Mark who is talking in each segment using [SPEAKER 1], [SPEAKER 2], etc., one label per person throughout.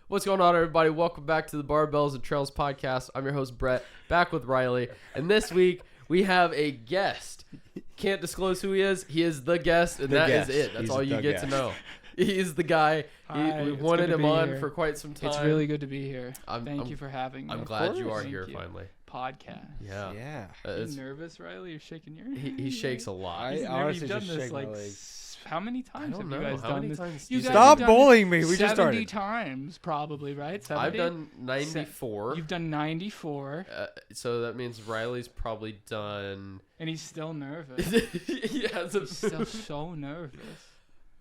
[SPEAKER 1] What's going on, everybody? Welcome back to the Barbells and Trails podcast. I'm your host, Bret, back with Riley. And this week, we have a guest. Can't disclose who he is. He is the guest, and that is it. That's all you get to know. He's the guy. We wanted him on for quite some time.
[SPEAKER 2] It's really good to be here. Thank you for having me.
[SPEAKER 1] I'm glad you are here finally.
[SPEAKER 2] Podcast.
[SPEAKER 1] Yeah.
[SPEAKER 2] Are you nervous, Riley? You're shaking your head.
[SPEAKER 1] He shakes a lot.
[SPEAKER 3] I honestly
[SPEAKER 2] You've done
[SPEAKER 3] just
[SPEAKER 2] this
[SPEAKER 3] shake
[SPEAKER 2] like
[SPEAKER 3] my legs.
[SPEAKER 2] how many times have you guys
[SPEAKER 1] How
[SPEAKER 2] done
[SPEAKER 1] many
[SPEAKER 2] this?
[SPEAKER 1] times
[SPEAKER 2] You guys
[SPEAKER 3] Stop
[SPEAKER 2] have done
[SPEAKER 3] bullying me. We just
[SPEAKER 2] 70
[SPEAKER 3] started.
[SPEAKER 2] times probably, right? 70?
[SPEAKER 1] I've done 94.
[SPEAKER 2] You've done 94.
[SPEAKER 1] So that means Riley's probably done.
[SPEAKER 2] And he's still nervous.
[SPEAKER 1] Yeah,
[SPEAKER 2] He's still so nervous.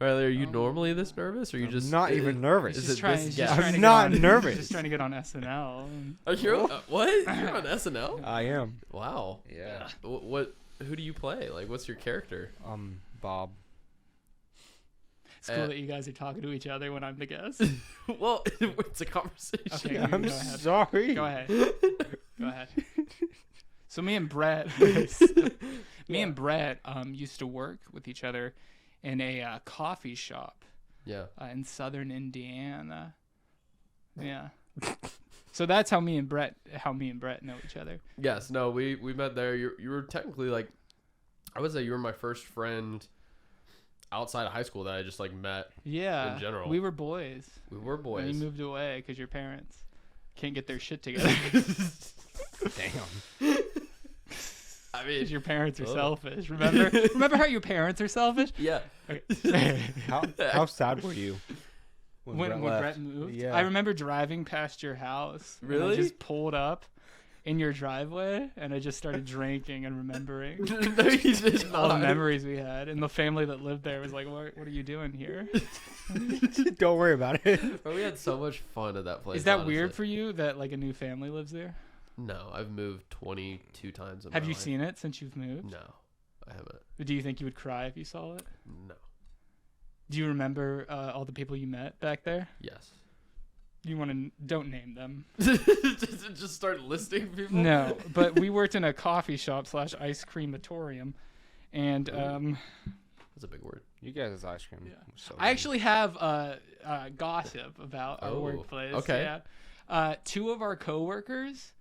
[SPEAKER 1] Riley, are you normally this nervous, or you just
[SPEAKER 3] not even nervous?
[SPEAKER 1] Is
[SPEAKER 2] He's
[SPEAKER 1] it
[SPEAKER 2] trying,
[SPEAKER 1] this
[SPEAKER 2] he's
[SPEAKER 1] guest?
[SPEAKER 2] just trying to
[SPEAKER 3] I'm
[SPEAKER 2] get
[SPEAKER 3] not
[SPEAKER 2] on-
[SPEAKER 3] nervous.
[SPEAKER 2] He's just trying to get on SNL.
[SPEAKER 1] Are you what? You're on SNL?
[SPEAKER 3] I am.
[SPEAKER 1] Wow.
[SPEAKER 3] Yeah.
[SPEAKER 1] What? Who do you play? Like, what's your character?
[SPEAKER 3] Bob.
[SPEAKER 2] It's cool that you guys are talking to each other when I'm the guest.
[SPEAKER 1] Well, it's a conversation.
[SPEAKER 2] Okay,
[SPEAKER 3] I'm
[SPEAKER 2] go ahead.
[SPEAKER 3] sorry.
[SPEAKER 2] Go ahead. Go ahead. So me and Bret, used to work with each other in a coffee shop.
[SPEAKER 1] Yeah.
[SPEAKER 2] In southern Indiana. Yeah. So that's how me and Bret know each other.
[SPEAKER 1] Yes. No. We met there. You were technically like, I would say you were my first friend outside of high school that I just like met.
[SPEAKER 2] Yeah.
[SPEAKER 1] In general,
[SPEAKER 2] we were boys.
[SPEAKER 1] We were boys.
[SPEAKER 2] And you moved away because your parents can't get their shit together.
[SPEAKER 3] Damn.
[SPEAKER 2] I mean, your parents are selfish. Remember how your parents are selfish?
[SPEAKER 1] Yeah.
[SPEAKER 2] Okay.
[SPEAKER 3] How sad were you
[SPEAKER 2] when Bret moved?
[SPEAKER 3] Yeah.
[SPEAKER 2] I remember driving past your house.
[SPEAKER 1] Really?
[SPEAKER 2] And I just pulled up in your driveway, and I just started drinking and remembering
[SPEAKER 1] No, you did
[SPEAKER 2] all the
[SPEAKER 1] not.
[SPEAKER 2] memories we had. And the family that lived there was like, "What are you doing here?"
[SPEAKER 3] Don't worry about it.
[SPEAKER 1] Bro, we had so much fun at that place.
[SPEAKER 2] Is that
[SPEAKER 1] honestly.
[SPEAKER 2] weird for you that like a new family lives there?
[SPEAKER 1] No, I've moved 22 times.
[SPEAKER 2] Have you seen it since you've moved?
[SPEAKER 1] No, I haven't.
[SPEAKER 2] Do you think you would cry if you saw it?
[SPEAKER 1] No.
[SPEAKER 2] Do you remember all the people you met back there?
[SPEAKER 1] Yes.
[SPEAKER 2] You want to don't name them.
[SPEAKER 1] just start listing people.
[SPEAKER 2] No, but we worked in a coffee shop / ice creamatorium, and
[SPEAKER 1] That's a big word.
[SPEAKER 3] You guys' ice cream.
[SPEAKER 2] Yeah.
[SPEAKER 3] Was so
[SPEAKER 2] I actually have gossip about our
[SPEAKER 1] Oh,
[SPEAKER 2] workplace.
[SPEAKER 1] okay.
[SPEAKER 2] Yeah. Two of our coworkers,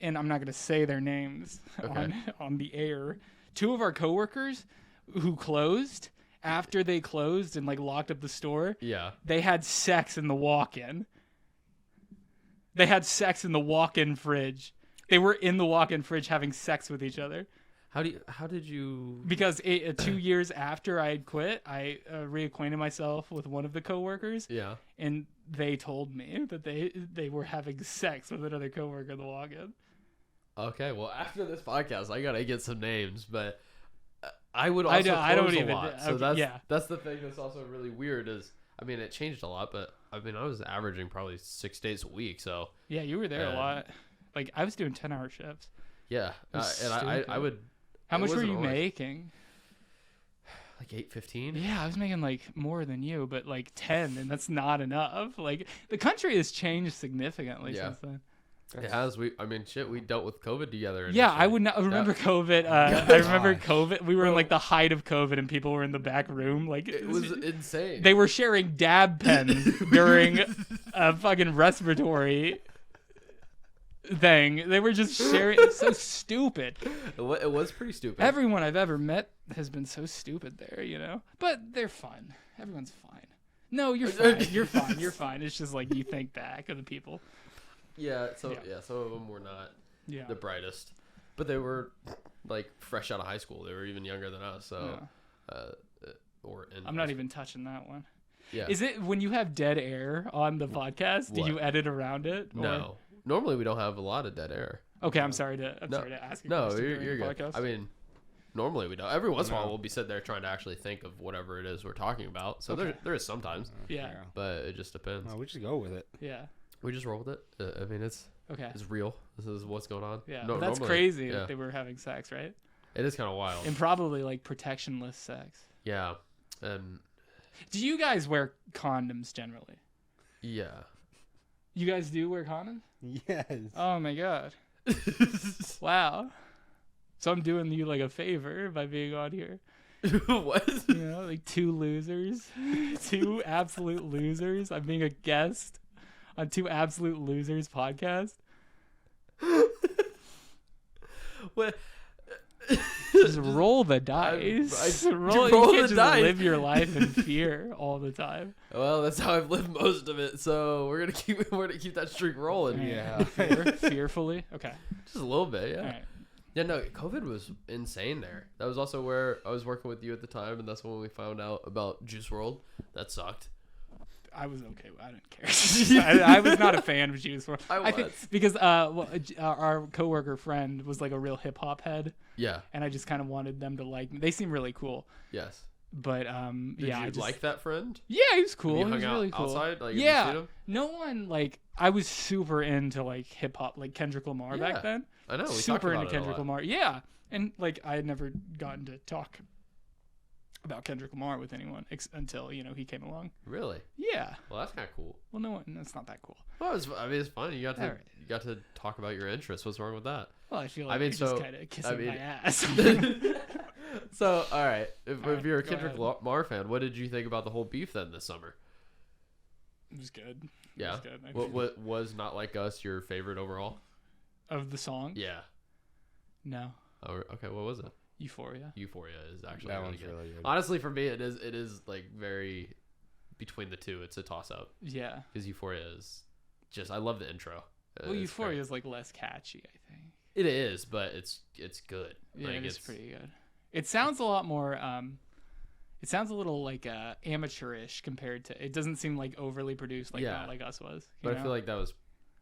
[SPEAKER 2] and I'm not going to say their names
[SPEAKER 1] Okay.
[SPEAKER 2] on the air. Two of our coworkers who closed after they closed and like locked up the store.
[SPEAKER 1] Yeah.
[SPEAKER 2] They had sex in the walk-in. They had sex in the walk-in fridge. They were in the walk-in fridge having sex with each other.
[SPEAKER 1] How did you?
[SPEAKER 2] Because 2 years after I had quit, I reacquainted myself with one of the coworkers.
[SPEAKER 1] Yeah.
[SPEAKER 2] And they told me that they were having sex with another coworker in the walk-in.
[SPEAKER 1] Okay. Well, after this podcast, I gotta get some names, but I would also
[SPEAKER 2] I don't
[SPEAKER 1] close a
[SPEAKER 2] even.
[SPEAKER 1] lot. So
[SPEAKER 2] Okay,
[SPEAKER 1] that's the thing that's also really weird is, I mean, it changed a lot, but I mean, I was averaging probably 6 days a week. So
[SPEAKER 2] Yeah, you were there a lot. Like I was doing 10-hour shifts.
[SPEAKER 1] yeah,
[SPEAKER 2] That's
[SPEAKER 1] and I would.
[SPEAKER 2] How
[SPEAKER 1] it
[SPEAKER 2] much were
[SPEAKER 1] wasn't
[SPEAKER 2] you
[SPEAKER 1] always-
[SPEAKER 2] making?
[SPEAKER 1] Like 8:15.
[SPEAKER 2] Yeah, I was making like more than you, but like 10, and that's not enough. Like the country has changed significantly
[SPEAKER 1] Yeah.
[SPEAKER 2] since then.
[SPEAKER 1] It has. We dealt with COVID together. And
[SPEAKER 2] Yeah,
[SPEAKER 1] it's
[SPEAKER 2] I
[SPEAKER 1] like-
[SPEAKER 2] would not remember COVID. I remember COVID. We were in like the height of COVID, and people were in the back room. Like
[SPEAKER 1] It was insane.
[SPEAKER 2] they were sharing dab pens during a fucking respiratory thing. They were just sharing. It's so stupid.
[SPEAKER 1] It was pretty stupid.
[SPEAKER 2] Everyone I've ever met has been so stupid there, you know. But they're fun. Everyone's fine. No, you're fine. You're fine. You're fine. It's just like you think back of the people.
[SPEAKER 1] Yeah. So
[SPEAKER 2] Yeah.
[SPEAKER 1] yeah, some of them were not
[SPEAKER 2] Yeah.
[SPEAKER 1] the brightest, but they were like fresh out of high school. They were even younger than us. So,
[SPEAKER 2] I'm not even touching that one.
[SPEAKER 1] Yeah.
[SPEAKER 2] Is it when you have dead air on the podcast? Do
[SPEAKER 1] What?
[SPEAKER 2] you edit around it? or-
[SPEAKER 1] No. Normally we don't have a lot of dead air.
[SPEAKER 2] Okay, I'm sorry to
[SPEAKER 1] No.
[SPEAKER 2] ask you.
[SPEAKER 1] No,
[SPEAKER 2] question
[SPEAKER 1] you're
[SPEAKER 2] during the
[SPEAKER 1] good.
[SPEAKER 2] podcast.
[SPEAKER 1] I mean, normally we don't. Every once in a while
[SPEAKER 3] No.
[SPEAKER 1] we'll be sitting there trying to actually think of whatever it is we're talking about. So
[SPEAKER 2] Okay.
[SPEAKER 1] there is sometimes,
[SPEAKER 2] Yeah.
[SPEAKER 1] but it just depends.
[SPEAKER 3] We just go with it.
[SPEAKER 2] Yeah.
[SPEAKER 1] We just roll with it. I mean, it's
[SPEAKER 2] Okay.
[SPEAKER 1] real. This is what's going on.
[SPEAKER 2] Yeah.
[SPEAKER 1] No,
[SPEAKER 2] but that's
[SPEAKER 1] normally-
[SPEAKER 2] crazy
[SPEAKER 1] Yeah.
[SPEAKER 2] that they were having sex, right?
[SPEAKER 1] It is kind of wild.
[SPEAKER 2] And probably like protectionless sex.
[SPEAKER 1] Yeah. And
[SPEAKER 2] Do you guys wear condoms generally?
[SPEAKER 1] yeah.
[SPEAKER 2] You guys do wear condoms?
[SPEAKER 3] Yes.
[SPEAKER 2] Oh my god. Wow. So I'm doing you like a favor by being on here.
[SPEAKER 1] What?
[SPEAKER 2] You know, like two losers. Two absolute losers. I'm being a guest on Two Absolute Losers podcast.
[SPEAKER 1] What?
[SPEAKER 2] Just roll the dice.
[SPEAKER 1] I
[SPEAKER 2] roll
[SPEAKER 1] roll
[SPEAKER 2] you can't
[SPEAKER 1] the
[SPEAKER 2] just
[SPEAKER 1] dice.
[SPEAKER 2] live your life in fear all the time.
[SPEAKER 1] Well, that's how I've lived most of it. So we're gonna keep that streak rolling.
[SPEAKER 3] Yeah.
[SPEAKER 2] Fearfully. Okay.
[SPEAKER 1] Just a little bit. Yeah.
[SPEAKER 2] All right.
[SPEAKER 1] Yeah. No, COVID was insane there. That was also where I was working with you at the time, and that's when we found out about Juice WRLD. That sucked.
[SPEAKER 2] I was okay. I didn't care. I was not a fan of Juice WRLD.
[SPEAKER 1] I
[SPEAKER 2] think
[SPEAKER 1] was.
[SPEAKER 2] because our coworker friend was like a real hip hop head,
[SPEAKER 1] Yeah.
[SPEAKER 2] and I just kind of wanted them to like me. They seem really cool,
[SPEAKER 1] Yes.
[SPEAKER 2] but
[SPEAKER 1] Did
[SPEAKER 2] yeah,
[SPEAKER 1] you
[SPEAKER 2] I just
[SPEAKER 1] like that friend?
[SPEAKER 2] yeah, he was cool.
[SPEAKER 1] You
[SPEAKER 2] He
[SPEAKER 1] hung
[SPEAKER 2] was
[SPEAKER 1] out
[SPEAKER 2] really cool.
[SPEAKER 1] outside? Like, have you
[SPEAKER 2] Yeah,
[SPEAKER 1] seen him?
[SPEAKER 2] no one like I was super into like hip hop, like Kendrick Lamar
[SPEAKER 1] Yeah.
[SPEAKER 2] back then.
[SPEAKER 1] I know. We talked
[SPEAKER 2] Super
[SPEAKER 1] about
[SPEAKER 2] into
[SPEAKER 1] it a
[SPEAKER 2] Kendrick
[SPEAKER 1] lot.
[SPEAKER 2] Lamar. Yeah, and like I had never gotten to talk about Kendrick Lamar with anyone until he came along.
[SPEAKER 1] Really?
[SPEAKER 2] Yeah.
[SPEAKER 1] Well, that's kind of cool.
[SPEAKER 2] Well, no one. That's not that cool.
[SPEAKER 1] Well, it's fun. You got to
[SPEAKER 2] Alright.
[SPEAKER 1] you got to talk about your interests. What's wrong with that?
[SPEAKER 2] Well, I feel like
[SPEAKER 1] I mean,
[SPEAKER 2] you're just
[SPEAKER 1] so-
[SPEAKER 2] kind of kissing my
[SPEAKER 1] mean-
[SPEAKER 2] ass.
[SPEAKER 1] So, all right. If
[SPEAKER 2] All right,
[SPEAKER 1] you're a
[SPEAKER 2] go
[SPEAKER 1] Kendrick
[SPEAKER 2] ahead.
[SPEAKER 1] Lamar fan, what did you think about the whole beef then this summer?
[SPEAKER 2] It was good. It
[SPEAKER 1] Yeah.
[SPEAKER 2] was good.
[SPEAKER 1] What was Not Like Us your favorite overall?
[SPEAKER 2] Of the song?
[SPEAKER 1] Yeah.
[SPEAKER 2] No.
[SPEAKER 1] Oh, okay. What was it?
[SPEAKER 2] Euphoria.
[SPEAKER 1] Euphoria is actually
[SPEAKER 3] That
[SPEAKER 1] really
[SPEAKER 3] one's
[SPEAKER 1] good.
[SPEAKER 3] really good.
[SPEAKER 1] Honestly, for me, it is like very between the two. It's a toss up
[SPEAKER 2] Yeah.
[SPEAKER 1] because Euphoria is just. I love the intro.
[SPEAKER 2] Well,
[SPEAKER 1] It's
[SPEAKER 2] Euphoria
[SPEAKER 1] great.
[SPEAKER 2] is like less catchy, I think.
[SPEAKER 1] It is, but it's good.
[SPEAKER 2] Yeah,
[SPEAKER 1] Like,
[SPEAKER 2] it is
[SPEAKER 1] it's
[SPEAKER 2] pretty good. It sounds a lot more. It sounds a little like amateurish compared to. It doesn't seem like overly produced like
[SPEAKER 1] Yeah.
[SPEAKER 2] Not Like Us was.
[SPEAKER 1] But I feel like that was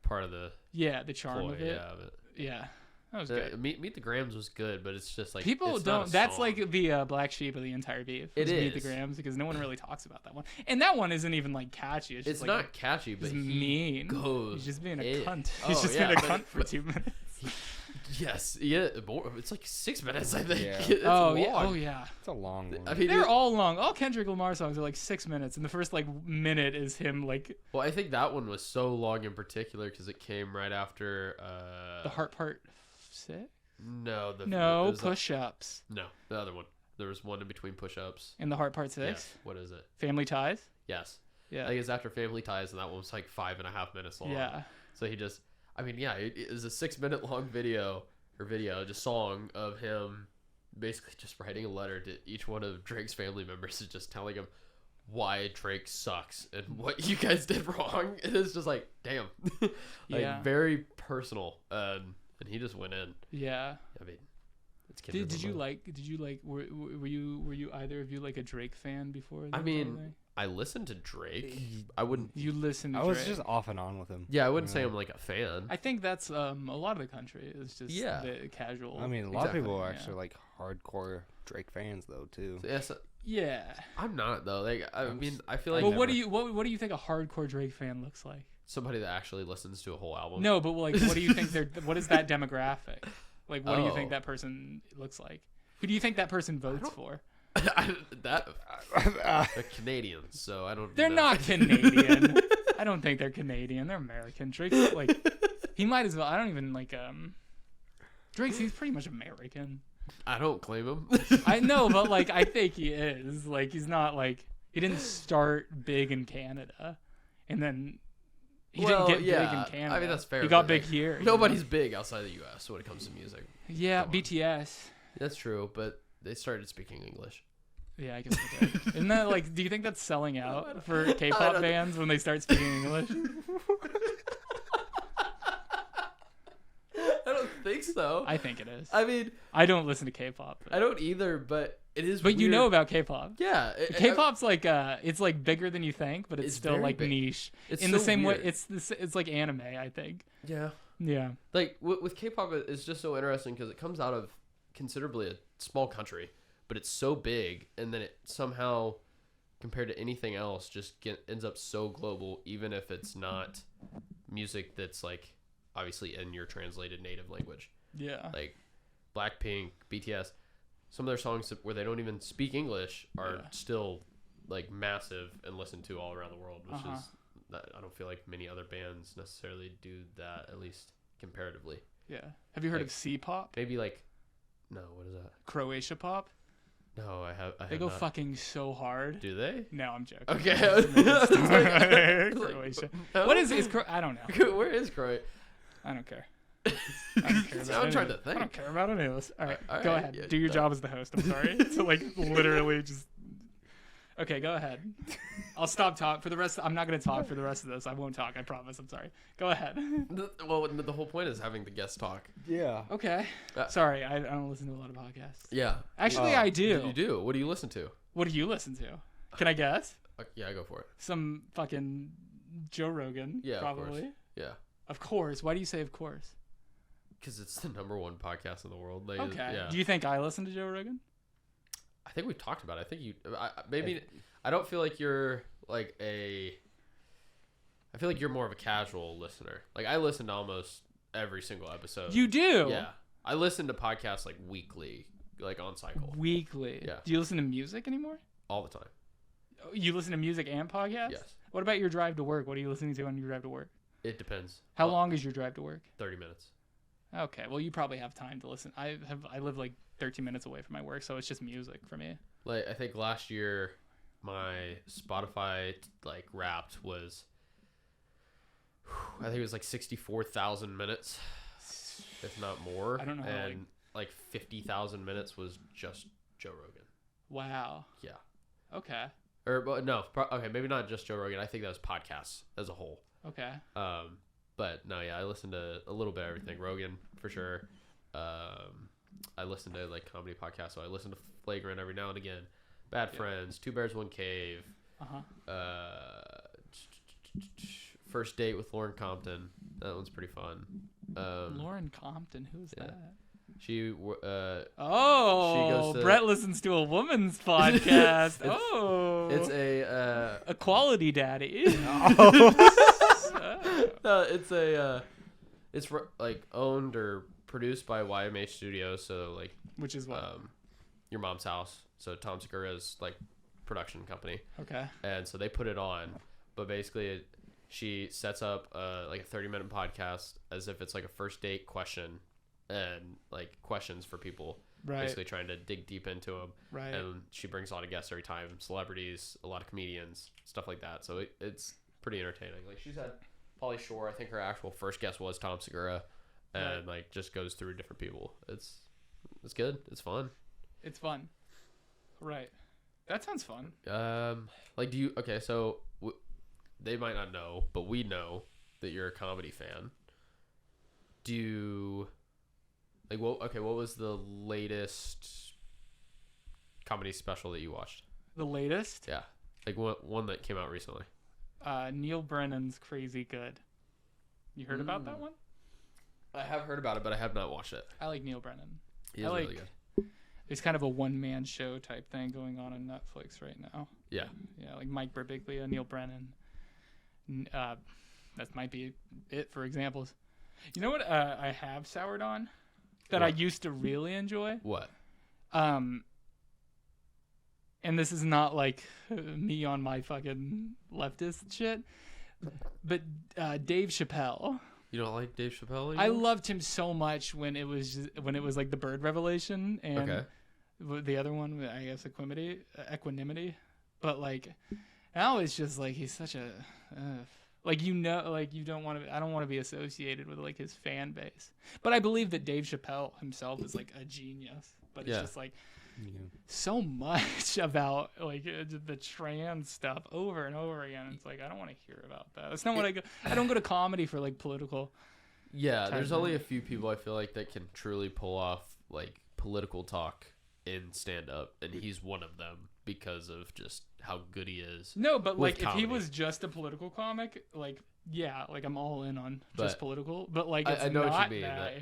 [SPEAKER 1] part of the
[SPEAKER 2] yeah, the charm
[SPEAKER 1] ploy.
[SPEAKER 2] of it.
[SPEAKER 1] Yeah. But
[SPEAKER 2] Yeah, that was good.
[SPEAKER 1] Meet the Grams was good, but it's just like
[SPEAKER 2] People
[SPEAKER 1] it's not
[SPEAKER 2] don't.
[SPEAKER 1] a
[SPEAKER 2] That's
[SPEAKER 1] song.
[SPEAKER 2] like the black sheep of the entire beef.
[SPEAKER 1] It
[SPEAKER 2] was Meet the
[SPEAKER 1] is.
[SPEAKER 2] Grams because no one really talks about that one, and that one isn't even like catchy. It's,
[SPEAKER 1] It's
[SPEAKER 2] just,
[SPEAKER 1] not
[SPEAKER 2] like,
[SPEAKER 1] catchy, but
[SPEAKER 2] He's
[SPEAKER 1] he
[SPEAKER 2] mean.
[SPEAKER 1] goes.
[SPEAKER 2] He's just being a
[SPEAKER 1] in.
[SPEAKER 2] cunt.
[SPEAKER 1] Oh,
[SPEAKER 2] He's just
[SPEAKER 1] yeah,
[SPEAKER 2] being a
[SPEAKER 1] but-
[SPEAKER 2] cunt for 2 minutes.
[SPEAKER 1] Yes, yeah. It's like 6 minutes, I think.
[SPEAKER 3] Yeah.
[SPEAKER 1] It's
[SPEAKER 2] Oh
[SPEAKER 1] long.
[SPEAKER 2] yeah. Oh yeah.
[SPEAKER 3] It's a long one.
[SPEAKER 1] I mean,
[SPEAKER 2] They're all long. All Kendrick Lamar songs are like 6 minutes, and the first like minute is him like
[SPEAKER 1] well, I think that one was so long in particular because it came right after
[SPEAKER 2] the heart part 6.
[SPEAKER 1] No, it
[SPEAKER 2] No,
[SPEAKER 1] was
[SPEAKER 2] push-ups.
[SPEAKER 1] no, the other one. There was one in between push-ups.
[SPEAKER 2] And the heart part 6.
[SPEAKER 1] Yes. What is it?
[SPEAKER 2] Family Ties.
[SPEAKER 1] Yes. I
[SPEAKER 2] Yeah.
[SPEAKER 1] think it's after Family Ties, and that one was like 5.5 minutes long.
[SPEAKER 2] Yeah.
[SPEAKER 1] So he just, I mean, yeah, it is a 6 minute long video, just song of him basically just writing a letter to each one of Drake's family members and just telling him why Drake sucks and what you guys did wrong. And it's just like, damn. Like,
[SPEAKER 2] Yeah.
[SPEAKER 1] very personal. And he just went in.
[SPEAKER 2] Yeah.
[SPEAKER 1] I mean, it's Kendrick
[SPEAKER 2] Did you
[SPEAKER 1] Lamar.
[SPEAKER 2] like were you either of you like a Drake fan before?
[SPEAKER 1] I
[SPEAKER 2] the
[SPEAKER 1] mean,
[SPEAKER 2] entire thing?
[SPEAKER 1] I listened to Drake. I wouldn't.
[SPEAKER 2] You listen to
[SPEAKER 3] I was
[SPEAKER 2] Drake.
[SPEAKER 3] just off and on with him.
[SPEAKER 1] Yeah, I wouldn't say I'm like a fan.
[SPEAKER 2] I think that's a lot of the country is just
[SPEAKER 1] Yeah.
[SPEAKER 2] the casual.
[SPEAKER 3] I mean, a lot
[SPEAKER 1] Exactly,
[SPEAKER 3] of people are
[SPEAKER 2] yeah.
[SPEAKER 3] actually like hardcore Drake fans though too.
[SPEAKER 1] Yes,
[SPEAKER 2] yeah.
[SPEAKER 1] I'm not though. Like, I mean, I feel like
[SPEAKER 2] But what do you think a hardcore Drake fan looks like?
[SPEAKER 1] somebody that actually listens to a whole album.
[SPEAKER 2] No, but like, what do you think what is that demographic? Like, what do you think
[SPEAKER 1] Oh.
[SPEAKER 2] that person looks like? Who do you think that person votes
[SPEAKER 1] don't-
[SPEAKER 2] for?
[SPEAKER 1] They're Canadians, so I don't.
[SPEAKER 2] They're
[SPEAKER 1] know.
[SPEAKER 2] not Canadian. I don't think they're Canadian. They're American. Drake's like, he might as well. I don't even like Drake's. He's pretty much American.
[SPEAKER 1] I don't claim him.
[SPEAKER 2] I know, but like, I think he is. Like, he's not like he didn't start big in Canada, and then he
[SPEAKER 1] Well,
[SPEAKER 2] didn't get
[SPEAKER 1] yeah.
[SPEAKER 2] big in Canada.
[SPEAKER 1] I mean, that's fair,
[SPEAKER 2] He got
[SPEAKER 1] but,
[SPEAKER 2] big
[SPEAKER 1] like,
[SPEAKER 2] here. you
[SPEAKER 1] Nobody's
[SPEAKER 2] know?
[SPEAKER 1] big outside the U.S. when it comes to music.
[SPEAKER 2] Yeah,
[SPEAKER 1] Come on.
[SPEAKER 2] BTS.
[SPEAKER 1] That's true, but they started speaking English.
[SPEAKER 2] Yeah, I guess they did. Isn't that like? Do you think that's selling out for
[SPEAKER 1] I
[SPEAKER 2] K-pop
[SPEAKER 1] don't-
[SPEAKER 2] bands when they start speaking English?
[SPEAKER 1] I don't think so.
[SPEAKER 2] I think it is.
[SPEAKER 1] I mean,
[SPEAKER 2] I don't listen to K-pop.
[SPEAKER 1] I don't either, but it is.
[SPEAKER 2] But you
[SPEAKER 1] weird.
[SPEAKER 2] know about K-pop.
[SPEAKER 1] Yeah,
[SPEAKER 2] K-pop's like it's like bigger than you think, but it's
[SPEAKER 1] It's
[SPEAKER 2] still
[SPEAKER 1] very
[SPEAKER 2] like
[SPEAKER 1] big.
[SPEAKER 2] niche.
[SPEAKER 1] It's
[SPEAKER 2] in the
[SPEAKER 1] so
[SPEAKER 2] same
[SPEAKER 1] weird.
[SPEAKER 2] way, it's like anime. I think.
[SPEAKER 1] Yeah,
[SPEAKER 2] Yeah.
[SPEAKER 1] like with K-pop, it's just so interesting because it comes out of considerably a small country, but it's so big, and then it somehow, compared to anything else, just ends up so global, even if it's not music that's like obviously in your translated native language.
[SPEAKER 2] Yeah.
[SPEAKER 1] Like Blackpink, BTS, some of their songs where they don't even speak English are
[SPEAKER 2] Yeah.
[SPEAKER 1] still like massive and listened to all around the world, which
[SPEAKER 2] Uh-huh.
[SPEAKER 1] is I don't feel like many other bands necessarily do that, at least comparatively.
[SPEAKER 2] Yeah. Have you heard
[SPEAKER 1] Like-
[SPEAKER 2] of C-pop?
[SPEAKER 1] Maybe like, no, what is that?
[SPEAKER 2] Croatia pop?
[SPEAKER 1] No, I have.
[SPEAKER 2] They go fucking so hard.
[SPEAKER 1] Do they?
[SPEAKER 2] No, I'm joking.
[SPEAKER 1] Okay.
[SPEAKER 2] Croatia. What is I don't know.
[SPEAKER 1] Where is Croatia?
[SPEAKER 2] I don't care. I don't care about
[SPEAKER 1] I'm trying to think.
[SPEAKER 2] I don't care about any of this. All right,
[SPEAKER 1] All
[SPEAKER 2] go
[SPEAKER 1] right,
[SPEAKER 2] ahead.
[SPEAKER 1] yeah,
[SPEAKER 2] Do your job as the host. I'm sorry. So like literally just. Okay, go ahead. I'll stop talking for the rest. I'm not gonna talk for the rest of this. I won't talk. I promise. I'm sorry. Go ahead.
[SPEAKER 1] Well, the whole point is having the guest talk.
[SPEAKER 3] Yeah.
[SPEAKER 2] Okay. Sorry, I don't listen to a lot of podcasts.
[SPEAKER 1] Yeah.
[SPEAKER 2] Actually, I do.
[SPEAKER 1] You do. What do you listen to?
[SPEAKER 2] What do you listen to? Can I guess?
[SPEAKER 1] Yeah, go for it.
[SPEAKER 2] Some fucking Joe Rogan.
[SPEAKER 1] Yeah,
[SPEAKER 2] probably.
[SPEAKER 1] Of course. Yeah.
[SPEAKER 2] Of course. Why do you say of course?
[SPEAKER 1] Because it's the #1 podcast in the world. Like,
[SPEAKER 2] Okay.
[SPEAKER 1] Yeah.
[SPEAKER 2] Do you think I listen to Joe Rogan?
[SPEAKER 1] I think we've talked about it. I think you. Maybe. I don't feel like you're like a. I feel like you're more of a casual listener. Like I listen to almost every single episode.
[SPEAKER 2] You do?
[SPEAKER 1] Yeah. I listen to podcasts like weekly, like on cycle.
[SPEAKER 2] Weekly.
[SPEAKER 1] Yeah.
[SPEAKER 2] Do you listen to music anymore?
[SPEAKER 1] All the time.
[SPEAKER 2] You listen to music and podcasts?
[SPEAKER 1] Yes.
[SPEAKER 2] What about your drive to work? What are you listening to on your drive to work?
[SPEAKER 1] It depends.
[SPEAKER 2] How long is your drive to work?
[SPEAKER 1] 30 minutes.
[SPEAKER 2] Okay, well you probably have time to listen. I live like 13 minutes away from my work, so it's just music for me.
[SPEAKER 1] Like I think last year, my Spotify like Wrapped was. I think it was like 64,000 minutes, if not more.
[SPEAKER 2] I don't know how,
[SPEAKER 1] and like 50,000 minutes was just Joe Rogan.
[SPEAKER 2] Wow.
[SPEAKER 1] Yeah.
[SPEAKER 2] Okay.
[SPEAKER 1] Or no, okay, maybe not just Joe Rogan. I think that was podcasts as a whole.
[SPEAKER 2] Okay.
[SPEAKER 1] But no, yeah, I listened to a little bit of everything. Rogan for sure. I listen to like comedy podcasts, so I listen to Flagrant every now and again. Bad Friends, Two Bears One Cave. First Date with Lauren Compton. That one's pretty fun.
[SPEAKER 2] Lauren Compton, who's that?
[SPEAKER 1] She
[SPEAKER 2] goes to, Bret listens to a woman's podcast.
[SPEAKER 1] It's a
[SPEAKER 2] Equality Daddy.
[SPEAKER 1] No, it's like owned or produced by YMH Studios, so like
[SPEAKER 2] which is what
[SPEAKER 1] Your Mom's House. So Tom Segura's like production company.
[SPEAKER 2] Okay.
[SPEAKER 1] And so they put it on, but basically she sets up like a 30-minute podcast as if it's like a first date question and like questions for people. Right. Basically trying to dig deep into them.
[SPEAKER 2] Right.
[SPEAKER 1] And she brings a lot of guests every time, celebrities, a lot of comedians, stuff like that. So it's pretty entertaining. Like she's had Pauly Shore. I think her actual first guest was Tom Segura, and like just goes through different people. It's good. It's fun.
[SPEAKER 2] It's fun. Right. That sounds fun.
[SPEAKER 1] Like do you? Okay, so they might not know, but we know that you're a comedy fan. Do you? Like, what was the latest comedy special that you watched?
[SPEAKER 2] The latest?
[SPEAKER 1] Yeah. Like, one that came out recently.
[SPEAKER 2] Neil Brennan's Crazy Good. You heard about that one?
[SPEAKER 1] I have heard about it, but I have not watched it.
[SPEAKER 2] I like Neil Brennan.
[SPEAKER 1] He is really good.
[SPEAKER 2] There's kind of a one-man show type thing going on Netflix right now.
[SPEAKER 1] Yeah.
[SPEAKER 2] Yeah, like Mike Birbiglia, Neil Brennan. That might be it for examples. You know what I have soured on? That I used to really enjoy.
[SPEAKER 1] What?
[SPEAKER 2] And this is not like me on my fucking leftist shit, but Dave Chappelle.
[SPEAKER 1] You don't like Dave Chappelle anymore?
[SPEAKER 2] I loved him so much when it was like the Bird Revelation and the other one, I guess Equanimity. But like now it's just like he's such a like you don't want to. I don't want to be associated with like his fan base. But I believe that Dave Chappelle himself is like a genius. But it's just like so much about like the trans stuff over and over again. It's like I don't want to hear about that. That's not what I go. I don't go to comedy for like political.
[SPEAKER 1] Yeah, there's only a few people I feel like that can truly pull off like political talk in stand up, and he's one of them because of just how good he is. No,
[SPEAKER 2] but like comedy. If he was just a political comic, like like I'm all in on just political. But like it's I know what you mean. That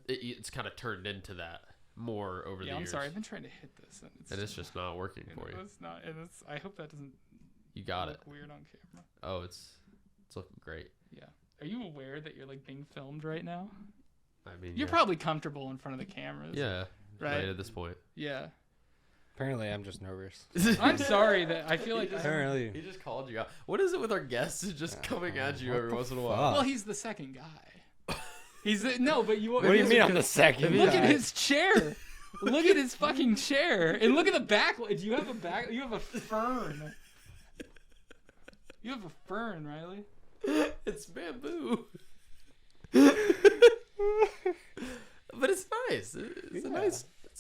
[SPEAKER 1] it's kind of turned into that more over the years.
[SPEAKER 2] I'm sorry, I've been trying to hit this,
[SPEAKER 1] and it's just not working for you.
[SPEAKER 2] It's not. And I hope that doesn't.
[SPEAKER 1] You got
[SPEAKER 2] look weird on camera.
[SPEAKER 1] Oh, it's looking great.
[SPEAKER 2] Yeah. Are you aware that you're like being filmed right now?
[SPEAKER 1] I mean,
[SPEAKER 2] you're probably comfortable in front of the cameras.
[SPEAKER 1] Yeah.
[SPEAKER 2] Right
[SPEAKER 1] at this point.
[SPEAKER 2] Yeah.
[SPEAKER 3] Apparently, I'm just nervous.
[SPEAKER 2] I'm sorry that I feel like
[SPEAKER 3] apparently
[SPEAKER 1] he just called you out. What is it with our guests just coming at you every once in a while?
[SPEAKER 2] Well, he's the second guy. But you.
[SPEAKER 3] What do you mean I'm the second?
[SPEAKER 2] Look at his chair. Look at his fucking chair, and look at the back. Do you have a back? You have a fern. You have a fern, Riley.
[SPEAKER 1] It's bamboo. But it's nice. It's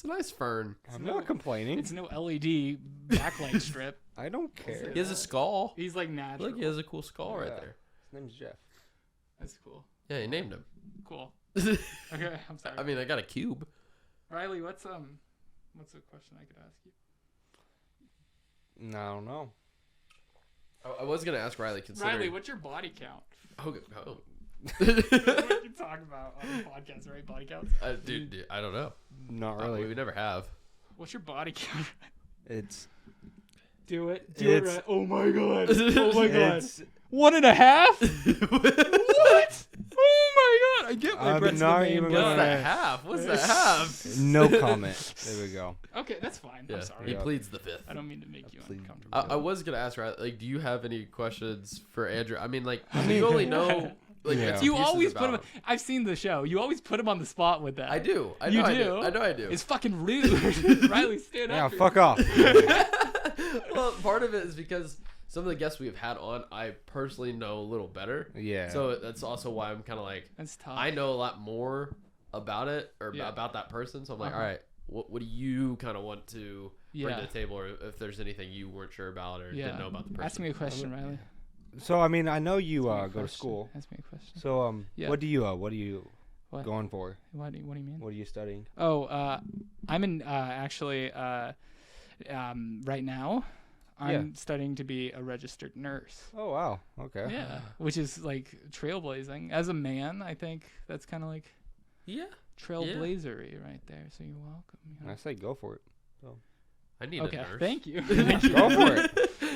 [SPEAKER 1] a nice fern.
[SPEAKER 3] I'm not complaining.
[SPEAKER 2] It's no LED backlight strip.
[SPEAKER 3] I don't care.
[SPEAKER 1] He has a skull.
[SPEAKER 2] He's like natural.
[SPEAKER 1] Look, he has a cool skull right there.
[SPEAKER 3] His name's Jeff.
[SPEAKER 2] That's cool.
[SPEAKER 1] Yeah, he named him.
[SPEAKER 2] Cool. Okay, I'm sorry.
[SPEAKER 1] I mean, I got a cube.
[SPEAKER 2] Riley, what's a question I could ask you?
[SPEAKER 3] No, I don't know.
[SPEAKER 1] I was gonna ask Riley.
[SPEAKER 2] Riley, what's your body count?
[SPEAKER 1] Oh.
[SPEAKER 2] We can talk about on the podcast, right? Body counts.
[SPEAKER 1] Dude, I don't know.
[SPEAKER 3] Not really.
[SPEAKER 1] We never have.
[SPEAKER 2] What's your body count?
[SPEAKER 3] It's.
[SPEAKER 2] Do it. Do it right. Oh my god. Oh my god.
[SPEAKER 3] It's,
[SPEAKER 2] 1.5? What? Oh my god. I get why
[SPEAKER 3] I'm
[SPEAKER 2] Brett's
[SPEAKER 3] not
[SPEAKER 2] the main
[SPEAKER 3] even
[SPEAKER 2] guy.
[SPEAKER 1] What's
[SPEAKER 3] gonna-
[SPEAKER 1] that half? What's that half?
[SPEAKER 3] no comment. There we go.
[SPEAKER 2] Okay, that's fine.
[SPEAKER 1] Yeah,
[SPEAKER 2] I'm sorry.
[SPEAKER 1] he pleads the fifth.
[SPEAKER 2] I don't mean to make you
[SPEAKER 3] Plead.
[SPEAKER 2] uncomfortable.
[SPEAKER 1] I was gonna ask Riley, like, do you have any questions for Andrew? I mean, like, you only know like
[SPEAKER 3] Yeah.
[SPEAKER 1] bits and
[SPEAKER 2] You
[SPEAKER 1] pieces
[SPEAKER 2] always put
[SPEAKER 1] about
[SPEAKER 2] him. I've seen the show. You always put him on the spot with that.
[SPEAKER 1] I do. I
[SPEAKER 2] You
[SPEAKER 1] know
[SPEAKER 2] do?
[SPEAKER 1] I know I do.
[SPEAKER 2] It's fucking rude. Riley, stand
[SPEAKER 3] Yeah,
[SPEAKER 2] up.
[SPEAKER 3] fuck off.
[SPEAKER 1] Well, part of it is because some of the guests we've had on, I personally know a little better.
[SPEAKER 3] Yeah.
[SPEAKER 1] So that's also why I'm kind of like,
[SPEAKER 2] That's tough.
[SPEAKER 1] I know a lot more about it or
[SPEAKER 2] Yeah.
[SPEAKER 1] about that person. So I'm like,
[SPEAKER 2] Uh-huh.
[SPEAKER 1] all right, what do you kind of want to bring
[SPEAKER 2] Yeah.
[SPEAKER 1] to the table, or if there's anything you weren't sure about or didn't know about the person?
[SPEAKER 2] Ask me a question, Riley.
[SPEAKER 3] So I mean, I know you
[SPEAKER 2] Ask me a
[SPEAKER 3] go to
[SPEAKER 2] question.
[SPEAKER 3] school.
[SPEAKER 2] Ask me a question.
[SPEAKER 3] So
[SPEAKER 2] Yeah.
[SPEAKER 3] what do you
[SPEAKER 2] What?
[SPEAKER 3] going for?
[SPEAKER 2] What do you mean?
[SPEAKER 3] What are you studying?
[SPEAKER 2] Oh, I'm in actually right now. I'm studying to be a registered nurse.
[SPEAKER 3] Oh wow. Okay.
[SPEAKER 2] Yeah, which is like trailblazing. As a man, I think that's kind of like
[SPEAKER 1] Yeah.
[SPEAKER 2] trailblazery right there. So you're welcome. You know?
[SPEAKER 3] I say go for it.
[SPEAKER 1] I need
[SPEAKER 2] Okay,
[SPEAKER 1] a nurse.
[SPEAKER 2] thank you.
[SPEAKER 3] Go for it.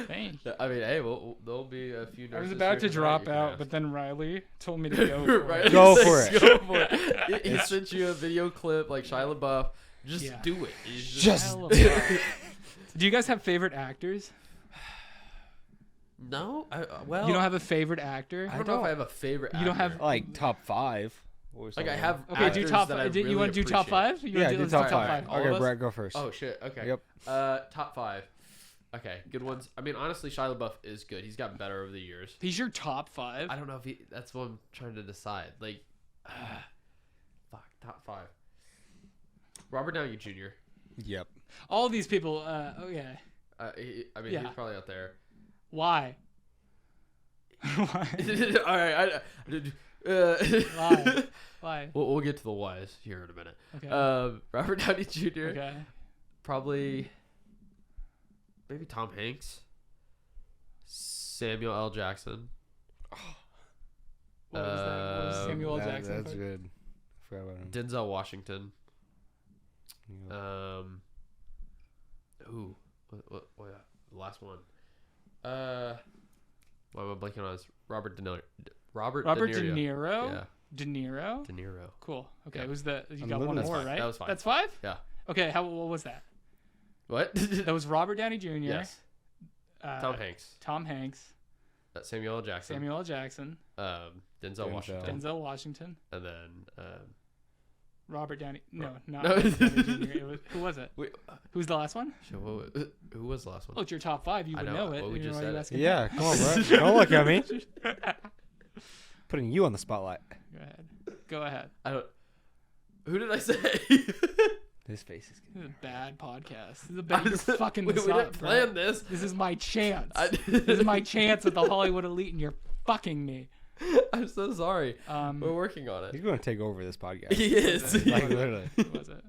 [SPEAKER 2] Thank you.
[SPEAKER 1] I mean, hey, there'll be a few nurses.
[SPEAKER 2] I was about
[SPEAKER 1] here
[SPEAKER 2] to
[SPEAKER 1] tonight
[SPEAKER 2] drop
[SPEAKER 1] you can
[SPEAKER 2] out,
[SPEAKER 1] ask.
[SPEAKER 2] but then Riley told me to go for
[SPEAKER 1] Right,
[SPEAKER 2] it.
[SPEAKER 3] Go
[SPEAKER 1] he
[SPEAKER 3] for
[SPEAKER 1] says
[SPEAKER 3] it.
[SPEAKER 1] Go for it. He sent you a video clip like Shia LaBeouf. Just
[SPEAKER 2] Yeah.
[SPEAKER 1] do it.
[SPEAKER 3] Just
[SPEAKER 2] Do you guys have favorite actors?
[SPEAKER 1] No. Well,
[SPEAKER 2] You don't have a favorite actor?
[SPEAKER 1] I don't know if I have a favorite.
[SPEAKER 2] You don't
[SPEAKER 1] actor.
[SPEAKER 2] have-
[SPEAKER 3] Like top 5. Or
[SPEAKER 1] Like
[SPEAKER 3] something.
[SPEAKER 1] I have.
[SPEAKER 2] Okay, do
[SPEAKER 1] actors
[SPEAKER 2] top.
[SPEAKER 1] that I
[SPEAKER 2] You
[SPEAKER 1] really
[SPEAKER 2] want to do top
[SPEAKER 1] appreciate.
[SPEAKER 2] 5? You
[SPEAKER 3] Yeah,
[SPEAKER 2] wanna
[SPEAKER 3] do
[SPEAKER 2] let's
[SPEAKER 3] top
[SPEAKER 2] do
[SPEAKER 3] 5.
[SPEAKER 1] All of
[SPEAKER 3] Okay,
[SPEAKER 1] us?
[SPEAKER 3] Brett, go first.
[SPEAKER 1] Oh shit. Okay.
[SPEAKER 3] Yep.
[SPEAKER 1] Top 5. Okay, good ones. I mean, honestly, Shia LaBeouf is good. He's gotten better over the years.
[SPEAKER 2] He's your top 5?
[SPEAKER 1] I don't know if that's what I'm trying to decide. Like, fuck, top 5. Robert Downey Jr.
[SPEAKER 3] Yep.
[SPEAKER 2] All these people. Okay.
[SPEAKER 1] I mean,
[SPEAKER 2] Yeah.
[SPEAKER 1] he's probably out there.
[SPEAKER 2] Why? Why?
[SPEAKER 1] All right.
[SPEAKER 2] Why? Why?
[SPEAKER 1] We'll get to the whys here in a minute.
[SPEAKER 2] Okay.
[SPEAKER 1] Robert Downey Jr.
[SPEAKER 2] Okay.
[SPEAKER 1] Probably. Maybe Tom Hanks. Samuel L. Jackson.
[SPEAKER 2] What was that? What was Samuel L. Jackson?
[SPEAKER 3] That's
[SPEAKER 2] part?
[SPEAKER 3] good. I forgot about him.
[SPEAKER 1] Denzel Washington.
[SPEAKER 3] Yeah.
[SPEAKER 1] What the last one. Why am I blanking on his? Robert De Niro.
[SPEAKER 2] Robert
[SPEAKER 1] De
[SPEAKER 2] De
[SPEAKER 1] Niro.
[SPEAKER 2] Niro.
[SPEAKER 1] Yeah,
[SPEAKER 2] De Niro.
[SPEAKER 1] De Niro.
[SPEAKER 2] Cool. Okay.
[SPEAKER 1] Yeah.
[SPEAKER 2] Who's that? You
[SPEAKER 3] I'm
[SPEAKER 2] got
[SPEAKER 3] living
[SPEAKER 2] one
[SPEAKER 3] this
[SPEAKER 2] more,
[SPEAKER 1] fine.
[SPEAKER 2] right?
[SPEAKER 1] That was fine.
[SPEAKER 2] That's 5.
[SPEAKER 1] Yeah.
[SPEAKER 2] Okay. What was that?
[SPEAKER 1] What?
[SPEAKER 2] That was Robert Downey Jr.
[SPEAKER 1] Yes. Tom Hanks.
[SPEAKER 2] Tom Hanks.
[SPEAKER 1] Samuel L. Jackson.
[SPEAKER 2] Samuel L. Jackson.
[SPEAKER 1] Denzel Washington.
[SPEAKER 2] Denzel Washington.
[SPEAKER 1] And then.
[SPEAKER 2] Robert Downey. No, not
[SPEAKER 1] No.
[SPEAKER 2] Robert Downey Jr. Who was it?
[SPEAKER 1] Wait,
[SPEAKER 2] Who's the last one?
[SPEAKER 1] who was the last one?
[SPEAKER 2] Oh, it's your top 5. You
[SPEAKER 1] I
[SPEAKER 2] would
[SPEAKER 1] know,
[SPEAKER 2] know it.
[SPEAKER 1] well, we
[SPEAKER 2] You know
[SPEAKER 1] just
[SPEAKER 2] why
[SPEAKER 1] said
[SPEAKER 2] you
[SPEAKER 1] it.
[SPEAKER 2] asking
[SPEAKER 3] Yeah,
[SPEAKER 2] me?
[SPEAKER 3] come on, Brett. Don't look at me. Putting you on the spotlight.
[SPEAKER 2] Go ahead. Go ahead.
[SPEAKER 1] I don't. Who did I say?
[SPEAKER 3] His face is good.
[SPEAKER 2] This is a bad podcast. This is a bad. You're fucking
[SPEAKER 1] we
[SPEAKER 2] this
[SPEAKER 1] didn't
[SPEAKER 2] up,
[SPEAKER 1] plan
[SPEAKER 2] bro.
[SPEAKER 1] this.
[SPEAKER 2] This is my chance.
[SPEAKER 1] This
[SPEAKER 2] This is my chance at the Hollywood elite, and you're fucking me.
[SPEAKER 1] I'm so sorry. We're
[SPEAKER 2] Who
[SPEAKER 1] working on it.
[SPEAKER 3] He's going to take over this podcast.
[SPEAKER 1] He is.
[SPEAKER 3] Like, literally.
[SPEAKER 2] was it?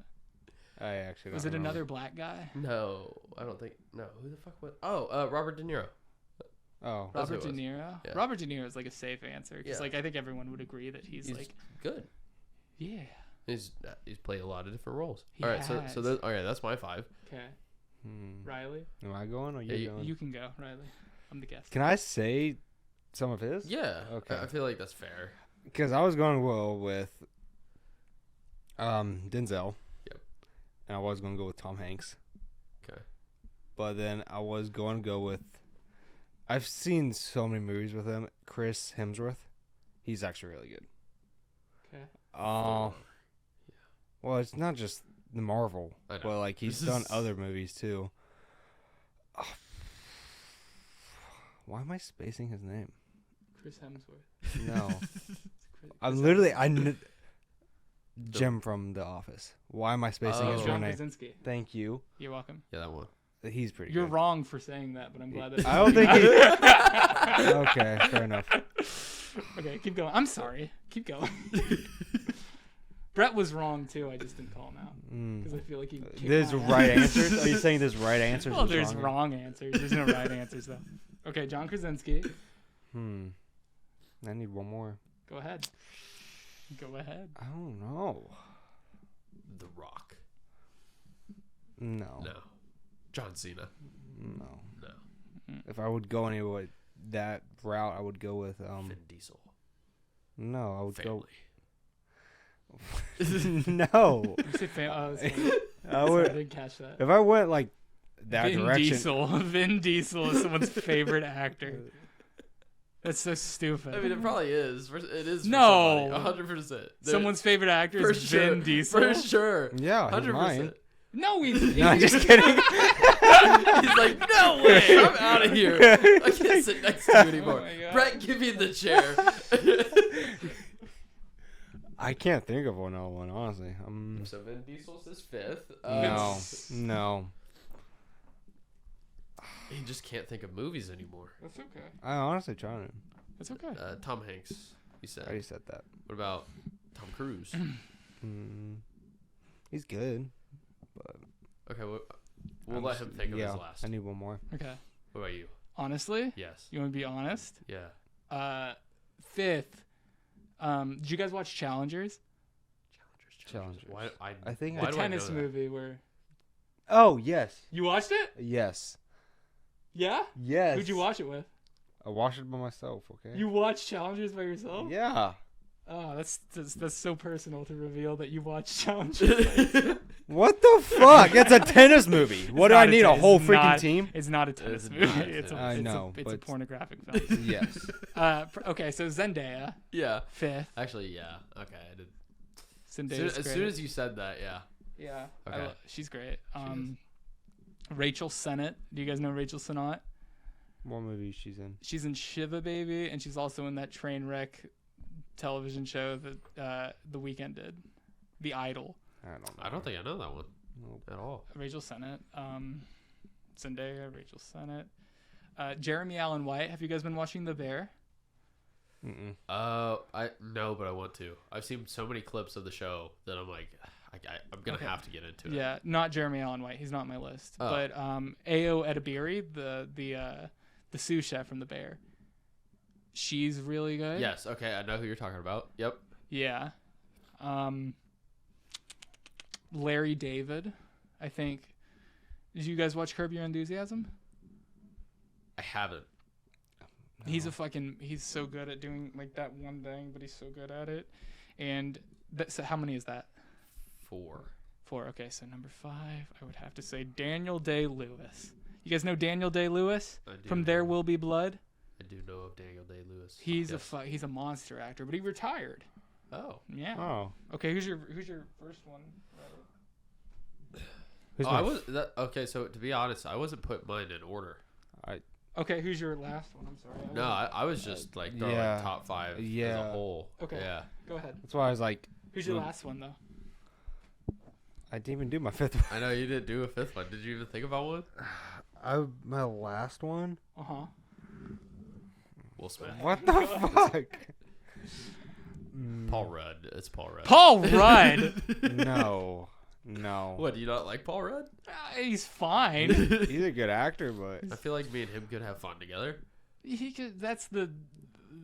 [SPEAKER 3] I actually
[SPEAKER 2] Was
[SPEAKER 3] don't
[SPEAKER 2] it
[SPEAKER 3] remember.
[SPEAKER 2] another black guy?
[SPEAKER 1] No, I don't think. No, who the fuck was? Oh, Robert De Niro.
[SPEAKER 3] Oh.
[SPEAKER 1] That's who
[SPEAKER 2] Robert
[SPEAKER 1] it
[SPEAKER 2] De
[SPEAKER 1] was.
[SPEAKER 2] Niro.
[SPEAKER 1] Yeah.
[SPEAKER 2] Robert De Niro is like a safe answer because,
[SPEAKER 1] Yeah.
[SPEAKER 2] like, I think everyone would agree that he's like,
[SPEAKER 1] good.
[SPEAKER 2] yeah.
[SPEAKER 1] He's played a lot of different roles.
[SPEAKER 2] He
[SPEAKER 1] All right, so
[SPEAKER 2] has.
[SPEAKER 1] okay, that's my 5.
[SPEAKER 2] Okay,
[SPEAKER 3] Hmm.
[SPEAKER 2] Riley,
[SPEAKER 3] Am I going or you going?
[SPEAKER 2] you can go. Riley, I'm the guest.
[SPEAKER 3] Can I say some of his?
[SPEAKER 1] Yeah.
[SPEAKER 3] Okay.
[SPEAKER 1] I feel like that's fair.
[SPEAKER 3] Because I was going with Denzel.
[SPEAKER 1] Yep.
[SPEAKER 3] And I was going to go with Tom Hanks.
[SPEAKER 1] Okay.
[SPEAKER 3] But then I was going to go with... I've seen so many movies with him. Chris Hemsworth. He's actually really good.
[SPEAKER 2] Okay.
[SPEAKER 3] Well, it's not just the Marvel.
[SPEAKER 1] I know.
[SPEAKER 3] But like he's done other movies too. Oh. Why am I spacing his name?
[SPEAKER 2] Chris Hemsworth.
[SPEAKER 3] No.
[SPEAKER 2] Chris
[SPEAKER 3] Jim from The Office. Why am I spacing his real
[SPEAKER 2] John
[SPEAKER 3] name?
[SPEAKER 2] Krasinski.
[SPEAKER 3] Thank you.
[SPEAKER 2] You're welcome.
[SPEAKER 1] Yeah, that one.
[SPEAKER 3] He's pretty
[SPEAKER 2] You're
[SPEAKER 3] good.
[SPEAKER 2] wrong for saying that, but I'm glad that.
[SPEAKER 3] I don't think he... Okay, fair enough.
[SPEAKER 2] Okay, keep going. I'm sorry. Keep going. Bret was wrong too. I just didn't call him out because I feel like he.
[SPEAKER 3] There's right answers. Are you saying there's right answers?
[SPEAKER 2] Well, there's wrong answers. There's no right answers though. Okay, John Krasinski.
[SPEAKER 3] I need one more.
[SPEAKER 2] Go ahead. Go ahead.
[SPEAKER 3] I don't know.
[SPEAKER 1] The Rock.
[SPEAKER 3] No.
[SPEAKER 1] No. John Cena.
[SPEAKER 3] No.
[SPEAKER 1] No.
[SPEAKER 3] If I would go anywhere that route, I would go with
[SPEAKER 1] Vin Diesel.
[SPEAKER 3] No, I would
[SPEAKER 1] Family.
[SPEAKER 3] No.
[SPEAKER 2] You say
[SPEAKER 3] I
[SPEAKER 2] I
[SPEAKER 3] would.
[SPEAKER 2] didn't catch that.
[SPEAKER 3] If I went like that
[SPEAKER 2] Vin
[SPEAKER 3] direction.
[SPEAKER 2] Diesel. Vin Diesel is someone's favorite actor. That's so stupid.
[SPEAKER 1] I mean, it probably is. It is.
[SPEAKER 2] No.
[SPEAKER 1] 100%.
[SPEAKER 2] Someone's favorite actor
[SPEAKER 1] For
[SPEAKER 2] is
[SPEAKER 1] sure.
[SPEAKER 2] Vin Diesel.
[SPEAKER 1] For sure.
[SPEAKER 3] Yeah, he's
[SPEAKER 1] 100%.
[SPEAKER 3] mine.
[SPEAKER 2] No, he's
[SPEAKER 3] No, I'm just kidding.
[SPEAKER 1] He's like, no way, I'm out of here. I can't sit next to you anymore.
[SPEAKER 2] Oh my God.
[SPEAKER 1] Brett, give me the chair.
[SPEAKER 3] I can't think of another one, honestly.
[SPEAKER 1] So Vin Diesel's his fifth.
[SPEAKER 3] No.
[SPEAKER 1] He just can't think of movies anymore.
[SPEAKER 2] That's okay.
[SPEAKER 3] I honestly tried it.
[SPEAKER 2] That's okay.
[SPEAKER 1] Tom Hanks, you
[SPEAKER 3] I
[SPEAKER 1] said.
[SPEAKER 3] already said that.
[SPEAKER 1] What about Tom Cruise?
[SPEAKER 3] He's good, but
[SPEAKER 1] Okay, we'll let him think of his last.
[SPEAKER 3] I need one more.
[SPEAKER 2] Okay.
[SPEAKER 1] What about you?
[SPEAKER 2] Honestly,
[SPEAKER 1] Yes.
[SPEAKER 2] you want to be honest?
[SPEAKER 1] Yeah.
[SPEAKER 2] Fifth. Did you guys watch Challengers?
[SPEAKER 3] Challengers.
[SPEAKER 1] Why?
[SPEAKER 3] I think
[SPEAKER 1] why
[SPEAKER 2] The
[SPEAKER 1] do I
[SPEAKER 2] tennis
[SPEAKER 1] know that?
[SPEAKER 2] movie where.
[SPEAKER 3] Oh yes,
[SPEAKER 2] You watched it?
[SPEAKER 3] yes,
[SPEAKER 2] Yeah.
[SPEAKER 3] yes.
[SPEAKER 2] Who'd you watch it with?
[SPEAKER 3] I watched it by myself. Okay.
[SPEAKER 2] You watched Challengers by yourself?
[SPEAKER 3] Yeah.
[SPEAKER 2] Oh, that's so personal to reveal that you watched Challengers.
[SPEAKER 3] What the fuck? It's a tennis movie. What do I need? A whole freaking team?
[SPEAKER 2] It's not a tennis
[SPEAKER 1] It's
[SPEAKER 2] movie.
[SPEAKER 1] not a
[SPEAKER 2] It's
[SPEAKER 1] tennis
[SPEAKER 3] I
[SPEAKER 2] a
[SPEAKER 3] know,
[SPEAKER 2] it's a
[SPEAKER 3] but-
[SPEAKER 2] pornographic film.
[SPEAKER 3] Yes.
[SPEAKER 2] Okay, so Zendaya,
[SPEAKER 1] Yeah.
[SPEAKER 2] fifth.
[SPEAKER 1] Actually, yeah. Okay, I did.
[SPEAKER 2] Zendaya's
[SPEAKER 1] As
[SPEAKER 2] great.
[SPEAKER 1] soon as you said that, yeah.
[SPEAKER 2] Yeah.
[SPEAKER 1] Okay.
[SPEAKER 2] She's great.
[SPEAKER 1] is.
[SPEAKER 2] Rachel Sennett. Do you guys know Rachel Sennett?
[SPEAKER 3] What movie she's in?
[SPEAKER 2] She's in Shiva Baby, and she's also in that train wreck television show that The Weeknd did, The Idol.
[SPEAKER 3] I don't know.
[SPEAKER 1] I don't think I know that one
[SPEAKER 3] Nope.
[SPEAKER 1] at all.
[SPEAKER 2] Rachel Sennett. Zendaya, Rachel Sennett. Jeremy Allen White. Have you guys been watching The Bear?
[SPEAKER 3] Mm-mm.
[SPEAKER 1] No, but I want to. I've seen so many clips of the show that I'm like, I'm gonna
[SPEAKER 2] Okay.
[SPEAKER 1] have to get into it.
[SPEAKER 2] Yeah, not Jeremy Allen White. He's not on my list.
[SPEAKER 1] Oh.
[SPEAKER 2] But Ayo Edebiri, the sous chef from The Bear. She's really good.
[SPEAKER 1] Yes. Okay, I know who you're talking about. Yep.
[SPEAKER 2] Yeah. Larry David, I think. Did you guys watch Curb Your Enthusiasm?
[SPEAKER 1] I haven't.
[SPEAKER 2] He's so good at doing like that one thing, but he's so good at it. And so how many is that?
[SPEAKER 1] 4.
[SPEAKER 2] 4. Okay, so number 5, I would have to say Daniel Day-Lewis. You guys know Daniel Day-Lewis
[SPEAKER 1] I do
[SPEAKER 2] from
[SPEAKER 1] know.
[SPEAKER 2] There Will Be Blood?
[SPEAKER 1] I do know of Daniel Day-Lewis.
[SPEAKER 2] He's
[SPEAKER 1] Yes.
[SPEAKER 2] he's a monster actor, but he retired.
[SPEAKER 1] Oh.
[SPEAKER 2] Yeah.
[SPEAKER 3] Oh.
[SPEAKER 2] Okay, who's your first one?
[SPEAKER 3] Who's
[SPEAKER 1] Oh,
[SPEAKER 3] my
[SPEAKER 1] I was okay. So to be honest, I wasn't putting mine in order.
[SPEAKER 2] Okay, who's your last one? I'm sorry.
[SPEAKER 1] No, I was just like throwing
[SPEAKER 3] yeah.
[SPEAKER 1] top 5 as
[SPEAKER 3] Yeah.
[SPEAKER 1] a whole.
[SPEAKER 2] Okay.
[SPEAKER 1] Yeah.
[SPEAKER 2] Go ahead.
[SPEAKER 3] That's why I was like,
[SPEAKER 2] Who's your last one though?
[SPEAKER 3] I didn't even do my fifth one.
[SPEAKER 1] I know you didn't do a 5th one. Did you even think about one?
[SPEAKER 3] My last one.
[SPEAKER 2] Uh-huh.
[SPEAKER 1] Will Smith.
[SPEAKER 3] What the fuck?
[SPEAKER 1] Paul Rudd. It's Paul Rudd.
[SPEAKER 2] Paul Rudd.
[SPEAKER 3] No.
[SPEAKER 1] What? Do you not like Paul Rudd?
[SPEAKER 2] He's fine.
[SPEAKER 3] He's a good actor, but
[SPEAKER 1] I feel like me and him could have fun together.
[SPEAKER 2] He could. That's the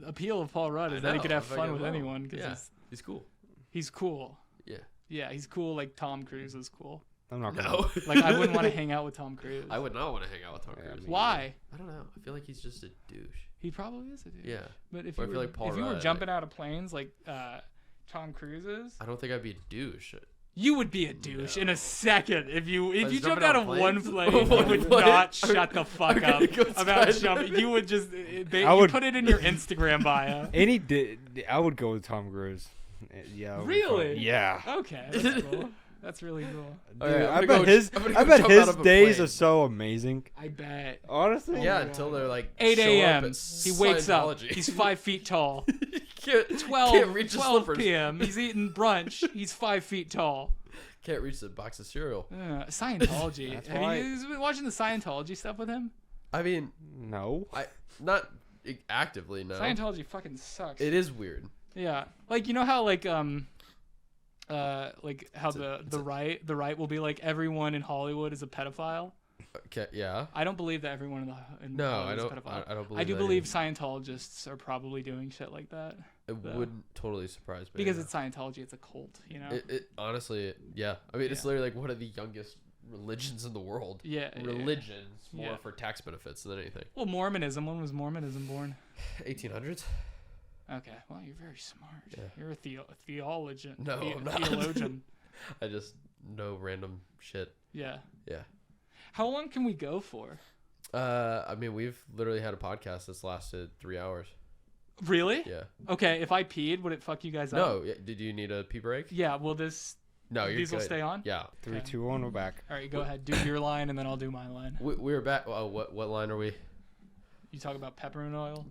[SPEAKER 2] appeal of Paul Rudd, is
[SPEAKER 1] I
[SPEAKER 2] that he
[SPEAKER 1] know,
[SPEAKER 2] could have
[SPEAKER 1] I
[SPEAKER 2] fun
[SPEAKER 1] fucking
[SPEAKER 2] with
[SPEAKER 1] know.
[SPEAKER 2] anyone. Because
[SPEAKER 1] Yeah. He's cool.
[SPEAKER 2] he's cool.
[SPEAKER 1] Yeah.
[SPEAKER 2] Yeah, he's cool. Like Tom Cruise is cool.
[SPEAKER 3] I'm not gonna.
[SPEAKER 1] No.
[SPEAKER 2] Like I wouldn't want to hang out with Tom Cruise.
[SPEAKER 1] I would not want to hang out with Tom
[SPEAKER 3] Yeah,
[SPEAKER 1] Cruise.
[SPEAKER 3] me
[SPEAKER 2] Why?
[SPEAKER 1] I don't know. I feel like he's just a douche.
[SPEAKER 2] He probably is a dude.
[SPEAKER 1] Yeah.
[SPEAKER 2] But if
[SPEAKER 1] Or
[SPEAKER 2] you
[SPEAKER 1] I feel
[SPEAKER 2] were,
[SPEAKER 1] like Paul
[SPEAKER 2] if you were
[SPEAKER 1] Rudd,
[SPEAKER 2] jumping out of planes like Tom Cruise is,
[SPEAKER 1] I don't think I'd be a douche.
[SPEAKER 2] you would be a douche in a second. If you
[SPEAKER 1] was
[SPEAKER 2] jumped
[SPEAKER 1] jumping
[SPEAKER 2] out
[SPEAKER 1] out
[SPEAKER 2] of
[SPEAKER 1] of
[SPEAKER 2] one
[SPEAKER 1] planes?
[SPEAKER 2] plane, you would
[SPEAKER 1] What?
[SPEAKER 2] not shut the fuck up
[SPEAKER 1] Okay, go
[SPEAKER 2] about
[SPEAKER 1] inside.
[SPEAKER 2] jumping. You would just
[SPEAKER 3] I
[SPEAKER 2] you
[SPEAKER 3] would-
[SPEAKER 2] put it in your Instagram bio.
[SPEAKER 3] I would go with Tom Cruise. Yeah. that would be fun.
[SPEAKER 2] Really?
[SPEAKER 3] Yeah.
[SPEAKER 2] Okay, that's cool. That's really cool.
[SPEAKER 3] Dude,
[SPEAKER 1] right,
[SPEAKER 3] I bet his days are so amazing.
[SPEAKER 2] I bet.
[SPEAKER 3] Honestly.
[SPEAKER 1] Yeah, until they're like
[SPEAKER 2] 8
[SPEAKER 1] show up
[SPEAKER 2] a.m.
[SPEAKER 1] at
[SPEAKER 2] He wakes up.
[SPEAKER 1] Scientology.
[SPEAKER 2] He's 5 feet tall.
[SPEAKER 1] can't
[SPEAKER 2] 12
[SPEAKER 1] reach the
[SPEAKER 2] 12
[SPEAKER 1] slippers.
[SPEAKER 2] p.m. He's eating brunch. He's 5 feet tall.
[SPEAKER 1] Can't reach the box of cereal.
[SPEAKER 2] Scientology.
[SPEAKER 3] That's
[SPEAKER 2] Have
[SPEAKER 3] why-
[SPEAKER 2] you been watching the Scientology stuff with him?
[SPEAKER 1] I mean,
[SPEAKER 3] No.
[SPEAKER 1] not actively. No.
[SPEAKER 2] Scientology fucking sucks.
[SPEAKER 1] It is weird.
[SPEAKER 2] Yeah, like you know how like how the right will be like everyone in Hollywood is a pedophile.
[SPEAKER 1] Okay. Yeah.
[SPEAKER 2] I don't believe that everyone in
[SPEAKER 1] No,
[SPEAKER 2] Hollywood
[SPEAKER 1] I
[SPEAKER 2] is
[SPEAKER 1] don't.
[SPEAKER 2] a pedophile.
[SPEAKER 1] I don't believe.
[SPEAKER 2] I do
[SPEAKER 1] that
[SPEAKER 2] believe
[SPEAKER 1] either.
[SPEAKER 2] Scientologists are probably doing shit like that
[SPEAKER 1] It
[SPEAKER 2] though.
[SPEAKER 1] wouldn't totally surprise me.
[SPEAKER 2] because
[SPEAKER 1] no.
[SPEAKER 2] it's Scientology. It's a cult, you know.
[SPEAKER 1] It honestly, yeah. I mean, it's
[SPEAKER 2] Yeah.
[SPEAKER 1] literally like one of the youngest religions in the world.
[SPEAKER 2] Yeah.
[SPEAKER 1] Religions more
[SPEAKER 2] Yeah.
[SPEAKER 1] for tax benefits than anything.
[SPEAKER 2] Well, Mormonism. When was Mormonism born?
[SPEAKER 1] 1800s.
[SPEAKER 2] Okay. Well, you're very smart.
[SPEAKER 1] Yeah.
[SPEAKER 2] You're a theologian.
[SPEAKER 1] No, I'm not.
[SPEAKER 2] Theologian.
[SPEAKER 1] I just know random shit.
[SPEAKER 2] Yeah.
[SPEAKER 1] Yeah.
[SPEAKER 2] How long can we go for?
[SPEAKER 1] I mean, we've literally had a podcast that's lasted 3 hours.
[SPEAKER 2] Really?
[SPEAKER 1] Yeah.
[SPEAKER 2] Okay. If I peed, would it fuck you guys up?
[SPEAKER 1] No. Did you need a pee break?
[SPEAKER 2] Yeah. Will this?
[SPEAKER 1] No, you're
[SPEAKER 2] These will
[SPEAKER 1] good.
[SPEAKER 2] stay on.
[SPEAKER 1] Yeah.
[SPEAKER 3] 3, 2, 1, we're back.
[SPEAKER 2] All right. Go ahead. Do your line, and then I'll do my line.
[SPEAKER 1] We're back. Oh, what line are we?
[SPEAKER 2] You talk about peppermint oil.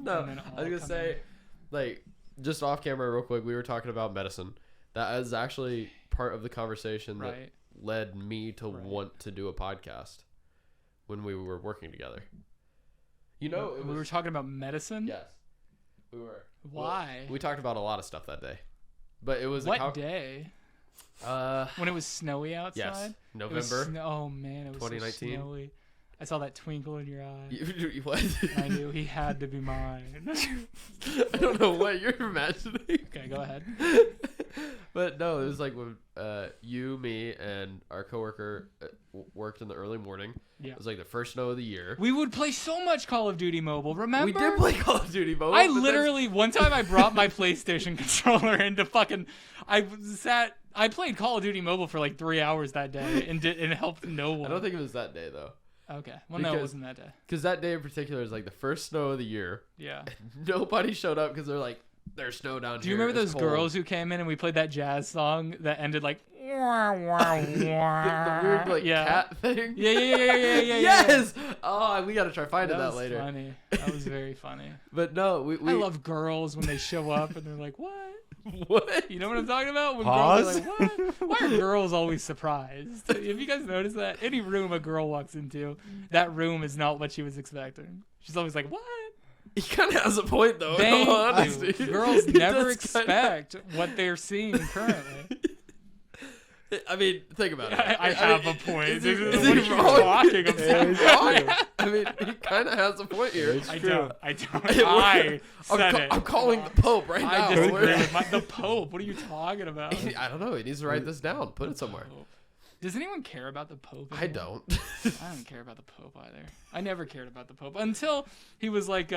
[SPEAKER 1] No,
[SPEAKER 2] And then
[SPEAKER 1] I was
[SPEAKER 2] I'll
[SPEAKER 1] gonna
[SPEAKER 2] come
[SPEAKER 1] say, like, just off camera, real quick. We were talking about medicine. That is actually part of the conversation that
[SPEAKER 2] Right.
[SPEAKER 1] led me to
[SPEAKER 2] Right.
[SPEAKER 1] want to do a podcast when we were working together. You know, it
[SPEAKER 2] we
[SPEAKER 1] was,
[SPEAKER 2] were talking about medicine.
[SPEAKER 1] yes, we were.
[SPEAKER 2] Why?
[SPEAKER 1] We talked about a lot of stuff that day, but it was
[SPEAKER 2] What day? When it was snowy outside.
[SPEAKER 1] yes,
[SPEAKER 2] It was
[SPEAKER 1] November.
[SPEAKER 2] oh man, it was
[SPEAKER 1] 2019.
[SPEAKER 2] so snowy. I saw that twinkle in your eye.
[SPEAKER 1] What?
[SPEAKER 2] I knew he had to be mine.
[SPEAKER 1] I don't know what you're imagining.
[SPEAKER 2] Okay, go ahead.
[SPEAKER 1] But no, it was like when you, me, and our coworker worked in the early morning.
[SPEAKER 2] Yeah.
[SPEAKER 1] It was like the first snow of the year.
[SPEAKER 2] We would play so much Call of Duty Mobile. Remember?
[SPEAKER 1] We did play Call of Duty Mobile.
[SPEAKER 2] I
[SPEAKER 1] but
[SPEAKER 2] literally one time I brought my PlayStation controller into fucking. I played Call of Duty Mobile for like 3 hours that day and it helped no one.
[SPEAKER 1] I don't think it was that day though,
[SPEAKER 2] Okay. Well, no, it
[SPEAKER 1] Because-
[SPEAKER 2] wasn't that day.
[SPEAKER 1] because that day in particular is like the first snow of the year.
[SPEAKER 2] Yeah.
[SPEAKER 1] Nobody showed up because they're like, "There's snow down here."
[SPEAKER 2] Do you remember
[SPEAKER 1] it's
[SPEAKER 2] those
[SPEAKER 1] cold."
[SPEAKER 2] girls who came in and we played that jazz song that ended like
[SPEAKER 1] the weird like
[SPEAKER 2] yeah.
[SPEAKER 1] cat thing?
[SPEAKER 2] Yeah.
[SPEAKER 1] Yes. Oh, we gotta try finding
[SPEAKER 2] That
[SPEAKER 1] that
[SPEAKER 2] was
[SPEAKER 1] later.
[SPEAKER 2] funny. That was very funny.
[SPEAKER 1] But no, we
[SPEAKER 2] I love girls when they show up and they're like, "What?"
[SPEAKER 1] what?
[SPEAKER 2] You know what I'm talking about? When
[SPEAKER 3] Pause.
[SPEAKER 2] girls are like, "What?" Why are girls always surprised? Have you guys noticed that? Any room a girl walks into, that room is not what she was expecting. She's always like, "What?"
[SPEAKER 1] He kind of has a point though.
[SPEAKER 2] They
[SPEAKER 1] in all honesty.
[SPEAKER 2] do. Girls
[SPEAKER 1] He
[SPEAKER 2] never
[SPEAKER 1] does kinda-
[SPEAKER 2] expect what they're seeing currently.
[SPEAKER 1] I mean, think about it.
[SPEAKER 2] I have a point.
[SPEAKER 1] Is he,
[SPEAKER 2] What
[SPEAKER 1] is
[SPEAKER 2] are
[SPEAKER 1] he
[SPEAKER 2] you
[SPEAKER 1] wrong?
[SPEAKER 2] talking about?
[SPEAKER 3] It's
[SPEAKER 1] wrong. I mean, he kind of has a point here.
[SPEAKER 2] I
[SPEAKER 3] true.
[SPEAKER 2] don't. I said it.
[SPEAKER 1] I'm calling the Pope right now.
[SPEAKER 2] I disagree
[SPEAKER 1] Where-
[SPEAKER 2] with the Pope. What are you talking about?
[SPEAKER 1] I don't know. He needs to write this down. Put it somewhere.
[SPEAKER 2] Pope. Does anyone care about the Pope?
[SPEAKER 1] I
[SPEAKER 2] anymore?
[SPEAKER 1] don't.
[SPEAKER 2] I don't care about the Pope either. I never cared about the Pope until he was like,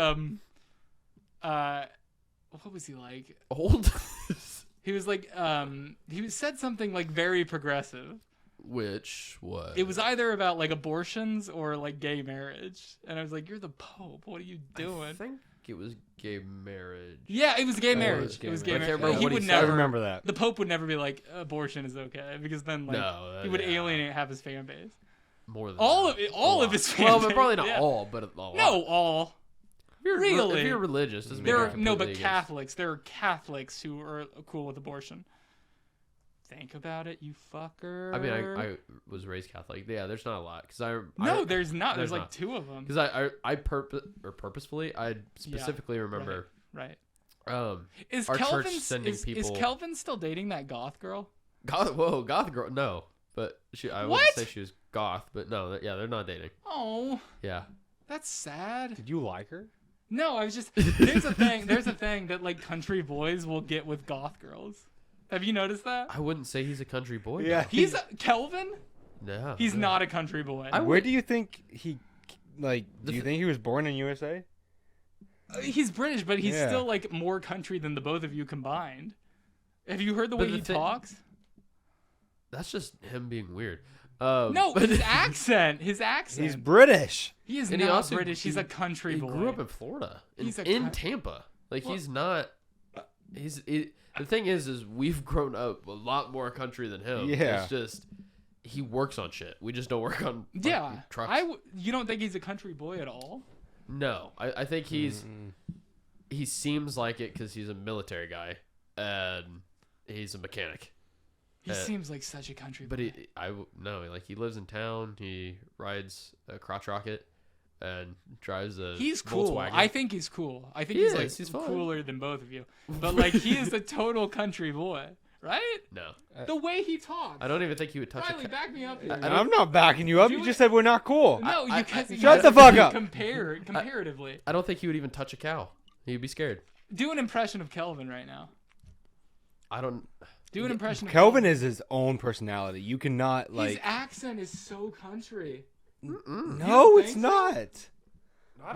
[SPEAKER 2] what was he like?
[SPEAKER 1] Old?
[SPEAKER 2] He was like, said something like very progressive.
[SPEAKER 1] Which was?
[SPEAKER 2] It was either about like abortions or like gay marriage, and I was like, "You're the Pope. What are you doing?"
[SPEAKER 1] I think it was gay marriage.
[SPEAKER 2] Yeah, it was gay
[SPEAKER 3] it
[SPEAKER 2] marriage.
[SPEAKER 3] was gay
[SPEAKER 2] It was gay
[SPEAKER 1] marriage. I
[SPEAKER 2] marriage.
[SPEAKER 1] can't remember
[SPEAKER 2] He
[SPEAKER 1] what he
[SPEAKER 2] would
[SPEAKER 1] said.
[SPEAKER 3] I
[SPEAKER 2] never.
[SPEAKER 3] remember that.
[SPEAKER 2] The Pope would never be like, abortion is okay, because then like
[SPEAKER 1] No,
[SPEAKER 2] he would
[SPEAKER 1] yeah.
[SPEAKER 2] alienate half his fan base.
[SPEAKER 1] More than
[SPEAKER 2] All
[SPEAKER 1] that.
[SPEAKER 2] of it, all
[SPEAKER 1] A
[SPEAKER 2] of
[SPEAKER 1] lot.
[SPEAKER 2] his fan
[SPEAKER 1] Well,
[SPEAKER 2] base.
[SPEAKER 1] but probably not
[SPEAKER 2] yeah.
[SPEAKER 1] all, but a lot.
[SPEAKER 2] No, all.
[SPEAKER 1] If you're,
[SPEAKER 2] Really?
[SPEAKER 1] if you're religious, doesn't mean
[SPEAKER 2] There
[SPEAKER 1] you're
[SPEAKER 2] are no, but
[SPEAKER 1] completely against-
[SPEAKER 2] Catholics. There are Catholics who are cool with abortion. Think about it, you fucker.
[SPEAKER 1] I mean, I was raised Catholic. Yeah, there's not a lot because
[SPEAKER 2] No, there's not.
[SPEAKER 1] there's
[SPEAKER 2] There's like
[SPEAKER 1] not.
[SPEAKER 2] 2 of them.
[SPEAKER 1] because I purposefully I specifically remember
[SPEAKER 2] Right.
[SPEAKER 1] um
[SPEAKER 2] Is
[SPEAKER 1] our church
[SPEAKER 2] Kelvin
[SPEAKER 1] sending
[SPEAKER 2] is
[SPEAKER 1] people.
[SPEAKER 2] Kelvin still dating that goth girl?
[SPEAKER 1] goth girl no, but I
[SPEAKER 2] What?
[SPEAKER 1] wouldn't say she was goth, but no, yeah, they're not dating.
[SPEAKER 2] Oh,
[SPEAKER 1] Yeah,
[SPEAKER 2] that's sad.
[SPEAKER 3] Did you like her?
[SPEAKER 2] No, I was just there's a thing that like country boys will get with goth girls. Have you noticed that?
[SPEAKER 1] I wouldn't say he's a country boy.
[SPEAKER 3] Yeah.
[SPEAKER 2] He's Kelvin.
[SPEAKER 1] no,
[SPEAKER 2] He's
[SPEAKER 1] no.
[SPEAKER 2] not a country boy.
[SPEAKER 3] Where do you think he, like, do you think he was born in USA?
[SPEAKER 2] He's British, but he's
[SPEAKER 3] Yeah.
[SPEAKER 2] still like more country than the both of you combined. Have you heard the
[SPEAKER 1] But
[SPEAKER 2] way
[SPEAKER 1] the
[SPEAKER 2] he
[SPEAKER 1] thing-
[SPEAKER 2] talks?
[SPEAKER 1] That's just him being weird.
[SPEAKER 2] No,
[SPEAKER 1] but
[SPEAKER 2] his accent. His accent.
[SPEAKER 3] He's British.
[SPEAKER 2] He is
[SPEAKER 1] and
[SPEAKER 2] not
[SPEAKER 1] he also-
[SPEAKER 2] British. He's
[SPEAKER 1] he-
[SPEAKER 2] a country
[SPEAKER 1] he
[SPEAKER 2] boy.
[SPEAKER 1] grew up in Florida,
[SPEAKER 2] He's a
[SPEAKER 1] in
[SPEAKER 2] coun-
[SPEAKER 1] Tampa. Like
[SPEAKER 2] Well-
[SPEAKER 1] he's not. the thing is we've grown up a lot more country than him.
[SPEAKER 3] Yeah.
[SPEAKER 1] It's just he works on shit. We just don't work on trucks.
[SPEAKER 2] You don't think he's a country boy at all?
[SPEAKER 1] No, I think he seems like it because he's a military guy and he's a mechanic.
[SPEAKER 2] He seems like such a country boy.
[SPEAKER 1] But he lives in town. He rides a crotch rocket and drives a
[SPEAKER 2] He's cool.
[SPEAKER 1] Volkswagen.
[SPEAKER 2] I think he's cool. I think he's cooler than both of you. But like he is a total country boy, right?
[SPEAKER 1] No.
[SPEAKER 2] The way he talks.
[SPEAKER 1] I don't even think he would touch
[SPEAKER 2] Riley, back me up.
[SPEAKER 3] I'm not backing you up. You just said we're not cool.
[SPEAKER 2] No, you
[SPEAKER 3] shut the fuck up.
[SPEAKER 2] Comparatively.
[SPEAKER 1] I don't think he would even touch a cow. He'd be scared.
[SPEAKER 2] Do an impression of Kelvin right now. Do an impression of
[SPEAKER 3] Kelvin is his own personality. You cannot like.
[SPEAKER 2] His accent is so country.
[SPEAKER 3] No, it's not.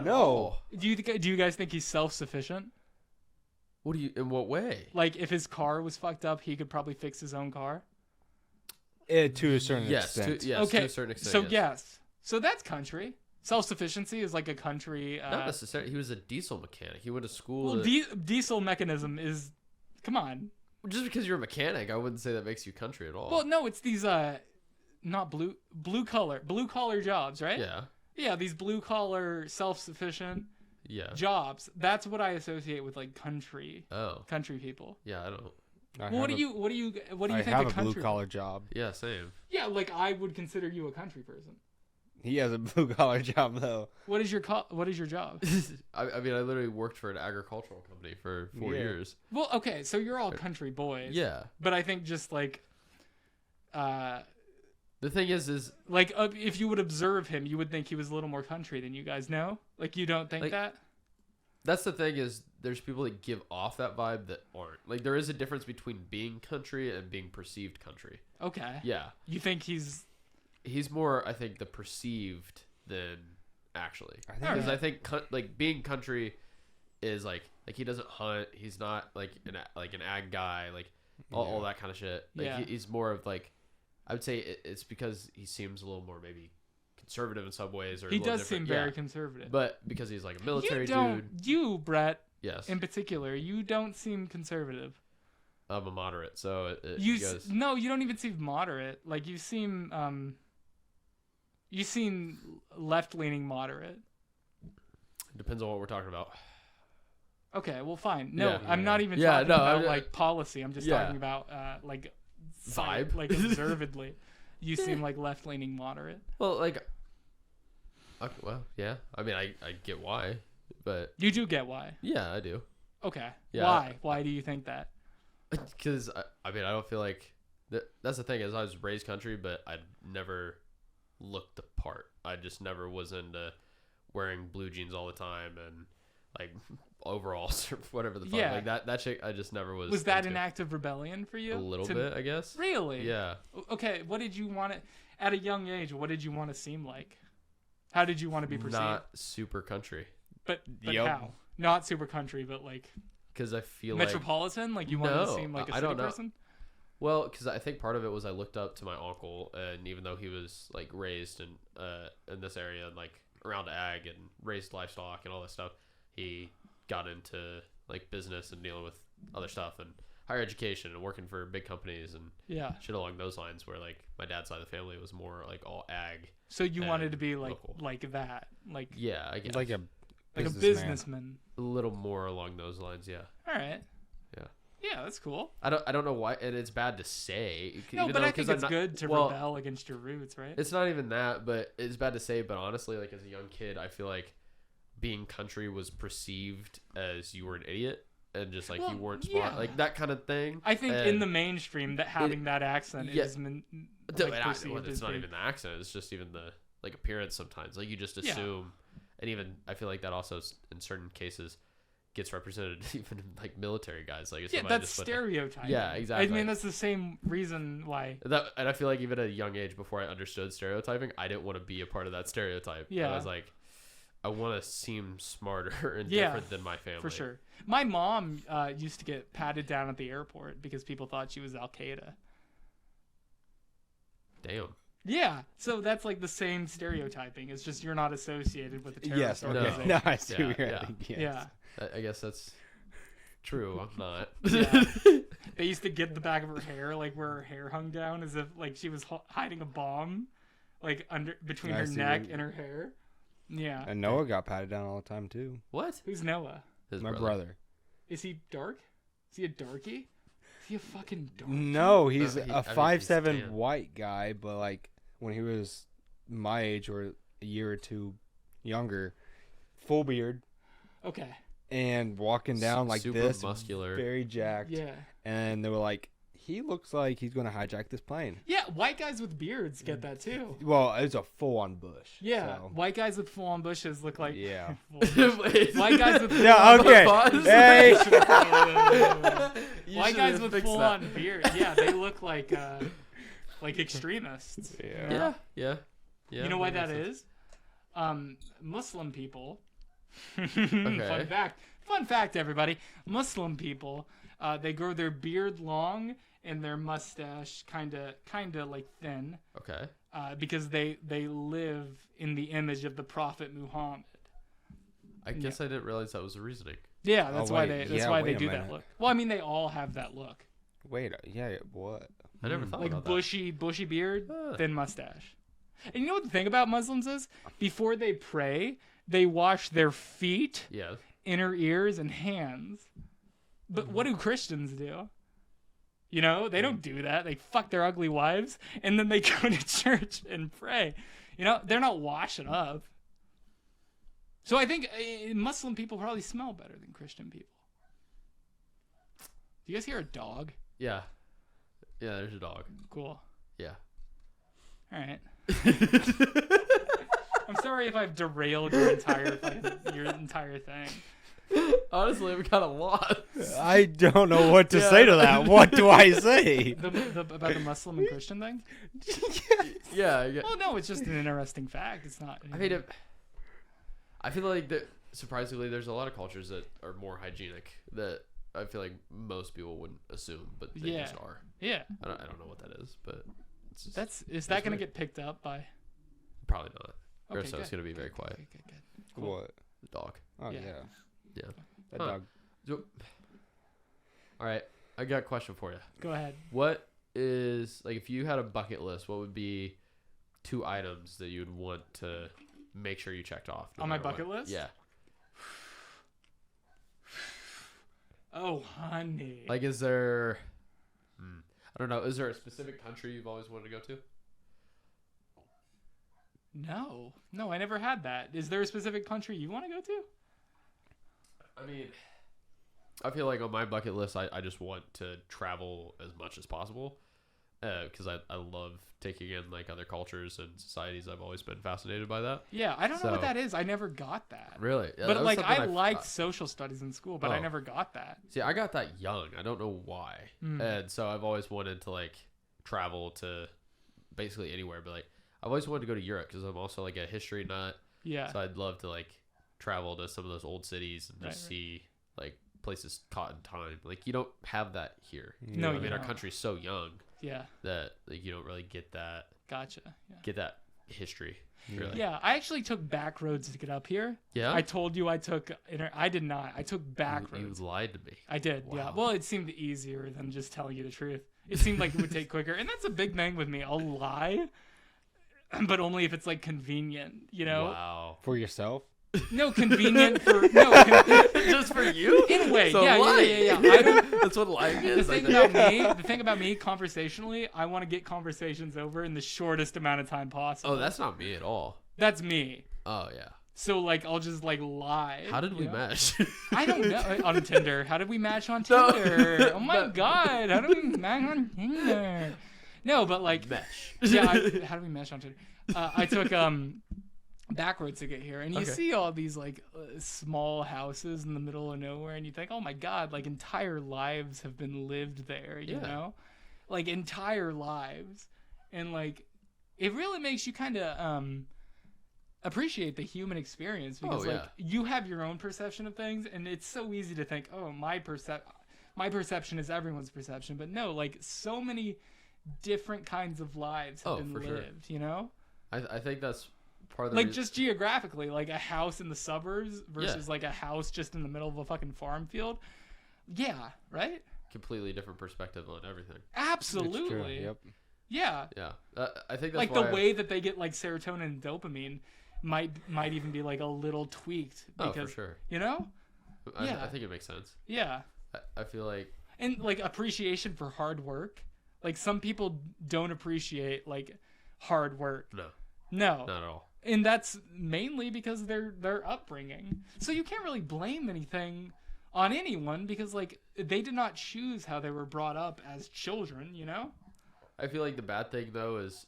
[SPEAKER 3] No.
[SPEAKER 2] Do you guys think he's self-sufficient?
[SPEAKER 1] In what way?
[SPEAKER 2] Like if his car was fucked up, he could probably fix his own car?
[SPEAKER 3] To a certain extent.
[SPEAKER 1] Okay. To a certain extent.
[SPEAKER 2] So yes. So that's country. Self-sufficiency is like a country.
[SPEAKER 1] Not necessarily. He was a diesel mechanic. He went to school.
[SPEAKER 2] Well, diesel mechanism is. Come on.
[SPEAKER 1] Just because you're a mechanic, I wouldn't say that makes you country at all.
[SPEAKER 2] Well, no, it's these not blue collar jobs, right?
[SPEAKER 1] Yeah.
[SPEAKER 2] Yeah, these blue collar self-sufficient jobs. That's what I associate with like country.
[SPEAKER 1] Oh.
[SPEAKER 2] Country people.
[SPEAKER 1] Yeah, I don't.
[SPEAKER 2] What do you think
[SPEAKER 3] I
[SPEAKER 2] a
[SPEAKER 3] have a
[SPEAKER 2] country
[SPEAKER 3] blue collar job.
[SPEAKER 1] Yeah, same.
[SPEAKER 2] Yeah, like I would consider you a country person.
[SPEAKER 3] He has a blue collar job though.
[SPEAKER 2] What is your job?
[SPEAKER 1] I mean, I literally worked for an agricultural company for 4 years.
[SPEAKER 2] Well, okay, so you're all country boys.
[SPEAKER 1] Yeah.
[SPEAKER 2] But I think just like
[SPEAKER 1] the thing is
[SPEAKER 2] like if you would observe him, you would think he was a little more country than you guys know. Like you don't think that?
[SPEAKER 1] That's the thing is there's people that give off that vibe that aren't. Like there is a difference between being country and being perceived country.
[SPEAKER 2] Okay.
[SPEAKER 1] Yeah.
[SPEAKER 2] You think he's
[SPEAKER 1] more, I think, the perceived than actually.
[SPEAKER 3] Because
[SPEAKER 1] I think like being country is like he doesn't hunt. He's not like an ag guy. Like all that kind of shit. Like he's more of like, I would say it's because he seems a little more maybe conservative in some ways. Or
[SPEAKER 2] he does seem very conservative.
[SPEAKER 1] But because he's like a military
[SPEAKER 2] dude. You, Bret.
[SPEAKER 1] Yes.
[SPEAKER 2] In particular, you don't seem conservative.
[SPEAKER 1] I'm a moderate, so
[SPEAKER 2] no, you don't even seem moderate. Like you seem left-leaning moderate.
[SPEAKER 1] Depends on what we're talking about.
[SPEAKER 2] Okay, well, fine. No,
[SPEAKER 1] Yeah.
[SPEAKER 2] I'm not even talking about like policy. I'm just talking about like
[SPEAKER 1] vibe,
[SPEAKER 2] like observedly. You seem like left-leaning moderate.
[SPEAKER 1] Well, like, yeah. I mean, I get why, but
[SPEAKER 2] you do get why.
[SPEAKER 1] Yeah, I do.
[SPEAKER 2] Okay.
[SPEAKER 1] Yeah.
[SPEAKER 2] Why? Why do you think that?
[SPEAKER 1] Because I mean, I don't feel like that's the thing is I was raised country, but I never looked the part. I just never was into wearing blue jeans all the time and like overalls or whatever the fuck.
[SPEAKER 2] Yeah.
[SPEAKER 1] Like that shit I just never was.
[SPEAKER 2] Was that an act of rebellion for you?
[SPEAKER 1] A little bit, I guess.
[SPEAKER 2] Really?
[SPEAKER 1] Yeah.
[SPEAKER 2] Okay, what did you want at a young age? What did you want to seem like? How did you want to be perceived?
[SPEAKER 1] Not super country.
[SPEAKER 2] But how? Not super country, but like
[SPEAKER 1] because I feel
[SPEAKER 2] metropolitan. Like you wanted to seem like a city person.
[SPEAKER 1] Well, because I think part of it was I looked up to my uncle, and even though he was like raised in this area and like around ag and raised livestock and all that stuff, he got into like business and dealing with other stuff and higher education and working for big companies and shit along those lines. Where like my dad's side of the family was more like all ag.
[SPEAKER 2] So you wanted to be like
[SPEAKER 1] local.
[SPEAKER 2] Like that, like
[SPEAKER 1] I guess
[SPEAKER 3] like a
[SPEAKER 2] businessman.
[SPEAKER 1] A little more along those lines, yeah.
[SPEAKER 2] All right.
[SPEAKER 1] Yeah.
[SPEAKER 2] Yeah, that's cool.
[SPEAKER 1] I don't know why, and it's bad to say.
[SPEAKER 2] No, but I think it's good to rebel against your roots, right?
[SPEAKER 1] It's not even that, but it's bad to say. But honestly, like as a young kid, I feel like being country was perceived as you were an idiot and just like you weren't smart, like that kind of thing.
[SPEAKER 2] I think in the mainstream that having that accent is perceived
[SPEAKER 1] it's not even the accent; it's just even the like appearance. Sometimes, like you just assume, and even I feel like that also in certain cases gets represented even in like military guys. Like
[SPEAKER 2] that's stereotyping.
[SPEAKER 1] Yeah, exactly.
[SPEAKER 2] I mean, that's the same reason why.
[SPEAKER 1] And I feel like even at a young age, before I understood stereotyping, I didn't want to be a part of that stereotype. Yeah, I was like, I want to seem smarter and different than my family.
[SPEAKER 2] For sure. My mom used to get patted down at the airport because people thought she was Al Qaeda.
[SPEAKER 1] Damn.
[SPEAKER 2] Yeah, so that's like the same stereotyping. It's just you're not associated with the terrorist organization.
[SPEAKER 3] No, I see what you're at.
[SPEAKER 2] Yeah.
[SPEAKER 1] I guess that's True, I'm not.
[SPEAKER 2] Yeah. They used to get the back of her hair, like where her hair hung down, as if like she was hiding a bomb, like between her neck and her hair. Yeah.
[SPEAKER 3] And Noah got patted down all the time too.
[SPEAKER 1] What?
[SPEAKER 2] Who's Noah?
[SPEAKER 3] My brother.
[SPEAKER 2] Is he dark? Is he a darkie? Is he a fucking darkie?
[SPEAKER 3] No, he's
[SPEAKER 1] No,
[SPEAKER 3] a 5'7" white guy, but like when he was my age or a year or two younger, full beard.
[SPEAKER 2] Okay.
[SPEAKER 3] And walking down like
[SPEAKER 1] super
[SPEAKER 3] this,
[SPEAKER 1] muscular,
[SPEAKER 3] very jacked.
[SPEAKER 2] Yeah.
[SPEAKER 3] And they were like, he looks like he's going to hijack this plane.
[SPEAKER 2] Yeah, white guys with beards get that too.
[SPEAKER 3] Well, it's a full-on bush.
[SPEAKER 2] Yeah,
[SPEAKER 3] so.
[SPEAKER 2] white guys with full-on bushes look like...
[SPEAKER 3] Yeah.
[SPEAKER 2] White guys with
[SPEAKER 3] Yeah, okay. Hey.
[SPEAKER 2] White guys with full-on beard. Yeah, they look like extremists.
[SPEAKER 3] Yeah.
[SPEAKER 1] Yeah.
[SPEAKER 2] You know why that is? Muslim people...
[SPEAKER 1] Okay.
[SPEAKER 2] Fun fact, everybody. Muslim people, they grow their beard long and their mustache kind of like thin.
[SPEAKER 1] Okay.
[SPEAKER 2] Because they live in the image of the Prophet Muhammad.
[SPEAKER 1] I guess I didn't realize that was the reasoning.
[SPEAKER 2] Yeah, that's why they do
[SPEAKER 3] minute.
[SPEAKER 2] that look. Well, I mean, they all have that look.
[SPEAKER 3] Wait, yeah, what?
[SPEAKER 1] I never thought
[SPEAKER 2] Like
[SPEAKER 1] about
[SPEAKER 2] bushy beard, thin mustache. And you know what the thing about Muslims is? Before they pray, they wash their feet,
[SPEAKER 1] that. Yeah.
[SPEAKER 2] inner ears, and hands. But what do Christians do? You know, they don't do that. They fuck their ugly wives, and then they go to church and pray. You know, they're not washing up. So I think Muslim people probably smell better than Christian people. Do you guys hear a dog?
[SPEAKER 1] Yeah. Yeah, there's a dog.
[SPEAKER 2] Cool.
[SPEAKER 1] Yeah.
[SPEAKER 2] All right. I'm sorry if I've derailed your entire thing.
[SPEAKER 1] Honestly, we got a lot.
[SPEAKER 3] I don't know what to say to that. What do I say?
[SPEAKER 2] About the Muslim and Christian thing?
[SPEAKER 1] Yeah.
[SPEAKER 2] Well, no, it's just an interesting fact. It's not.
[SPEAKER 1] I mean, I feel like that surprisingly, there's a lot of cultures that are more hygienic that I feel like most people wouldn't assume, but they just are.
[SPEAKER 2] Yeah.
[SPEAKER 1] I don't know what that is, but it's just,
[SPEAKER 2] is that going to get picked up by?
[SPEAKER 1] Probably not.
[SPEAKER 2] Okay,
[SPEAKER 1] So it's going to be very quiet.
[SPEAKER 2] Good. Cool.
[SPEAKER 3] What?
[SPEAKER 1] The dog.
[SPEAKER 3] Oh,
[SPEAKER 2] Yeah.
[SPEAKER 3] yeah.
[SPEAKER 1] Yeah.
[SPEAKER 3] That dog.
[SPEAKER 1] All right. I got a question for you.
[SPEAKER 2] Go ahead.
[SPEAKER 1] What is, like, if you had a bucket list, what would be 2 items that you would want to make sure you checked off?
[SPEAKER 2] On my bucket list?
[SPEAKER 1] Yeah.
[SPEAKER 2] Oh, honey.
[SPEAKER 1] Like, is there, I don't know, is there a specific country you've always wanted to go to?
[SPEAKER 2] No, I never had that. Is there a specific country you want to go to?
[SPEAKER 1] I mean, I feel like on my bucket list, I just want to travel as much as possible because I love taking in like other cultures and societies. I've always been fascinated by that.
[SPEAKER 2] Yeah, I don't know what that is. I never got that.
[SPEAKER 1] Really? Yeah,
[SPEAKER 2] but like I liked social studies in school, but I
[SPEAKER 1] Oh.
[SPEAKER 2] never got that.
[SPEAKER 1] See, I got that young. I don't know why. And so I've always wanted to like travel to basically anywhere. But like I've always wanted to go to Europe because I'm also like a history nut.
[SPEAKER 2] Yeah.
[SPEAKER 1] So I'd love to like travel to some of those old cities and just see like places caught in time. Like you don't have that here.
[SPEAKER 2] No,
[SPEAKER 1] I mean
[SPEAKER 2] you
[SPEAKER 1] our
[SPEAKER 2] don't.
[SPEAKER 1] country's so young
[SPEAKER 2] Yeah.
[SPEAKER 1] that like you don't really get that
[SPEAKER 2] Gotcha. Yeah.
[SPEAKER 1] history. Really.
[SPEAKER 2] Yeah, I actually took back roads to get up here.
[SPEAKER 1] Yeah?
[SPEAKER 2] I told you I took. I did not. I took back
[SPEAKER 1] You
[SPEAKER 2] roads.
[SPEAKER 1] lied to me.
[SPEAKER 2] I did. Yeah.
[SPEAKER 1] Wow.
[SPEAKER 2] Well, it seemed easier than just telling you the truth. It seemed like it would take quicker, and that's a big thing with me. I'll lie, but only if it's like convenient. You know.
[SPEAKER 1] Wow.
[SPEAKER 3] For yourself?
[SPEAKER 2] No, convenient for no.
[SPEAKER 1] Just for you?
[SPEAKER 2] In a way,
[SPEAKER 1] So
[SPEAKER 2] yeah. I don't,
[SPEAKER 1] That's what lying is.
[SPEAKER 2] the thing about me, conversationally, I want to get conversations over in the shortest amount of time possible.
[SPEAKER 1] Oh, that's not me at all.
[SPEAKER 2] That's me.
[SPEAKER 1] Oh, yeah.
[SPEAKER 2] So like, I'll just like lie.
[SPEAKER 1] How did we
[SPEAKER 2] you know?
[SPEAKER 1] mesh?
[SPEAKER 2] I don't know. On Tinder. How did we match on
[SPEAKER 1] No.
[SPEAKER 2] Tinder? Oh my god. How did we match on Tinder? No, but like
[SPEAKER 1] Mesh.
[SPEAKER 2] Yeah. How did we match on Tinder? I took backwards to get here, and you see all these like small houses in the middle of nowhere, and you think, oh my god, like entire lives have been lived there. You know, like entire lives, and like it really makes you kind of appreciate the human experience because like you have your own perception of things, and it's so easy to think, oh, my perception is everyone's perception, but no, like so many different kinds of lives have been lived. Sure. You know,
[SPEAKER 1] I think that's part of the
[SPEAKER 2] like just geographically, like a house in the suburbs versus like a house just in the middle of a fucking farm field. Yeah, right?
[SPEAKER 1] Completely different perspective on everything.
[SPEAKER 2] Absolutely.
[SPEAKER 3] Yep.
[SPEAKER 2] Yeah.
[SPEAKER 1] Yeah. I think that's
[SPEAKER 2] Like
[SPEAKER 1] why
[SPEAKER 2] the way that they get like serotonin and dopamine might even be like a little tweaked because
[SPEAKER 1] for sure.
[SPEAKER 2] you know?
[SPEAKER 1] I think it makes sense.
[SPEAKER 2] Yeah.
[SPEAKER 1] I feel like
[SPEAKER 2] And like appreciation for hard work. Like some people don't appreciate like hard work.
[SPEAKER 1] no,
[SPEAKER 2] No.
[SPEAKER 1] not at all.
[SPEAKER 2] And that's mainly because their upbringing. So you can't really blame anything on anyone because like they did not choose how they were brought up as children, you know?
[SPEAKER 1] I feel like the bad thing though is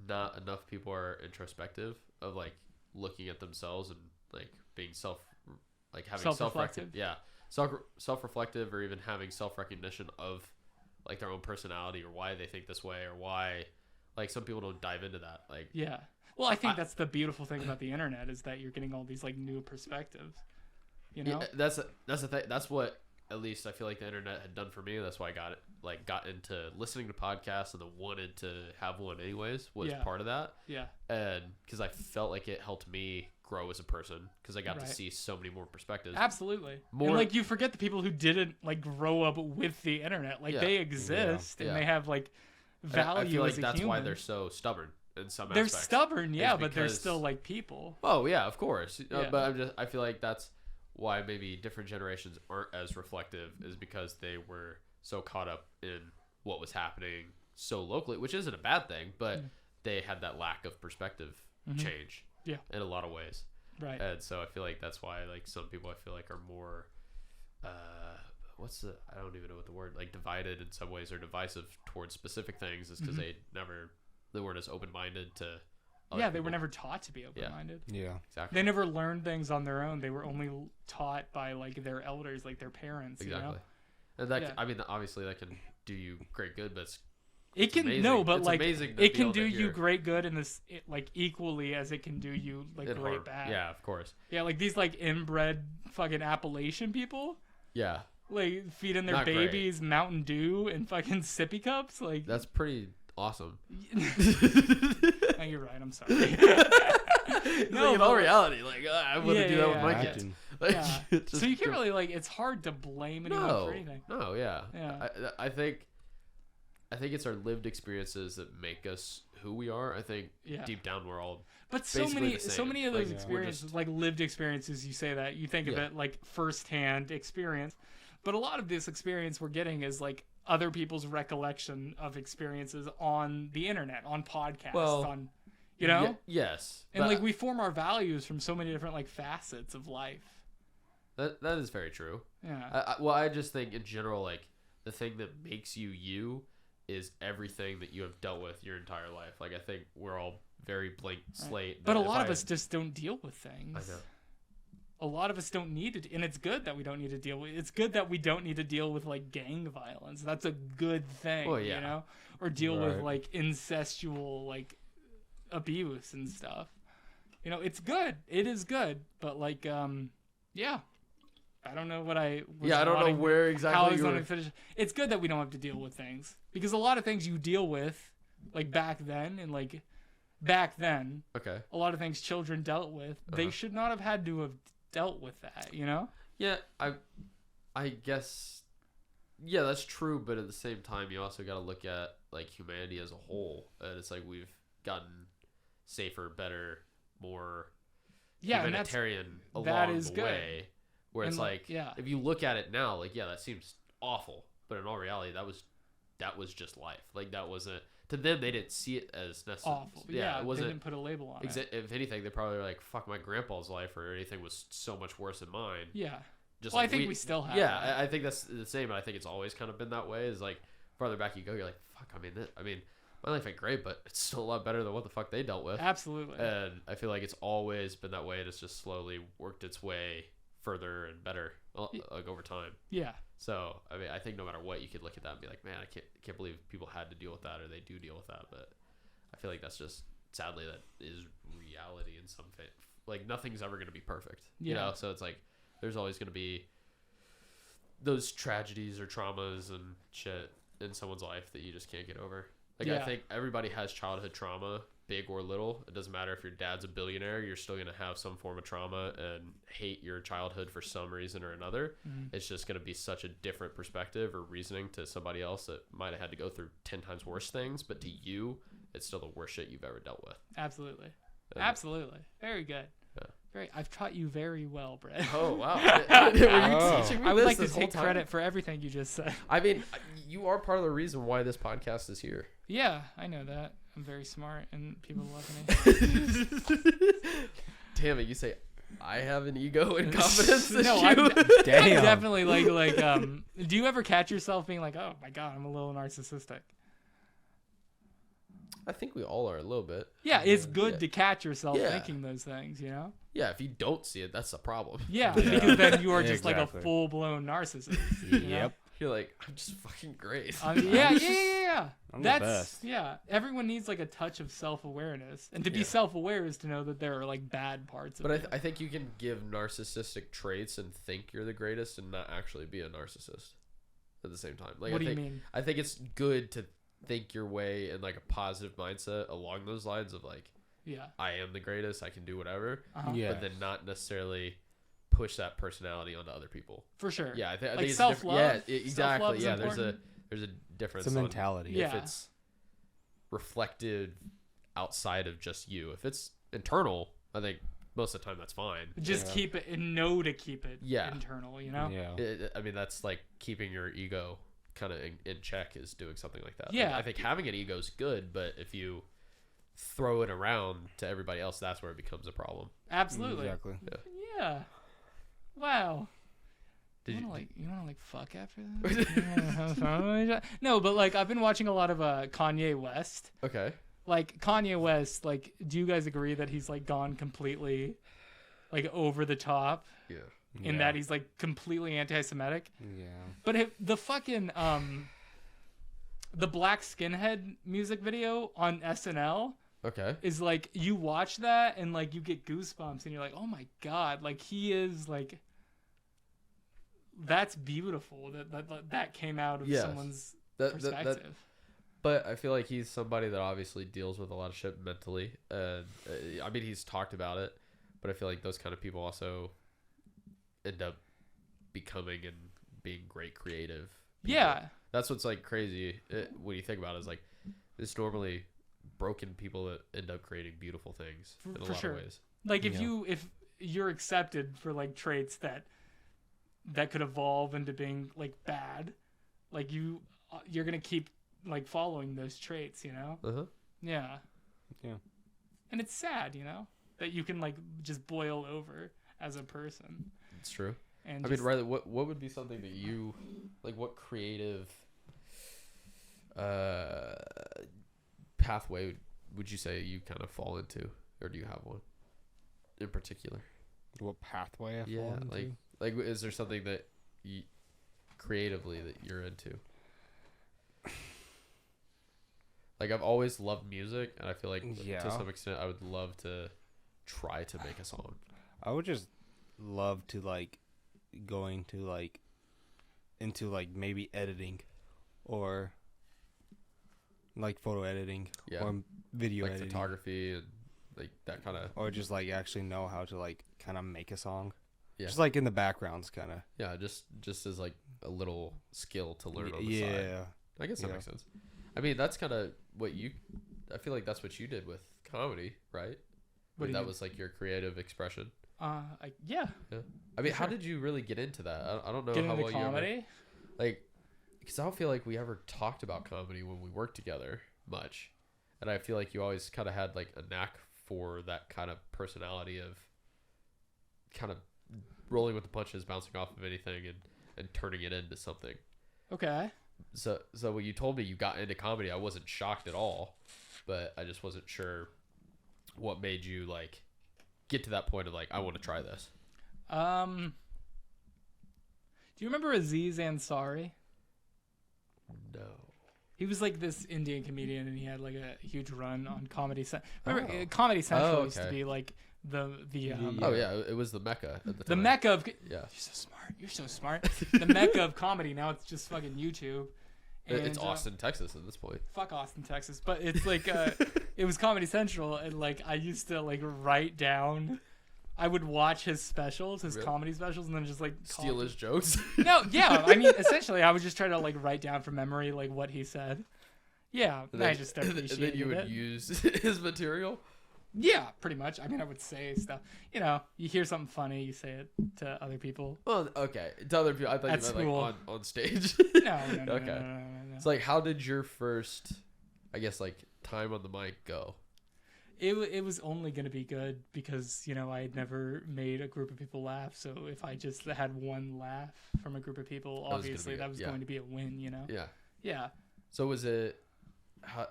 [SPEAKER 1] not enough people are introspective of like looking at themselves and like being having
[SPEAKER 2] Self-reflective.
[SPEAKER 1] self-reflective or even having self-recognition of like their own personality or why they think this way or why like some people don't dive into that. Like
[SPEAKER 2] Yeah. Well, I think that's the beautiful thing about the internet is that you're getting all these like new perspectives. You know?
[SPEAKER 1] yeah, that's the thing. That's what at least I feel like the internet had done for me. That's why I got into listening to podcasts and then wanted to have one anyways was part of that.
[SPEAKER 2] Yeah.
[SPEAKER 1] And because I felt like it helped me grow as a person because I got to see so many more perspectives.
[SPEAKER 2] Absolutely. And like you forget the people who didn't like grow up with the internet. Like they exist and they have like value.
[SPEAKER 1] I feel like
[SPEAKER 2] as a
[SPEAKER 1] that's
[SPEAKER 2] human.
[SPEAKER 1] why they're so stubborn in some
[SPEAKER 2] they're
[SPEAKER 1] aspects.
[SPEAKER 2] stubborn, yeah, but they're still like people.
[SPEAKER 1] Oh yeah, of course. But I feel like that's why maybe different generations aren't as reflective is because they were so caught up in what was happening so locally, which isn't a bad thing, but they had that lack of perspective change in a lot of ways.
[SPEAKER 2] Right.
[SPEAKER 1] And so I feel like that's why like some people I feel like are more I don't even know what the word, like divided in some ways or divisive towards specific things is because they weren't as open-minded to other
[SPEAKER 2] they
[SPEAKER 1] people.
[SPEAKER 2] were never taught to be open-minded.
[SPEAKER 3] Yeah.
[SPEAKER 1] Exactly.
[SPEAKER 2] They never learned things on their own. They were only taught by like their elders, like their parents.
[SPEAKER 1] Exactly.
[SPEAKER 2] You know?
[SPEAKER 1] And that I mean obviously that can do you great good, but
[SPEAKER 2] it can
[SPEAKER 1] amazing.
[SPEAKER 2] but
[SPEAKER 1] it's
[SPEAKER 2] like
[SPEAKER 1] amazing
[SPEAKER 2] it can do you great good in this like equally as it can do you like great bad.
[SPEAKER 1] Yeah, of course.
[SPEAKER 2] Yeah, like these like inbred fucking Appalachian people.
[SPEAKER 1] Yeah.
[SPEAKER 2] Like feeding their
[SPEAKER 1] Not
[SPEAKER 2] babies Mountain Dew and fucking sippy cups. Like
[SPEAKER 1] that's pretty awesome.
[SPEAKER 2] No, you're right. I'm sorry.
[SPEAKER 1] No, like in all reality, like I wouldn't do that with my kids. Like,
[SPEAKER 2] so you can't really like. It's hard to blame anyone for anything.
[SPEAKER 1] No, yeah.
[SPEAKER 2] Yeah.
[SPEAKER 1] I think it's our lived experiences that make us who we are. I think deep down we're all.
[SPEAKER 2] But so many of those experiences, like lived experiences, you say that you think of it like firsthand experience, but a lot of this experience we're getting is like other people's recollection of experiences on the internet, on podcasts, on. You know?
[SPEAKER 1] Yes.
[SPEAKER 2] And like we form our values from so many different like facets of life.
[SPEAKER 1] That is very true.
[SPEAKER 2] Yeah.
[SPEAKER 1] I just think in general, like the thing that makes you is everything that you have dealt with your entire life. Like I think we're all very blank slate.
[SPEAKER 2] But a lot of us just don't deal with things.
[SPEAKER 1] I know.
[SPEAKER 2] A lot of us don't need to, and it's good that we don't need to deal with. It's good that we don't need to deal with like gang violence. That's a good thing.
[SPEAKER 1] Well, yeah.
[SPEAKER 2] You know, or deal with like incestual like abuse and stuff. You know, it's good. It is good. But like, yeah. I don't know what I was
[SPEAKER 1] I don't know where exactly
[SPEAKER 2] you were. It's good that we don't have to deal with things because a lot of things you deal with, like back then,
[SPEAKER 1] okay,
[SPEAKER 2] a lot of things children dealt with, they should not have had to have dealt with that. You know?
[SPEAKER 1] Yeah, I guess. Yeah, that's true. But at the same time, you also got to look at like humanity as a whole, and it's like we've gotten safer, better, more humanitarian along the way. Where it's like, if you look at it now, like, that seems awful. But in all reality, that was just life. Like, that wasn't... To them, they didn't see it as necessary.
[SPEAKER 2] Awful. Yeah,
[SPEAKER 1] it wasn't,
[SPEAKER 2] they didn't put a label on it.
[SPEAKER 1] If anything, they probably were like, fuck, my grandpa's life or anything was so much worse than mine.
[SPEAKER 2] Yeah.
[SPEAKER 1] Just
[SPEAKER 2] well, I think we still have that.
[SPEAKER 1] I think that's the same. But I think it's always kind of been that way. Is like, farther back you go, you're like, fuck, I mean, my life ain't great, but it's still a lot better than what the fuck they dealt with.
[SPEAKER 2] Absolutely.
[SPEAKER 1] And I feel like it's always been that way. And it's just slowly worked its way further and better like over time.
[SPEAKER 2] Yeah.
[SPEAKER 1] So I mean, I think no matter what, you could look at that and be like, man, I can't believe people had to deal with that or they do deal with that. But I feel like that's just sadly that is reality in some way. Like nothing's ever going to be perfect, you know. So it's like there's always going to be those tragedies or traumas and shit in someone's life that you just can't get over. Like I think everybody has childhood trauma big or little. It doesn't matter if your dad's a billionaire, you're still going to have some form of trauma and hate your childhood for some reason or another. It's just going to be such a different perspective or reasoning to somebody else that might have had to go through 10 times worse things, but to you, it's still the worst shit you've ever dealt with.
[SPEAKER 2] Absolutely. Absolutely. Very good. I've taught you very well, Brett.
[SPEAKER 1] Oh, wow. Were you teaching me
[SPEAKER 2] I would
[SPEAKER 1] this
[SPEAKER 2] like to take
[SPEAKER 1] whole
[SPEAKER 2] credit
[SPEAKER 1] time?
[SPEAKER 2] for everything you just said.
[SPEAKER 1] I mean, you are part of the reason why this podcast is here.
[SPEAKER 2] Yeah, I know that. I'm very smart and people love me.
[SPEAKER 1] Damn it, you say I have an ego and confidence issue?
[SPEAKER 2] No, I'm definitely like do you ever catch yourself being like, oh my God, I'm a little narcissistic?
[SPEAKER 1] I think we all are a little bit.
[SPEAKER 2] Yeah, it's good to catch yourself thinking those things, you know?
[SPEAKER 1] Yeah, if you don't see it, that's a problem.
[SPEAKER 2] Yeah, because then you are just like a full-blown narcissist. You know?
[SPEAKER 1] You're like, I'm just fucking great.
[SPEAKER 2] Yeah.
[SPEAKER 3] I'm
[SPEAKER 2] That's
[SPEAKER 3] the best.
[SPEAKER 2] Yeah. Everyone needs like a touch of self-awareness, and to be self-aware is to know that there are like bad parts of it.
[SPEAKER 1] But I think you can give narcissistic traits and think you're the greatest and not actually be a narcissist at the same time. Like,
[SPEAKER 2] What do you mean?
[SPEAKER 1] I think it's good to think your way in like a positive mindset along those lines of like, I am the greatest, I can do whatever, but then not necessarily push that personality onto other people.
[SPEAKER 2] For sure.
[SPEAKER 1] Yeah, I think
[SPEAKER 2] like
[SPEAKER 1] it's
[SPEAKER 2] self-love.
[SPEAKER 1] Yeah, exactly.
[SPEAKER 2] Self-love is
[SPEAKER 1] Yeah,
[SPEAKER 2] important.
[SPEAKER 1] there's a difference.
[SPEAKER 3] It's a mentality.
[SPEAKER 1] If it's reflected outside of just you. If it's internal, I think most of the time that's fine.
[SPEAKER 2] Just keep it and know to keep it
[SPEAKER 1] Yeah.
[SPEAKER 2] internal, you know?
[SPEAKER 3] Yeah.
[SPEAKER 1] I mean, that's like keeping your ego kind of in check is doing something like that.
[SPEAKER 2] Yeah.
[SPEAKER 1] Like, I think having an ego is good, but if you throw it around to everybody else, that's where it becomes a problem.
[SPEAKER 2] Absolutely.
[SPEAKER 3] Exactly.
[SPEAKER 2] Yeah. Wow.
[SPEAKER 1] Did
[SPEAKER 2] you wanna like fuck after that? No, but like I've been watching a lot of Kanye West.
[SPEAKER 1] Okay.
[SPEAKER 2] Like Kanye West, like do you guys agree that he's like gone completely like over the top?
[SPEAKER 1] Yeah.
[SPEAKER 2] In that he's like completely anti-Semitic?
[SPEAKER 3] Yeah.
[SPEAKER 2] But the fucking the Black Skinhead music video on SNL is like you watch that and like you get goosebumps and you're like, oh my God, like he is like, that's beautiful that came out of someone's perspective.
[SPEAKER 1] But I feel like he's somebody that obviously deals with a lot of shit mentally. I mean, he's talked about it, but I feel like those kind of people also end up becoming and being great creative people.
[SPEAKER 2] Yeah.
[SPEAKER 1] That's what's like crazy when you think about it, is like it's normally broken people that end up creating beautiful things in a lot of ways.
[SPEAKER 2] Like if you're accepted for like traits that could evolve into being like bad, like you're gonna keep like following those traits, you know? Yeah. And it's sad, you know, that you can like just boil over as a person.
[SPEAKER 1] It's true.
[SPEAKER 2] And
[SPEAKER 1] I mean, Riley, what would be something that you like? What creative pathway would you say you kind of fall into, or do you have one in particular?
[SPEAKER 3] What pathway I fall into?
[SPEAKER 1] like is there something that you creatively that you're into? Like I've always loved music, and I feel like to some extent I would love to try to make a song.
[SPEAKER 3] I would just love to like go into like maybe editing or like photo editing or video
[SPEAKER 1] like
[SPEAKER 3] editing,
[SPEAKER 1] photography and like that kind of,
[SPEAKER 3] or just like actually know how to like kind of make a song.
[SPEAKER 1] Just
[SPEAKER 3] like in the backgrounds kind of.
[SPEAKER 1] just as like a little skill to learn on the
[SPEAKER 3] yeah
[SPEAKER 1] side. I guess that makes sense. I mean, that's kind of what I feel like that's what you did with comedy, right? That was like your creative expression.
[SPEAKER 2] Yeah.
[SPEAKER 1] I mean, how did you really get into that? I don't know
[SPEAKER 2] get
[SPEAKER 1] how
[SPEAKER 2] into
[SPEAKER 1] well
[SPEAKER 2] comedy?
[SPEAKER 1] you ever, like, because I don't feel like we ever talked about comedy when we worked together much, and I feel like you always kind of had like a knack for that kind of personality of kind of rolling with the punches, bouncing off of anything, and turning it into something.
[SPEAKER 2] Okay.
[SPEAKER 1] So when you told me you got into comedy, I wasn't shocked at all, but I just wasn't sure what made you like get to that point of like, I want to try this.
[SPEAKER 2] Do you remember Aziz Ansari?
[SPEAKER 1] No.
[SPEAKER 2] He was like this Indian comedian, and he had like a huge run on Comedy Central. Remember, Comedy Central used to be like the
[SPEAKER 1] it was the mecca at the time.
[SPEAKER 2] The mecca of
[SPEAKER 1] You're
[SPEAKER 2] so smart. The mecca of comedy. Now it's just fucking YouTube,
[SPEAKER 1] It's Austin, Texas at this point.
[SPEAKER 2] Fuck Austin, Texas. But it's like, it was Comedy Central, and like I used to like write down. I would watch his specials, his comedy specials, and then just like
[SPEAKER 1] steal his jokes.
[SPEAKER 2] No, yeah. I mean, essentially, I would just try to like write down from memory like what he said. Yeah,
[SPEAKER 1] and
[SPEAKER 2] I just appreciated it.
[SPEAKER 1] And then you would use his material.
[SPEAKER 2] Yeah, pretty much. I mean, I would say stuff. You know, you hear something funny, you say it to other people.
[SPEAKER 1] Well, okay, to other people. I thought
[SPEAKER 2] At
[SPEAKER 1] you meant like on stage.
[SPEAKER 2] No.
[SPEAKER 1] Okay.
[SPEAKER 2] No.
[SPEAKER 1] It's like, how did your first, I guess, like time on the mic go?
[SPEAKER 2] It was only going to be good because, you know, I had never made a group of people laugh. So if I just had one laugh from a group of people, obviously that was going to be a win, you know?
[SPEAKER 1] Yeah.
[SPEAKER 2] Yeah.
[SPEAKER 1] So was it, how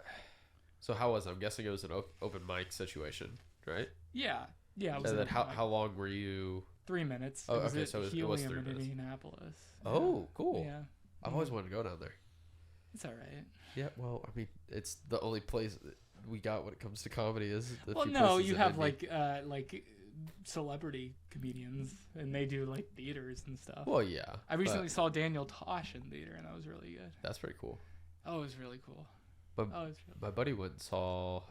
[SPEAKER 1] was it? I'm guessing it was an open mic situation, right?
[SPEAKER 2] Yeah. Yeah.
[SPEAKER 1] And then how long were you?
[SPEAKER 2] 3 minutes.
[SPEAKER 1] Oh, okay. So it was 3 minutes.
[SPEAKER 2] in Indianapolis.
[SPEAKER 1] Oh, cool.
[SPEAKER 2] Yeah.
[SPEAKER 1] I've always wanted to go down there.
[SPEAKER 2] It's all right.
[SPEAKER 1] Yeah. Well, I mean, it's the only place we got when it comes to comedy is the
[SPEAKER 2] well, no, you have like celebrity comedians, and they do like theaters and stuff.
[SPEAKER 1] Well, yeah.
[SPEAKER 2] I recently saw Daniel Tosh in theater, and that was really good.
[SPEAKER 1] That's pretty cool.
[SPEAKER 2] Oh, it was really cool.
[SPEAKER 1] But my buddy went and saw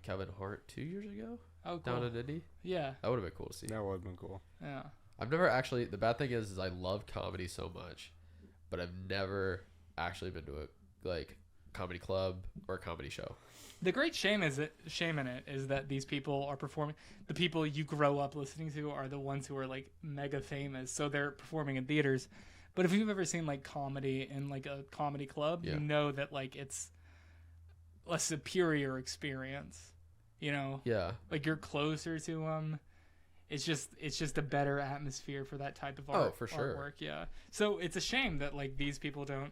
[SPEAKER 1] Kevin Hart 2 years ago.
[SPEAKER 2] Oh, cool.
[SPEAKER 1] Down in Indy.
[SPEAKER 2] Yeah.
[SPEAKER 1] That would have been cool to see.
[SPEAKER 3] That would have been cool.
[SPEAKER 2] Yeah.
[SPEAKER 1] I've never actually. The bad thing is I love comedy so much, but I've never actually been to a like comedy club or a comedy show.
[SPEAKER 2] The great shame in it is that these people are performing. The people you grow up listening to are the ones who are like mega famous, so they're performing in theaters. But if you've ever seen like comedy in like a comedy club, you know that like it's a superior experience. You know, like you're closer to them. It's just a better atmosphere for that type of art.
[SPEAKER 1] Oh, for sure.
[SPEAKER 2] Artwork, yeah. So it's a shame that like these people don't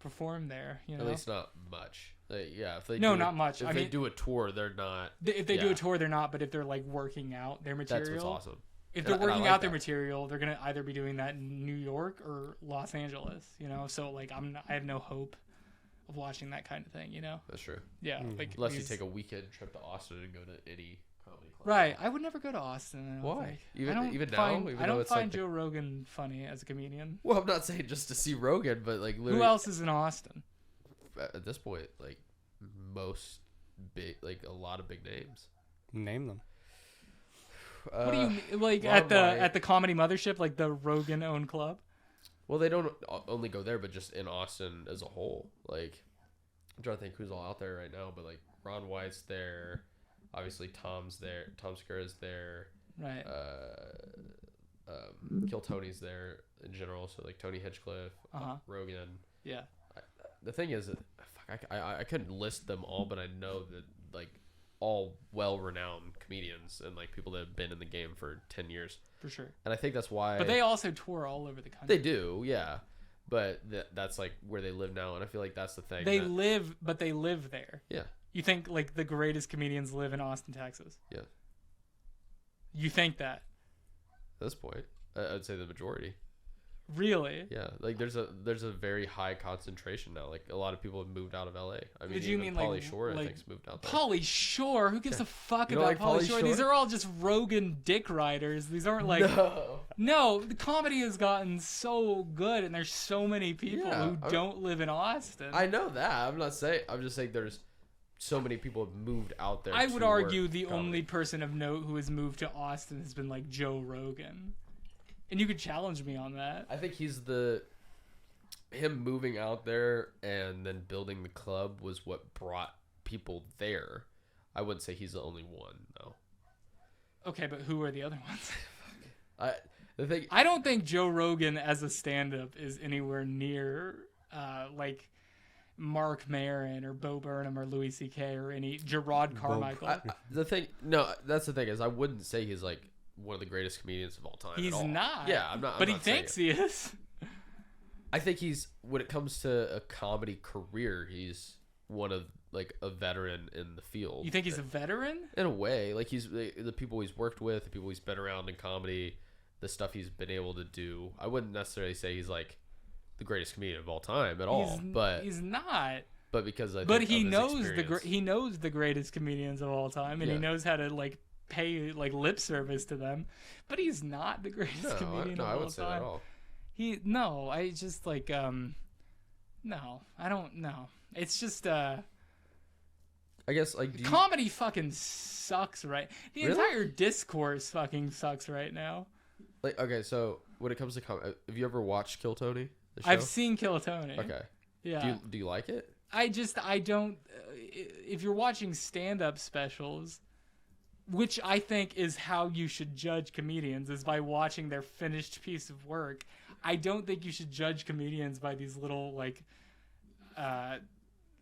[SPEAKER 2] perform there. You know,
[SPEAKER 1] at least not much. If they
[SPEAKER 2] not much.
[SPEAKER 1] If they do a tour, they're not.
[SPEAKER 2] If they do a tour, they're not. But if they're like working out their material,
[SPEAKER 1] that's what's awesome.
[SPEAKER 2] If they're working out their material, they're gonna either be doing that in New York or Los Angeles. You know, so like I have no hope of watching that kind of thing. You know,
[SPEAKER 1] that's true.
[SPEAKER 2] Yeah, like
[SPEAKER 1] unless you take a weekend trip to Austin and go to any comedy club.
[SPEAKER 2] Right, I would never go to Austin.
[SPEAKER 1] Why?
[SPEAKER 2] Even now, I don't find Joe Rogan funny as a comedian.
[SPEAKER 1] Well, I'm not saying just to see Rogan, but like
[SPEAKER 2] who else is in Austin?
[SPEAKER 1] At this point, like most big, like a lot of big names.
[SPEAKER 3] Name them.
[SPEAKER 2] What do you mean? Like at the Comedy Mothership, like the Rogan owned club?
[SPEAKER 1] Well, they don't only go there, but just in Austin as a whole. Like, I'm trying to think who's all out there right now, but like Ron White's there. Obviously, Tom's there. Tom Segura's there.
[SPEAKER 2] Right.
[SPEAKER 1] Kill Tony's there in general. So like Tony Hinchcliffe, Rogan.
[SPEAKER 2] Yeah.
[SPEAKER 1] The thing is, I couldn't list them all, but I know that like all well-renowned comedians and like people that have been in the game for 10 years.
[SPEAKER 2] For sure.
[SPEAKER 1] And I think that's why.
[SPEAKER 2] But they also tour all over the country.
[SPEAKER 1] They do, yeah. But that's like where they live now, and I feel like that's the thing.
[SPEAKER 2] They live there.
[SPEAKER 1] Yeah.
[SPEAKER 2] You think like the greatest comedians live in Austin, Texas?
[SPEAKER 1] Yeah.
[SPEAKER 2] You think that?
[SPEAKER 1] At this point, I'd say the majority.
[SPEAKER 2] Really?
[SPEAKER 1] Yeah, like there's a very high concentration now. Like a lot of people have moved out of LA. I mean,
[SPEAKER 2] Did you mean
[SPEAKER 1] Pauly Shore, I think's moved out there.
[SPEAKER 2] Pauly Shore? Who gives a fuck about Pauly Shore? These are all just Rogan dick riders. These aren't like No, the comedy has gotten so good, and there's so many people who don't live in Austin.
[SPEAKER 1] I know that. I'm just saying there's so many people have moved out there.
[SPEAKER 2] I would argue the only person of note who has moved to Austin has been like Joe Rogan. And you could challenge me on that.
[SPEAKER 1] I think him moving out there and then building the club was what brought people there. I wouldn't say he's the only one, though.
[SPEAKER 2] Okay, but who are the other ones?
[SPEAKER 1] I
[SPEAKER 2] don't think Joe Rogan as a stand-up is anywhere near like Mark Maron or Bo Burnham or Louis C.K. or any Gerard Carmichael.
[SPEAKER 1] That's the thing is I wouldn't say he's like one of the greatest comedians of all time.
[SPEAKER 2] He's not.
[SPEAKER 1] Yeah, I'm not.
[SPEAKER 2] But he thinks he is.
[SPEAKER 1] I think he's, when it comes to a comedy career, he's one of like a veteran in the field.
[SPEAKER 2] You think he's a veteran?
[SPEAKER 1] In a way, like he's the people he's worked with, the people he's been around in comedy, the stuff he's been able to do. I wouldn't necessarily say he's like the greatest comedian of all time at all, but
[SPEAKER 2] he's not.
[SPEAKER 1] But because
[SPEAKER 2] he knows the greatest comedians of all time, and he knows how to like pay like lip service to them, but he's not the greatest comedian of all time.
[SPEAKER 1] I wouldn't say that at all.
[SPEAKER 2] No, I don't know. It's just
[SPEAKER 1] I guess like
[SPEAKER 2] comedy fucking sucks right. The entire discourse fucking sucks right now.
[SPEAKER 1] Like okay, so when it comes to comedy, have you ever watched Kill Tony? The show?
[SPEAKER 2] I've seen Kill Tony.
[SPEAKER 1] Okay.
[SPEAKER 2] Yeah.
[SPEAKER 1] Do you like it?
[SPEAKER 2] I don't. If you're watching stand-up specials, which I think is how you should judge comedians, is by watching their finished piece of work. I don't think you should judge comedians by these little like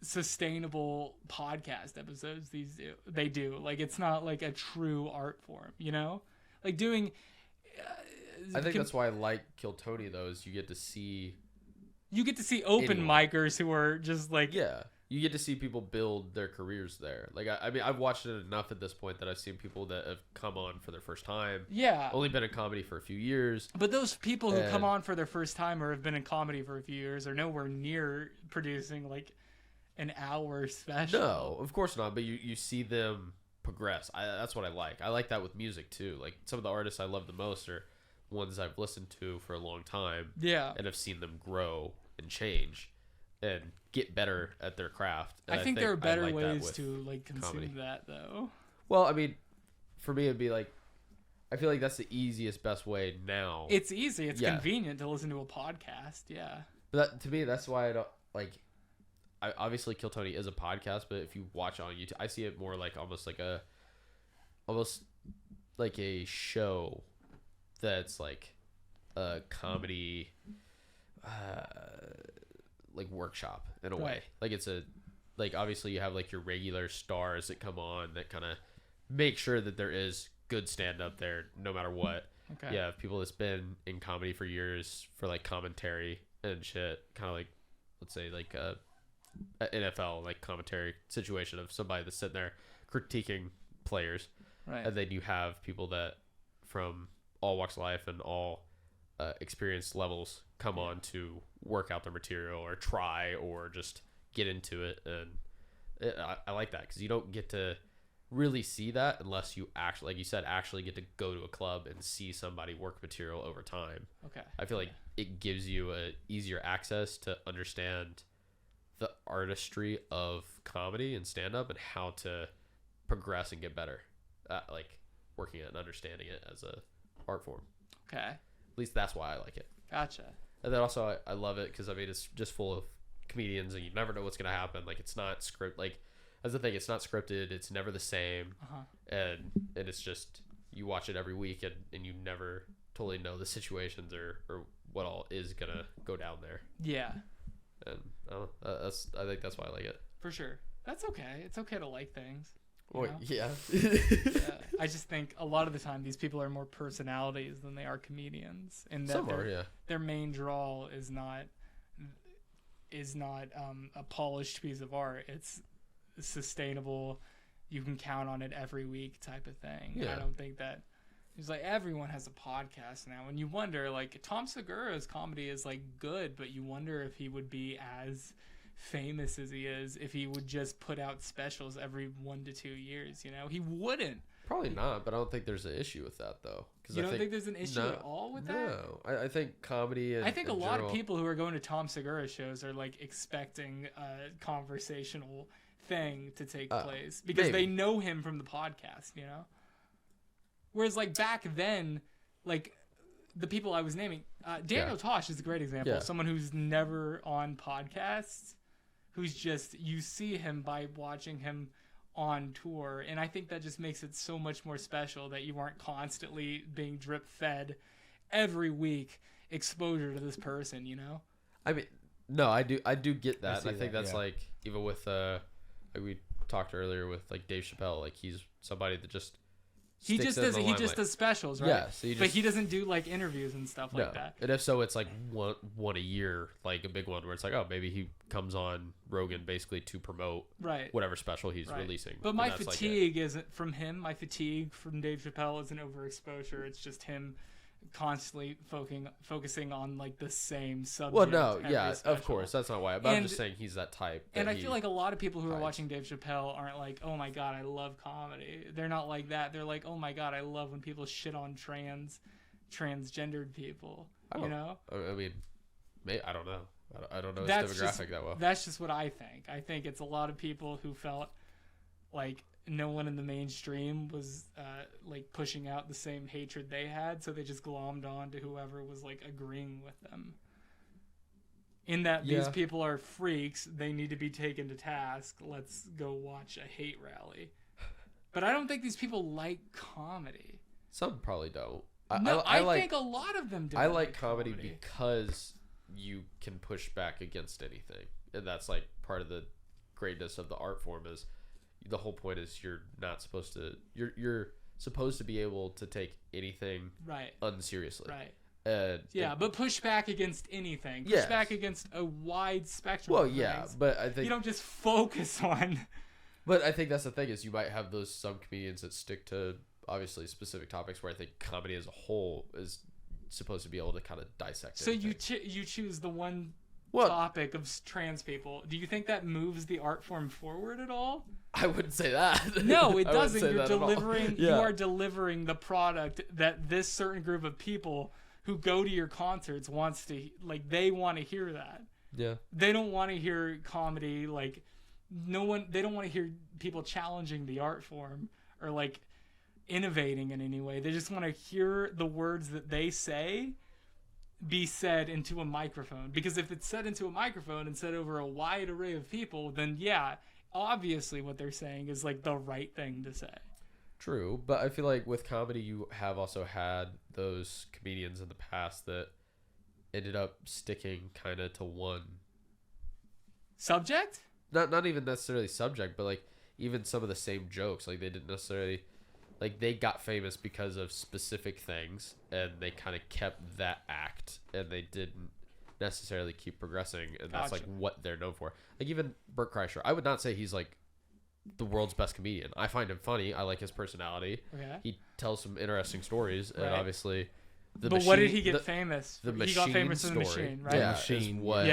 [SPEAKER 2] sustainable podcast episodes they do. Like it's not like a true art form, you know? Like doing
[SPEAKER 1] I think that's why I like Kill Tony though, is you get to see
[SPEAKER 2] open micers who are just like
[SPEAKER 1] you get to see people build their careers there. Like I mean I've watched it enough at this point that I've seen people that have come on for their first time.
[SPEAKER 2] Yeah.
[SPEAKER 1] Only been in comedy for a few years.
[SPEAKER 2] But those people who come on for their first time or have been in comedy for a few years are nowhere near producing like an hour special.
[SPEAKER 1] No, of course not. But you see them progress. That's what I like. I like that with music too. Like some of the artists I love the most are ones I've listened to for a long time.
[SPEAKER 2] Yeah.
[SPEAKER 1] And have seen them grow and change and get better at their craft. And
[SPEAKER 2] I think there are better ways to like consume that though.
[SPEAKER 1] Well, I mean, for me it'd be like I feel like that's the easiest, best way now.
[SPEAKER 2] It's easy. It's convenient to listen to a podcast. Yeah.
[SPEAKER 1] But to me, that's why I don't like. Obviously, Kill Tony is a podcast, but if you watch on YouTube, I see it more like almost like a show that's like a comedy, like workshop in a way. Like it's like obviously you have like your regular stars that come on that kind of make sure that there is good stand up there no matter what.
[SPEAKER 2] Okay.
[SPEAKER 1] Yeah, people that's been in comedy for years for like commentary and shit, kind of like let's say like a NFL like commentary situation of somebody that's sitting there critiquing players,
[SPEAKER 2] right?
[SPEAKER 1] And then you have people that from all walks of life and all experience levels come on to work out their material or try or just get into it, and I like that because you don't get to really see that unless you actually, like you said, actually get to go to a club and see somebody work material over time.
[SPEAKER 2] Okay.
[SPEAKER 1] I feel like it gives you a easier access to understand the artistry of comedy and stand-up and how to progress and get better at like working it and understanding it as a art form.
[SPEAKER 2] Okay.
[SPEAKER 1] At least that's why I like it.
[SPEAKER 2] Gotcha.
[SPEAKER 1] And then also I love it because I mean it's just full of comedians and you never know what's gonna happen. Like it's not script. Like that's the thing. It's not scripted. It's never the same. And it's just you watch it every week and you never totally know the situations or what all is gonna go down there.
[SPEAKER 2] Yeah.
[SPEAKER 1] And I think that's why I like it.
[SPEAKER 2] For sure. That's okay. It's okay to like things.
[SPEAKER 1] Well, yeah.
[SPEAKER 2] I just think a lot of the time these people are more personalities than they are comedians, and that their main draw is not a polished piece of art. It's sustainable. You can count on it every week type of thing. Yeah. I don't think that it's like everyone has a podcast now, and you wonder like Tom Segura's comedy is like good, but you wonder if he would be as famous as he is if he would just put out specials every 1 to 2 years. You know, he wouldn't.
[SPEAKER 1] Probably not, but I don't think there's an issue with that though.
[SPEAKER 2] You don't think there's an issue at all with that?
[SPEAKER 1] No, I think comedy.
[SPEAKER 2] I think a lot of people who are going to Tom Segura shows are like expecting a conversational thing to take place because they know him from the podcast. You know. Whereas, like, back then, like, the people I was naming, Daniel Tosh is a great example. Yeah. Someone who's never on podcasts, who's just, you see him by watching him on tour. And I think that just makes it so much more special that you aren't constantly being drip-fed every week exposure to this person, you know?
[SPEAKER 1] I mean, no, I do get that. And I think that's, like, even with, like we talked earlier with, like, Dave Chappelle, like, he's somebody that just...
[SPEAKER 2] He just does specials, right?
[SPEAKER 1] Yeah, so
[SPEAKER 2] but he doesn't do like interviews and stuff like that.
[SPEAKER 1] And if so, it's like one a year, like a big one where it's like, oh, maybe he comes on Rogan basically to promote whatever special he's releasing.
[SPEAKER 2] But my fatigue isn't from him. My fatigue from Dave Chappelle isn't overexposure. It's just him constantly focusing on like the same subject.
[SPEAKER 1] Well, no, yeah, of course, that's not why. But I'm just saying he's that type.
[SPEAKER 2] And I feel like a lot of people who are watching Dave Chappelle aren't like, oh my god, I love comedy. They're not like that. They're like, oh my god, I love when people shit on transgendered people. You know?
[SPEAKER 1] I mean, I don't know. I don't know his demographic that well.
[SPEAKER 2] That's just what I think. I think it's a lot of people who felt like no one in the mainstream was like pushing out the same hatred they had, so they just glommed on to whoever was like agreeing with them. In that these people are freaks, they need to be taken to task. Let's go watch a hate rally. But I don't think these people like comedy.
[SPEAKER 1] Some probably don't.
[SPEAKER 2] I think a lot of them do.
[SPEAKER 1] I like comedy because you can push back against anything, and that's like part of the greatness of the art form. Is the whole point is you're supposed to be able to take anything unseriously,
[SPEAKER 2] but push back against anything. Push back against a wide spectrum. Well, things.
[SPEAKER 1] But I think
[SPEAKER 2] you don't just focus on.
[SPEAKER 1] But I think that's the thing is you might have those some comedians that stick to obviously specific topics where I think comedy as a whole is supposed to be able to kind of dissect.
[SPEAKER 2] So you choose the one topic of trans people. Do you think that moves the art form forward at all?
[SPEAKER 1] I wouldn't say that.
[SPEAKER 2] No, it doesn't. You're delivering. You are delivering the product that this certain group of people who go to your concerts wants to like. They want to hear that.
[SPEAKER 1] Yeah.
[SPEAKER 2] They don't want to hear comedy like no one. They don't want to hear people challenging the art form or like innovating in any way. They just want to hear the words that they say be said into a microphone, because if it's said into a microphone and said over a wide array of people, then obviously what they're saying is like the right thing to say.
[SPEAKER 1] True, but I feel like with comedy you have also had those comedians in the past that ended up sticking kind of to one
[SPEAKER 2] subject,
[SPEAKER 1] not even necessarily subject, but like even some of the same jokes. Like they didn't necessarily like they got famous because of specific things, and they kind of kept that act, and they didn't necessarily keep progressing, and that's like what they're known for. Like even Bert Kreischer, I would not say he's like the world's best comedian. I find him funny. I like his personality. Okay. He tells some interesting stories, and obviously
[SPEAKER 2] what did he get famous? He got famous in The Machine, right?
[SPEAKER 1] Yeah, Machine. What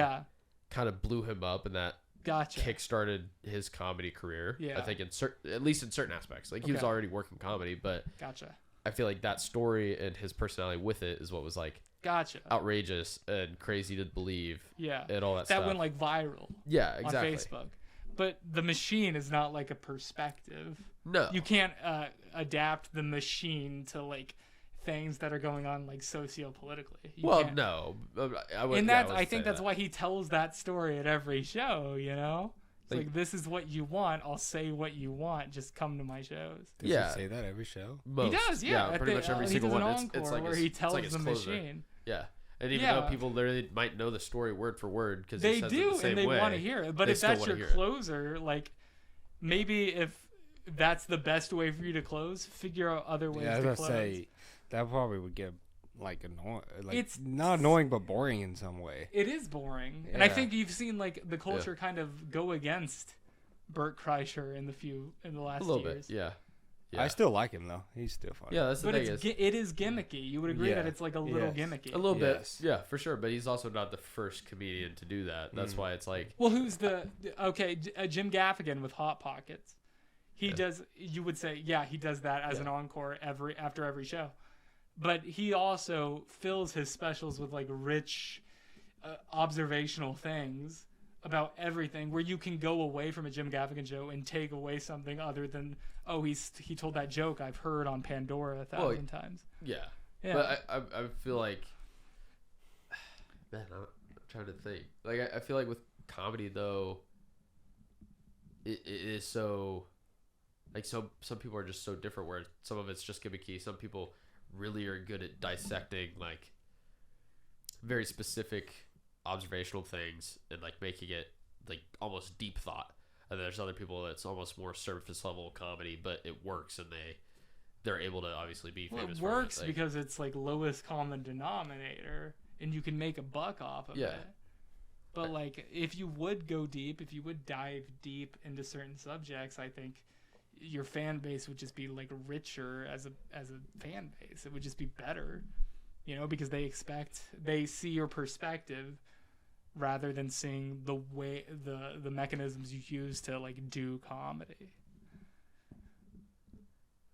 [SPEAKER 1] kind of blew him up, and that kickstarted his comedy career. Yeah. I think at least in certain aspects. Like he was already working comedy, but I feel like that story and his personality with it is what was like outrageous and crazy to believe.
[SPEAKER 2] Yeah.
[SPEAKER 1] And all that stuff.
[SPEAKER 2] That went like viral.
[SPEAKER 1] Yeah, exactly.
[SPEAKER 2] On Facebook. But The Machine is not like a perspective.
[SPEAKER 1] No.
[SPEAKER 2] You can't adapt The Machine to like things that are going on like socio-politically.
[SPEAKER 1] No.
[SPEAKER 2] I think that's why he tells that story at every show, you know? It's like this is what you want, I'll say what you want, just come to my shows.
[SPEAKER 3] Does he say that every show?
[SPEAKER 2] He does, yeah.
[SPEAKER 1] Pretty much every single one.
[SPEAKER 2] It's like where he tells The Machine.
[SPEAKER 1] Yeah. And even though people literally might know the story word for word because
[SPEAKER 2] they do, and they want to hear it. But if that's your closer, like maybe if that's the best way for you to close, figure out other ways to close. Say,
[SPEAKER 3] that probably would get like annoying. Like, it's not annoying, but boring in some way.
[SPEAKER 2] It is boring, and I think you've seen like the culture kind of go against Bert Kreischer in the last years.
[SPEAKER 1] A little bit, yeah.
[SPEAKER 3] I still like him though. He's still funny.
[SPEAKER 1] Yeah, that's the thing.
[SPEAKER 2] It is gimmicky. You would agree that it's like a little gimmicky.
[SPEAKER 1] A little bit, yeah, for sure. But he's also not the first comedian to do that. That's why it's like.
[SPEAKER 2] Well, who's Jim Gaffigan with Hot Pockets? He does. You would say, he does that as an encore after every show. But he also fills his specials with like rich observational things about everything, where you can go away from a Jim Gaffigan show and take away something other than he told that joke I've heard on Pandora 1,000 times.
[SPEAKER 1] Yeah. But I feel like, man, I'm trying to think. Like I feel like with comedy though, it is so like some people are just so different. Where some of it's just gimmicky. Some people really are good at dissecting like very specific observational things and like making it like almost deep thought. And there's other people that's almost more surface level comedy, but it works, and they're able to obviously be famous.
[SPEAKER 2] It works because it's like lowest common denominator, and you can make a buck off of it. But like if you would go deep, if you would dive deep into certain subjects, I think your fan base would just be like richer as a fan base. It would just be better, you know, because they see your perspective rather than seeing the way the mechanisms you use to like do comedy.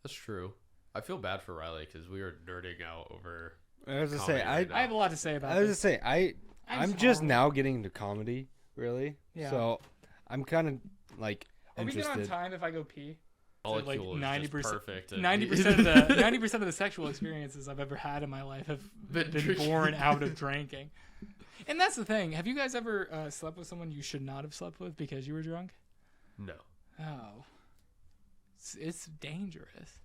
[SPEAKER 1] That's true. I feel bad for Riley because we were nerding out over.
[SPEAKER 3] I was to say I
[SPEAKER 2] have a lot to say about.
[SPEAKER 3] I was to say I'm just now getting into comedy, really.
[SPEAKER 2] Yeah.
[SPEAKER 3] So I'm kind of like
[SPEAKER 2] Are we
[SPEAKER 3] interested.
[SPEAKER 2] good on time if I go pee? Like
[SPEAKER 1] Molecule is
[SPEAKER 2] 90%,
[SPEAKER 1] just perfect.
[SPEAKER 2] 90% of the sexual experiences I've ever had in my life have been born out of drinking. And that's the thing. Have you guys ever slept with someone you should not have slept with because you were drunk?
[SPEAKER 1] No.
[SPEAKER 2] Oh, it's dangerous.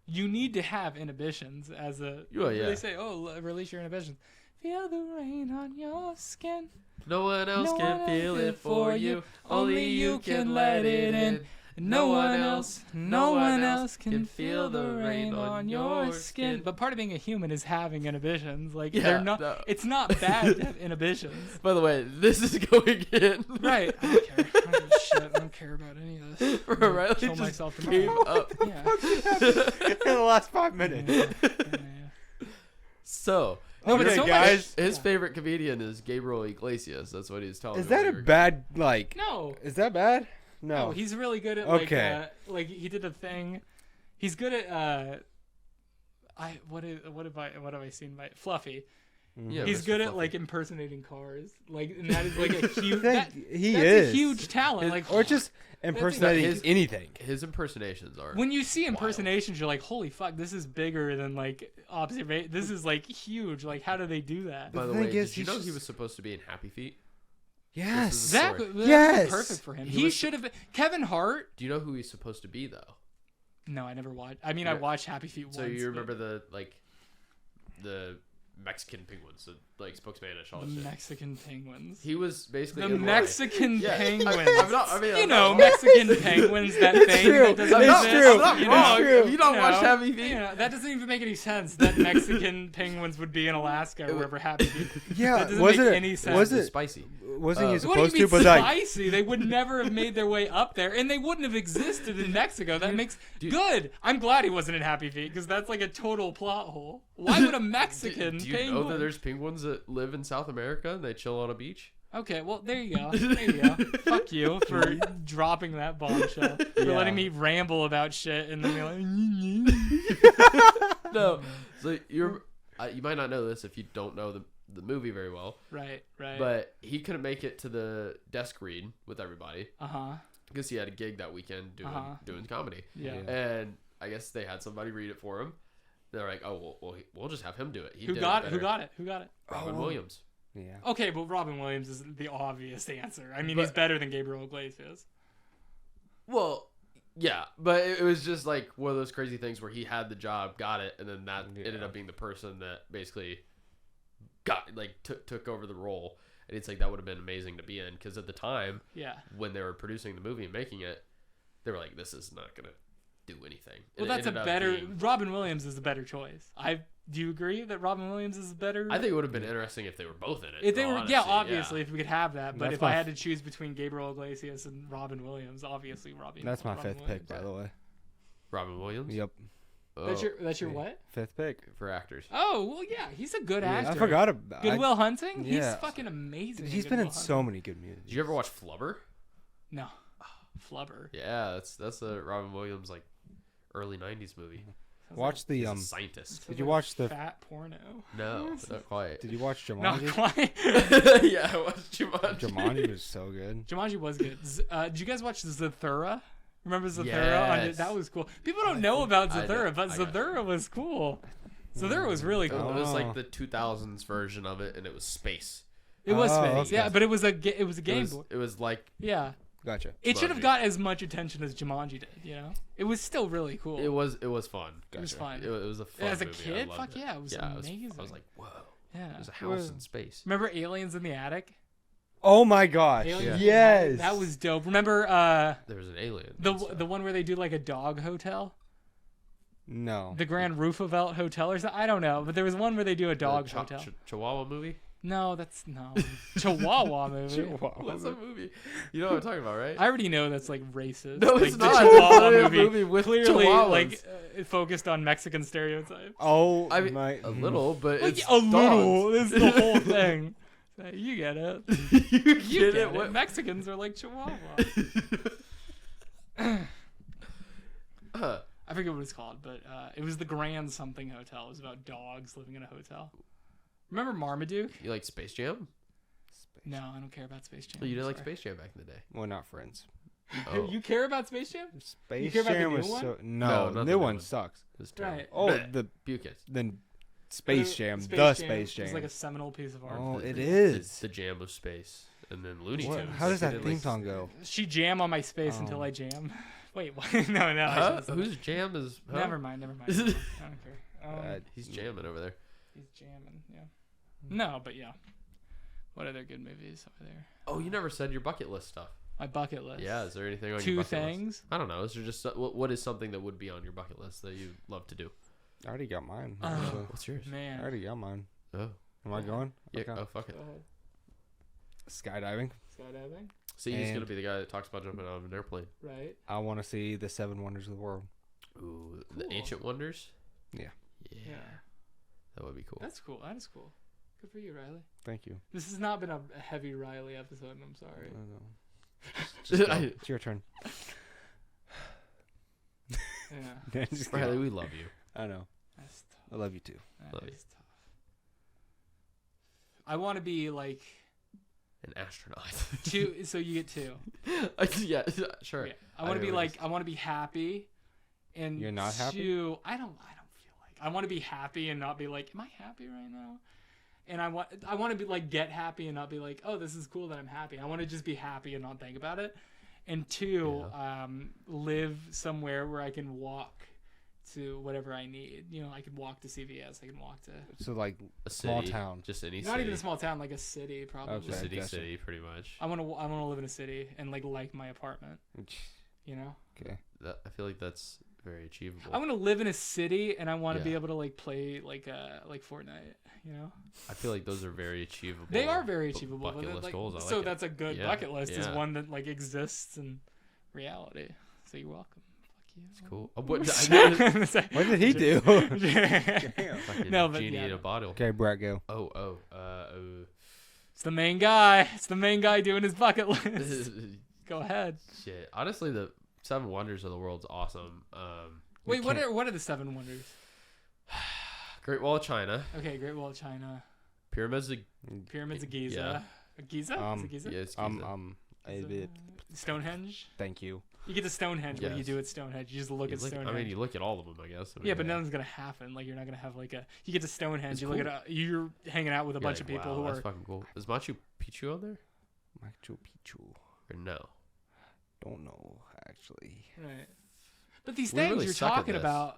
[SPEAKER 2] You need to have inhibitions as a. They say, release your inhibitions. Feel the rain on your skin.
[SPEAKER 1] No one else can feel it for you. Only you can let it in.
[SPEAKER 2] No one else can feel the rain on your skin. But part of being a human is having inhibitions. Like they're not. No. It's not bad to have inhibitions.
[SPEAKER 1] By the way, this is going in.
[SPEAKER 2] Right. I don't care. I don't give a shit. I don't care about any of this.
[SPEAKER 1] Riley
[SPEAKER 2] kill
[SPEAKER 1] just
[SPEAKER 2] myself
[SPEAKER 1] gave
[SPEAKER 2] tomorrow.
[SPEAKER 1] up.
[SPEAKER 3] In the last 5 minutes.
[SPEAKER 1] So.
[SPEAKER 2] No, but so
[SPEAKER 3] guys.
[SPEAKER 1] His favorite comedian is Gabriel Iglesias. That's what he's telling me.
[SPEAKER 3] Is that a bad like?
[SPEAKER 2] No.
[SPEAKER 3] Is that bad? No.
[SPEAKER 2] Oh, he's really good at like he did a thing. He's good at what have I seen by Fluffy.
[SPEAKER 1] Yeah,
[SPEAKER 2] he's
[SPEAKER 1] Mr.
[SPEAKER 2] good
[SPEAKER 1] Fluffy.
[SPEAKER 2] at like impersonating cars. Like and that is like a huge
[SPEAKER 3] that's
[SPEAKER 2] a huge talent. Like
[SPEAKER 3] or just impersonating anything.
[SPEAKER 1] His impersonations are
[SPEAKER 2] when you see impersonations, you're like, holy fuck, this is bigger than like observation. This is like huge. Like how do they do that?
[SPEAKER 1] By the way, did you know he was supposed to be in Happy Feet?
[SPEAKER 3] Yes.
[SPEAKER 2] Exactly.
[SPEAKER 3] Yes.
[SPEAKER 2] Perfect for him. He should have been. Kevin Hart.
[SPEAKER 1] Do you know who he's supposed to be though?
[SPEAKER 2] No, I never watched. I mean, I watched Happy Feet once.
[SPEAKER 1] So you remember the Mexican penguins, the spoke Spanish, all that shit.
[SPEAKER 2] Mexican penguins.
[SPEAKER 1] He was basically
[SPEAKER 2] the Mexican penguins.
[SPEAKER 1] I'm
[SPEAKER 2] Mexican penguins. That thing.
[SPEAKER 3] True.
[SPEAKER 2] That doesn't exist.
[SPEAKER 3] True.
[SPEAKER 1] I'm not
[SPEAKER 3] It's
[SPEAKER 1] wrong.
[SPEAKER 3] true.
[SPEAKER 1] If you don't watch Happy Feet,
[SPEAKER 2] that doesn't even make any sense. That Mexican penguins would be in Alaska or wherever Happy Feet.
[SPEAKER 3] Yeah,
[SPEAKER 2] that doesn't make any sense.
[SPEAKER 3] Was it
[SPEAKER 1] spicy?
[SPEAKER 3] Wasn't he
[SPEAKER 2] What do you
[SPEAKER 3] supposed
[SPEAKER 2] mean
[SPEAKER 3] to? But like,
[SPEAKER 2] spicy? They would never have made their way up there, and they wouldn't have existed in Mexico. That makes good. I'm glad he wasn't in Happy Feet because that's like a total plot hole. Why would a Mexican
[SPEAKER 1] do you
[SPEAKER 2] penguin?
[SPEAKER 1] know that there's penguins that live in South America and they chill on a beach?
[SPEAKER 2] Okay, well there you go. There you go. Fuck you for dropping that bombshell. For letting me ramble about shit and then be like,
[SPEAKER 1] no. So you might not know this if you don't know the movie very well.
[SPEAKER 2] Right.
[SPEAKER 1] But he couldn't make it to the desk read with everybody.
[SPEAKER 2] Uh-huh.
[SPEAKER 1] Because he had a gig that weekend doing comedy.
[SPEAKER 2] Yeah.
[SPEAKER 1] And I guess they had somebody read it for him. They're like, oh, well we'll just have him do it.
[SPEAKER 2] Who got it?
[SPEAKER 1] Robin Williams.
[SPEAKER 3] Yeah.
[SPEAKER 2] Okay, but Robin Williams is the obvious answer. I mean, he's better than Gabriel Iglesias.
[SPEAKER 1] Well, yeah, but it was just like one of those crazy things where he had the job, got it, and then that ended up being the person that basically took over the role. And it's like that would have been amazing to be in because at the time, when they were producing the movie and making it, they were like, this is not gonna do anything.
[SPEAKER 2] Well, that's a better. Robin Williams is a better choice. Do you agree that Robin Williams is better?
[SPEAKER 1] I think it would have been interesting if they were both in it.
[SPEAKER 2] If they were, obviously, if we could have that. But if I had to choose between Gabriel Iglesias and Robin Williams, obviously Robin.
[SPEAKER 3] That's my fifth
[SPEAKER 2] Williams.
[SPEAKER 3] pick, by the way.
[SPEAKER 1] Robin Williams.
[SPEAKER 3] Yep.
[SPEAKER 1] Oh,
[SPEAKER 2] that's your what?
[SPEAKER 3] Fifth pick
[SPEAKER 1] for actors.
[SPEAKER 2] Oh well, yeah, he's a good actor.
[SPEAKER 3] I forgot about
[SPEAKER 2] Good Will Hunting.
[SPEAKER 3] Yeah.
[SPEAKER 2] He's fucking amazing.
[SPEAKER 3] He's been in so many good movies.
[SPEAKER 1] Did you ever watch Flubber?
[SPEAKER 2] No. Flubber.
[SPEAKER 1] Yeah, that's a Robin Williams like early '90s movie.
[SPEAKER 3] Watch the
[SPEAKER 1] scientist.
[SPEAKER 3] Did you watch the
[SPEAKER 2] fat porno?
[SPEAKER 1] No, not quite.
[SPEAKER 3] Did you watch Jumanji?
[SPEAKER 2] Not quite.
[SPEAKER 1] Yeah, I watched Jumanji.
[SPEAKER 3] Jumanji was so good.
[SPEAKER 2] Jumanji was good. Did you guys watch Zathura? Remember Zathura?
[SPEAKER 1] Yes.
[SPEAKER 2] That was cool. People don't know about Zathura, but Zathura was cool. Zathura was really cool.
[SPEAKER 1] It was like the 2000s version of it, and it was space.
[SPEAKER 2] It was space.
[SPEAKER 3] Okay.
[SPEAKER 2] Yeah, but it was a Game Boy.
[SPEAKER 1] It was like
[SPEAKER 3] Gotcha.
[SPEAKER 2] It should have got as much attention as Jumanji did. You know, it was still really cool.
[SPEAKER 1] It was fun.
[SPEAKER 2] Gotcha. It was fun.
[SPEAKER 1] It was a fun
[SPEAKER 2] as a
[SPEAKER 1] movie.
[SPEAKER 2] kid. Fuck yeah, it was amazing.
[SPEAKER 1] I was like, whoa.
[SPEAKER 2] Yeah.
[SPEAKER 1] There's a house in space.
[SPEAKER 2] Remember Aliens in the Attic?
[SPEAKER 3] Oh my gosh! Yes,
[SPEAKER 2] that was dope. Remember?
[SPEAKER 1] There was an alien.
[SPEAKER 2] The one where they do like a dog hotel.
[SPEAKER 3] No.
[SPEAKER 2] The Grand Roosevelt Hotel or something. I don't know, but there was one where they do a dog hotel.
[SPEAKER 1] Chihuahua movie?
[SPEAKER 2] No, that's no Chihuahua movie.
[SPEAKER 1] What's a movie? You know what I'm talking about, right?
[SPEAKER 2] I already know that's like racist.
[SPEAKER 1] No,
[SPEAKER 2] like,
[SPEAKER 1] it's
[SPEAKER 2] the
[SPEAKER 1] not.
[SPEAKER 2] Chihuahua
[SPEAKER 1] movie with
[SPEAKER 2] clearly
[SPEAKER 1] chihuahuas.
[SPEAKER 2] like focused on Mexican stereotypes.
[SPEAKER 3] Oh,
[SPEAKER 1] I mean, a little, but
[SPEAKER 2] like,
[SPEAKER 1] it's
[SPEAKER 2] a little.
[SPEAKER 1] dogs.
[SPEAKER 2] This is the whole thing. You get it.
[SPEAKER 1] you
[SPEAKER 2] get it. What? Mexicans are like Chihuahua. I forget what it's called, but it was the Grand something hotel. It was about dogs living in a hotel. Remember Marmaduke?
[SPEAKER 1] You like Space Jam?
[SPEAKER 2] No, I don't care about Space Jam.
[SPEAKER 1] Well, you didn't like Space Jam back in the day.
[SPEAKER 3] Well, not Friends.
[SPEAKER 1] Oh.
[SPEAKER 2] You care about Space Jam?
[SPEAKER 3] Space
[SPEAKER 2] care about the
[SPEAKER 3] Jam
[SPEAKER 2] new
[SPEAKER 3] was
[SPEAKER 2] one?
[SPEAKER 3] so
[SPEAKER 1] No, not
[SPEAKER 3] the
[SPEAKER 1] the
[SPEAKER 3] new
[SPEAKER 1] new
[SPEAKER 3] one
[SPEAKER 1] one.
[SPEAKER 3] sucks.
[SPEAKER 1] It's terrible.
[SPEAKER 2] Right.
[SPEAKER 3] Oh, the
[SPEAKER 1] Bucus.
[SPEAKER 3] then Space Jam,
[SPEAKER 2] Space
[SPEAKER 3] the
[SPEAKER 2] Jam
[SPEAKER 3] Space Jam.
[SPEAKER 2] is like a seminal piece of art.
[SPEAKER 3] Oh, it
[SPEAKER 1] The
[SPEAKER 3] is.
[SPEAKER 1] jam of space, and then Looney
[SPEAKER 3] What?
[SPEAKER 1] Tunes.
[SPEAKER 3] How does that
[SPEAKER 1] They did,
[SPEAKER 3] theme
[SPEAKER 1] like,
[SPEAKER 3] song go?
[SPEAKER 2] She jam on my space
[SPEAKER 3] Oh.
[SPEAKER 2] until I jam. Wait, what? no. I
[SPEAKER 1] Huh?
[SPEAKER 2] shouldn't say
[SPEAKER 1] Whose jam is?
[SPEAKER 2] that.
[SPEAKER 1] Huh?
[SPEAKER 2] Never mind. I don't care.
[SPEAKER 1] He's jamming over there.
[SPEAKER 2] He's jamming. Yeah. No, but yeah. What other good movies are there?
[SPEAKER 1] Oh, you never said your bucket list stuff.
[SPEAKER 2] My bucket list.
[SPEAKER 1] Yeah, is there anything on
[SPEAKER 2] Two
[SPEAKER 1] your bucket
[SPEAKER 2] things.
[SPEAKER 1] list? I don't know. Is there just what is something that would be on your bucket list that you love to do?
[SPEAKER 3] I already got mine.
[SPEAKER 1] What's yours?
[SPEAKER 3] I
[SPEAKER 2] Man.
[SPEAKER 3] already got mine.
[SPEAKER 1] Oh,
[SPEAKER 3] Am I going?
[SPEAKER 1] yeah.
[SPEAKER 3] Okay.
[SPEAKER 1] Oh, fuck it.
[SPEAKER 2] Go ahead.
[SPEAKER 3] Skydiving.
[SPEAKER 2] Skydiving.
[SPEAKER 1] See, he's
[SPEAKER 3] And-
[SPEAKER 1] gonna be the guy that talks about jumping out of an airplane.
[SPEAKER 2] Right.
[SPEAKER 3] I want to see the 7 Wonders of the World.
[SPEAKER 1] Ooh,
[SPEAKER 2] Cool.
[SPEAKER 1] the ancient wonders.
[SPEAKER 3] Yeah.
[SPEAKER 1] Yeah, that would be cool.
[SPEAKER 2] That's cool. That is cool. Good for you, Riley.
[SPEAKER 3] Thank you.
[SPEAKER 2] This has not been a heavy Riley episode, and I'm sorry.
[SPEAKER 3] I know. Just go. It's your turn.
[SPEAKER 2] Yeah.
[SPEAKER 3] Just
[SPEAKER 1] Riley,
[SPEAKER 3] kidding.
[SPEAKER 1] we love you.
[SPEAKER 3] I know.
[SPEAKER 2] That's tough.
[SPEAKER 3] I love you too.
[SPEAKER 1] Love you.
[SPEAKER 2] That is tough. I want to be like
[SPEAKER 1] An astronaut.
[SPEAKER 2] two. So you get two.
[SPEAKER 1] Yeah, sure.
[SPEAKER 2] Yeah. I want to be like. I want to be happy. And
[SPEAKER 3] You're not happy?
[SPEAKER 2] two, I don't feel like. I want to be happy and not be like, am I happy right now? And I want to be like get happy and not be like, oh, this is cool that I'm happy. I want to just be happy and not think about it. And two, live somewhere where I can walk to whatever I need. You know, I could walk to CVS. I can walk to
[SPEAKER 3] So like
[SPEAKER 1] A
[SPEAKER 3] small
[SPEAKER 1] city,
[SPEAKER 3] town.
[SPEAKER 1] just any
[SPEAKER 2] not
[SPEAKER 1] city.
[SPEAKER 2] even a small town, like a city probably.
[SPEAKER 3] Okay.
[SPEAKER 1] City,
[SPEAKER 3] Gotcha.
[SPEAKER 1] city, pretty much.
[SPEAKER 2] I want to live in a city and like my apartment. You know.
[SPEAKER 3] Okay.
[SPEAKER 1] I feel like that's very achievable.
[SPEAKER 2] I want to live in a city and I want to be
[SPEAKER 1] Yeah.
[SPEAKER 2] able to like play like Fortnite. You know.
[SPEAKER 1] I feel like those are very achievable.
[SPEAKER 2] They are very achievable.
[SPEAKER 1] Bucket
[SPEAKER 2] but
[SPEAKER 1] list
[SPEAKER 2] like,
[SPEAKER 1] goals. I like
[SPEAKER 2] so
[SPEAKER 1] it.
[SPEAKER 2] that's a good
[SPEAKER 1] Yeah,
[SPEAKER 2] bucket list. Is
[SPEAKER 1] yeah.
[SPEAKER 2] one that like exists in reality. So you're welcome. Fuck you.
[SPEAKER 1] It's cool. What,
[SPEAKER 3] What did he do?
[SPEAKER 1] fucking
[SPEAKER 2] No, but
[SPEAKER 1] genie
[SPEAKER 2] yeah.
[SPEAKER 1] in a bottle.
[SPEAKER 3] Okay, Brett, go.
[SPEAKER 2] It's the main guy. It's the main guy doing his bucket list. Go ahead.
[SPEAKER 1] Shit. Honestly, the 7 Wonders of the World's awesome.
[SPEAKER 2] Wait, what are the 7 wonders?
[SPEAKER 1] Great Wall of China,
[SPEAKER 2] Okay, Great Wall of China,
[SPEAKER 1] Pyramids of
[SPEAKER 2] Pyramids of Giza. Giza? Is it Giza?
[SPEAKER 1] yeah, it's Giza.
[SPEAKER 3] A bit.
[SPEAKER 2] Stonehenge.
[SPEAKER 3] Thank you.
[SPEAKER 2] You get to Stonehenge. What do you
[SPEAKER 1] Yes.
[SPEAKER 2] do at Stonehenge? You just look
[SPEAKER 1] You
[SPEAKER 2] at
[SPEAKER 1] look-
[SPEAKER 2] Stonehenge.
[SPEAKER 1] I mean, you look at all of them, I guess. I mean,
[SPEAKER 2] yeah, but nothing's gonna happen. Like you're not gonna have like a. You get to Stonehenge.
[SPEAKER 1] It's
[SPEAKER 2] You
[SPEAKER 1] cool.
[SPEAKER 2] look at you're hanging out with a
[SPEAKER 1] you're
[SPEAKER 2] bunch
[SPEAKER 1] like,
[SPEAKER 2] of people
[SPEAKER 1] wow,
[SPEAKER 2] who
[SPEAKER 1] that's
[SPEAKER 2] are.
[SPEAKER 1] fucking cool. Is Machu Picchu on there
[SPEAKER 3] Machu Picchu.
[SPEAKER 1] or no?
[SPEAKER 3] Don't know actually.
[SPEAKER 2] Right. But these
[SPEAKER 1] We
[SPEAKER 2] things
[SPEAKER 1] really
[SPEAKER 2] you're
[SPEAKER 1] suck at
[SPEAKER 2] talking
[SPEAKER 1] this.
[SPEAKER 2] about,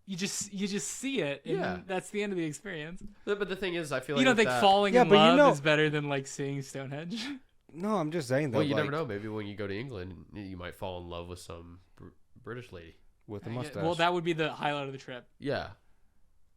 [SPEAKER 2] you just see it, and
[SPEAKER 1] Yeah.
[SPEAKER 2] that's the end of the experience.
[SPEAKER 1] But the thing is, I feel
[SPEAKER 2] You
[SPEAKER 1] like
[SPEAKER 2] don't
[SPEAKER 1] with
[SPEAKER 2] think
[SPEAKER 1] that,
[SPEAKER 2] falling
[SPEAKER 3] Yeah,
[SPEAKER 2] in
[SPEAKER 3] but you
[SPEAKER 2] love
[SPEAKER 3] know-
[SPEAKER 2] is better than like seeing Stonehenge?
[SPEAKER 3] No, I'm just saying though.
[SPEAKER 1] Well, you
[SPEAKER 3] like,
[SPEAKER 1] never know. Maybe when you go to England, you might fall in love with some British lady.
[SPEAKER 3] with the
[SPEAKER 2] I get-
[SPEAKER 3] mustache.
[SPEAKER 2] well, that would be the highlight of the trip.
[SPEAKER 1] Yeah,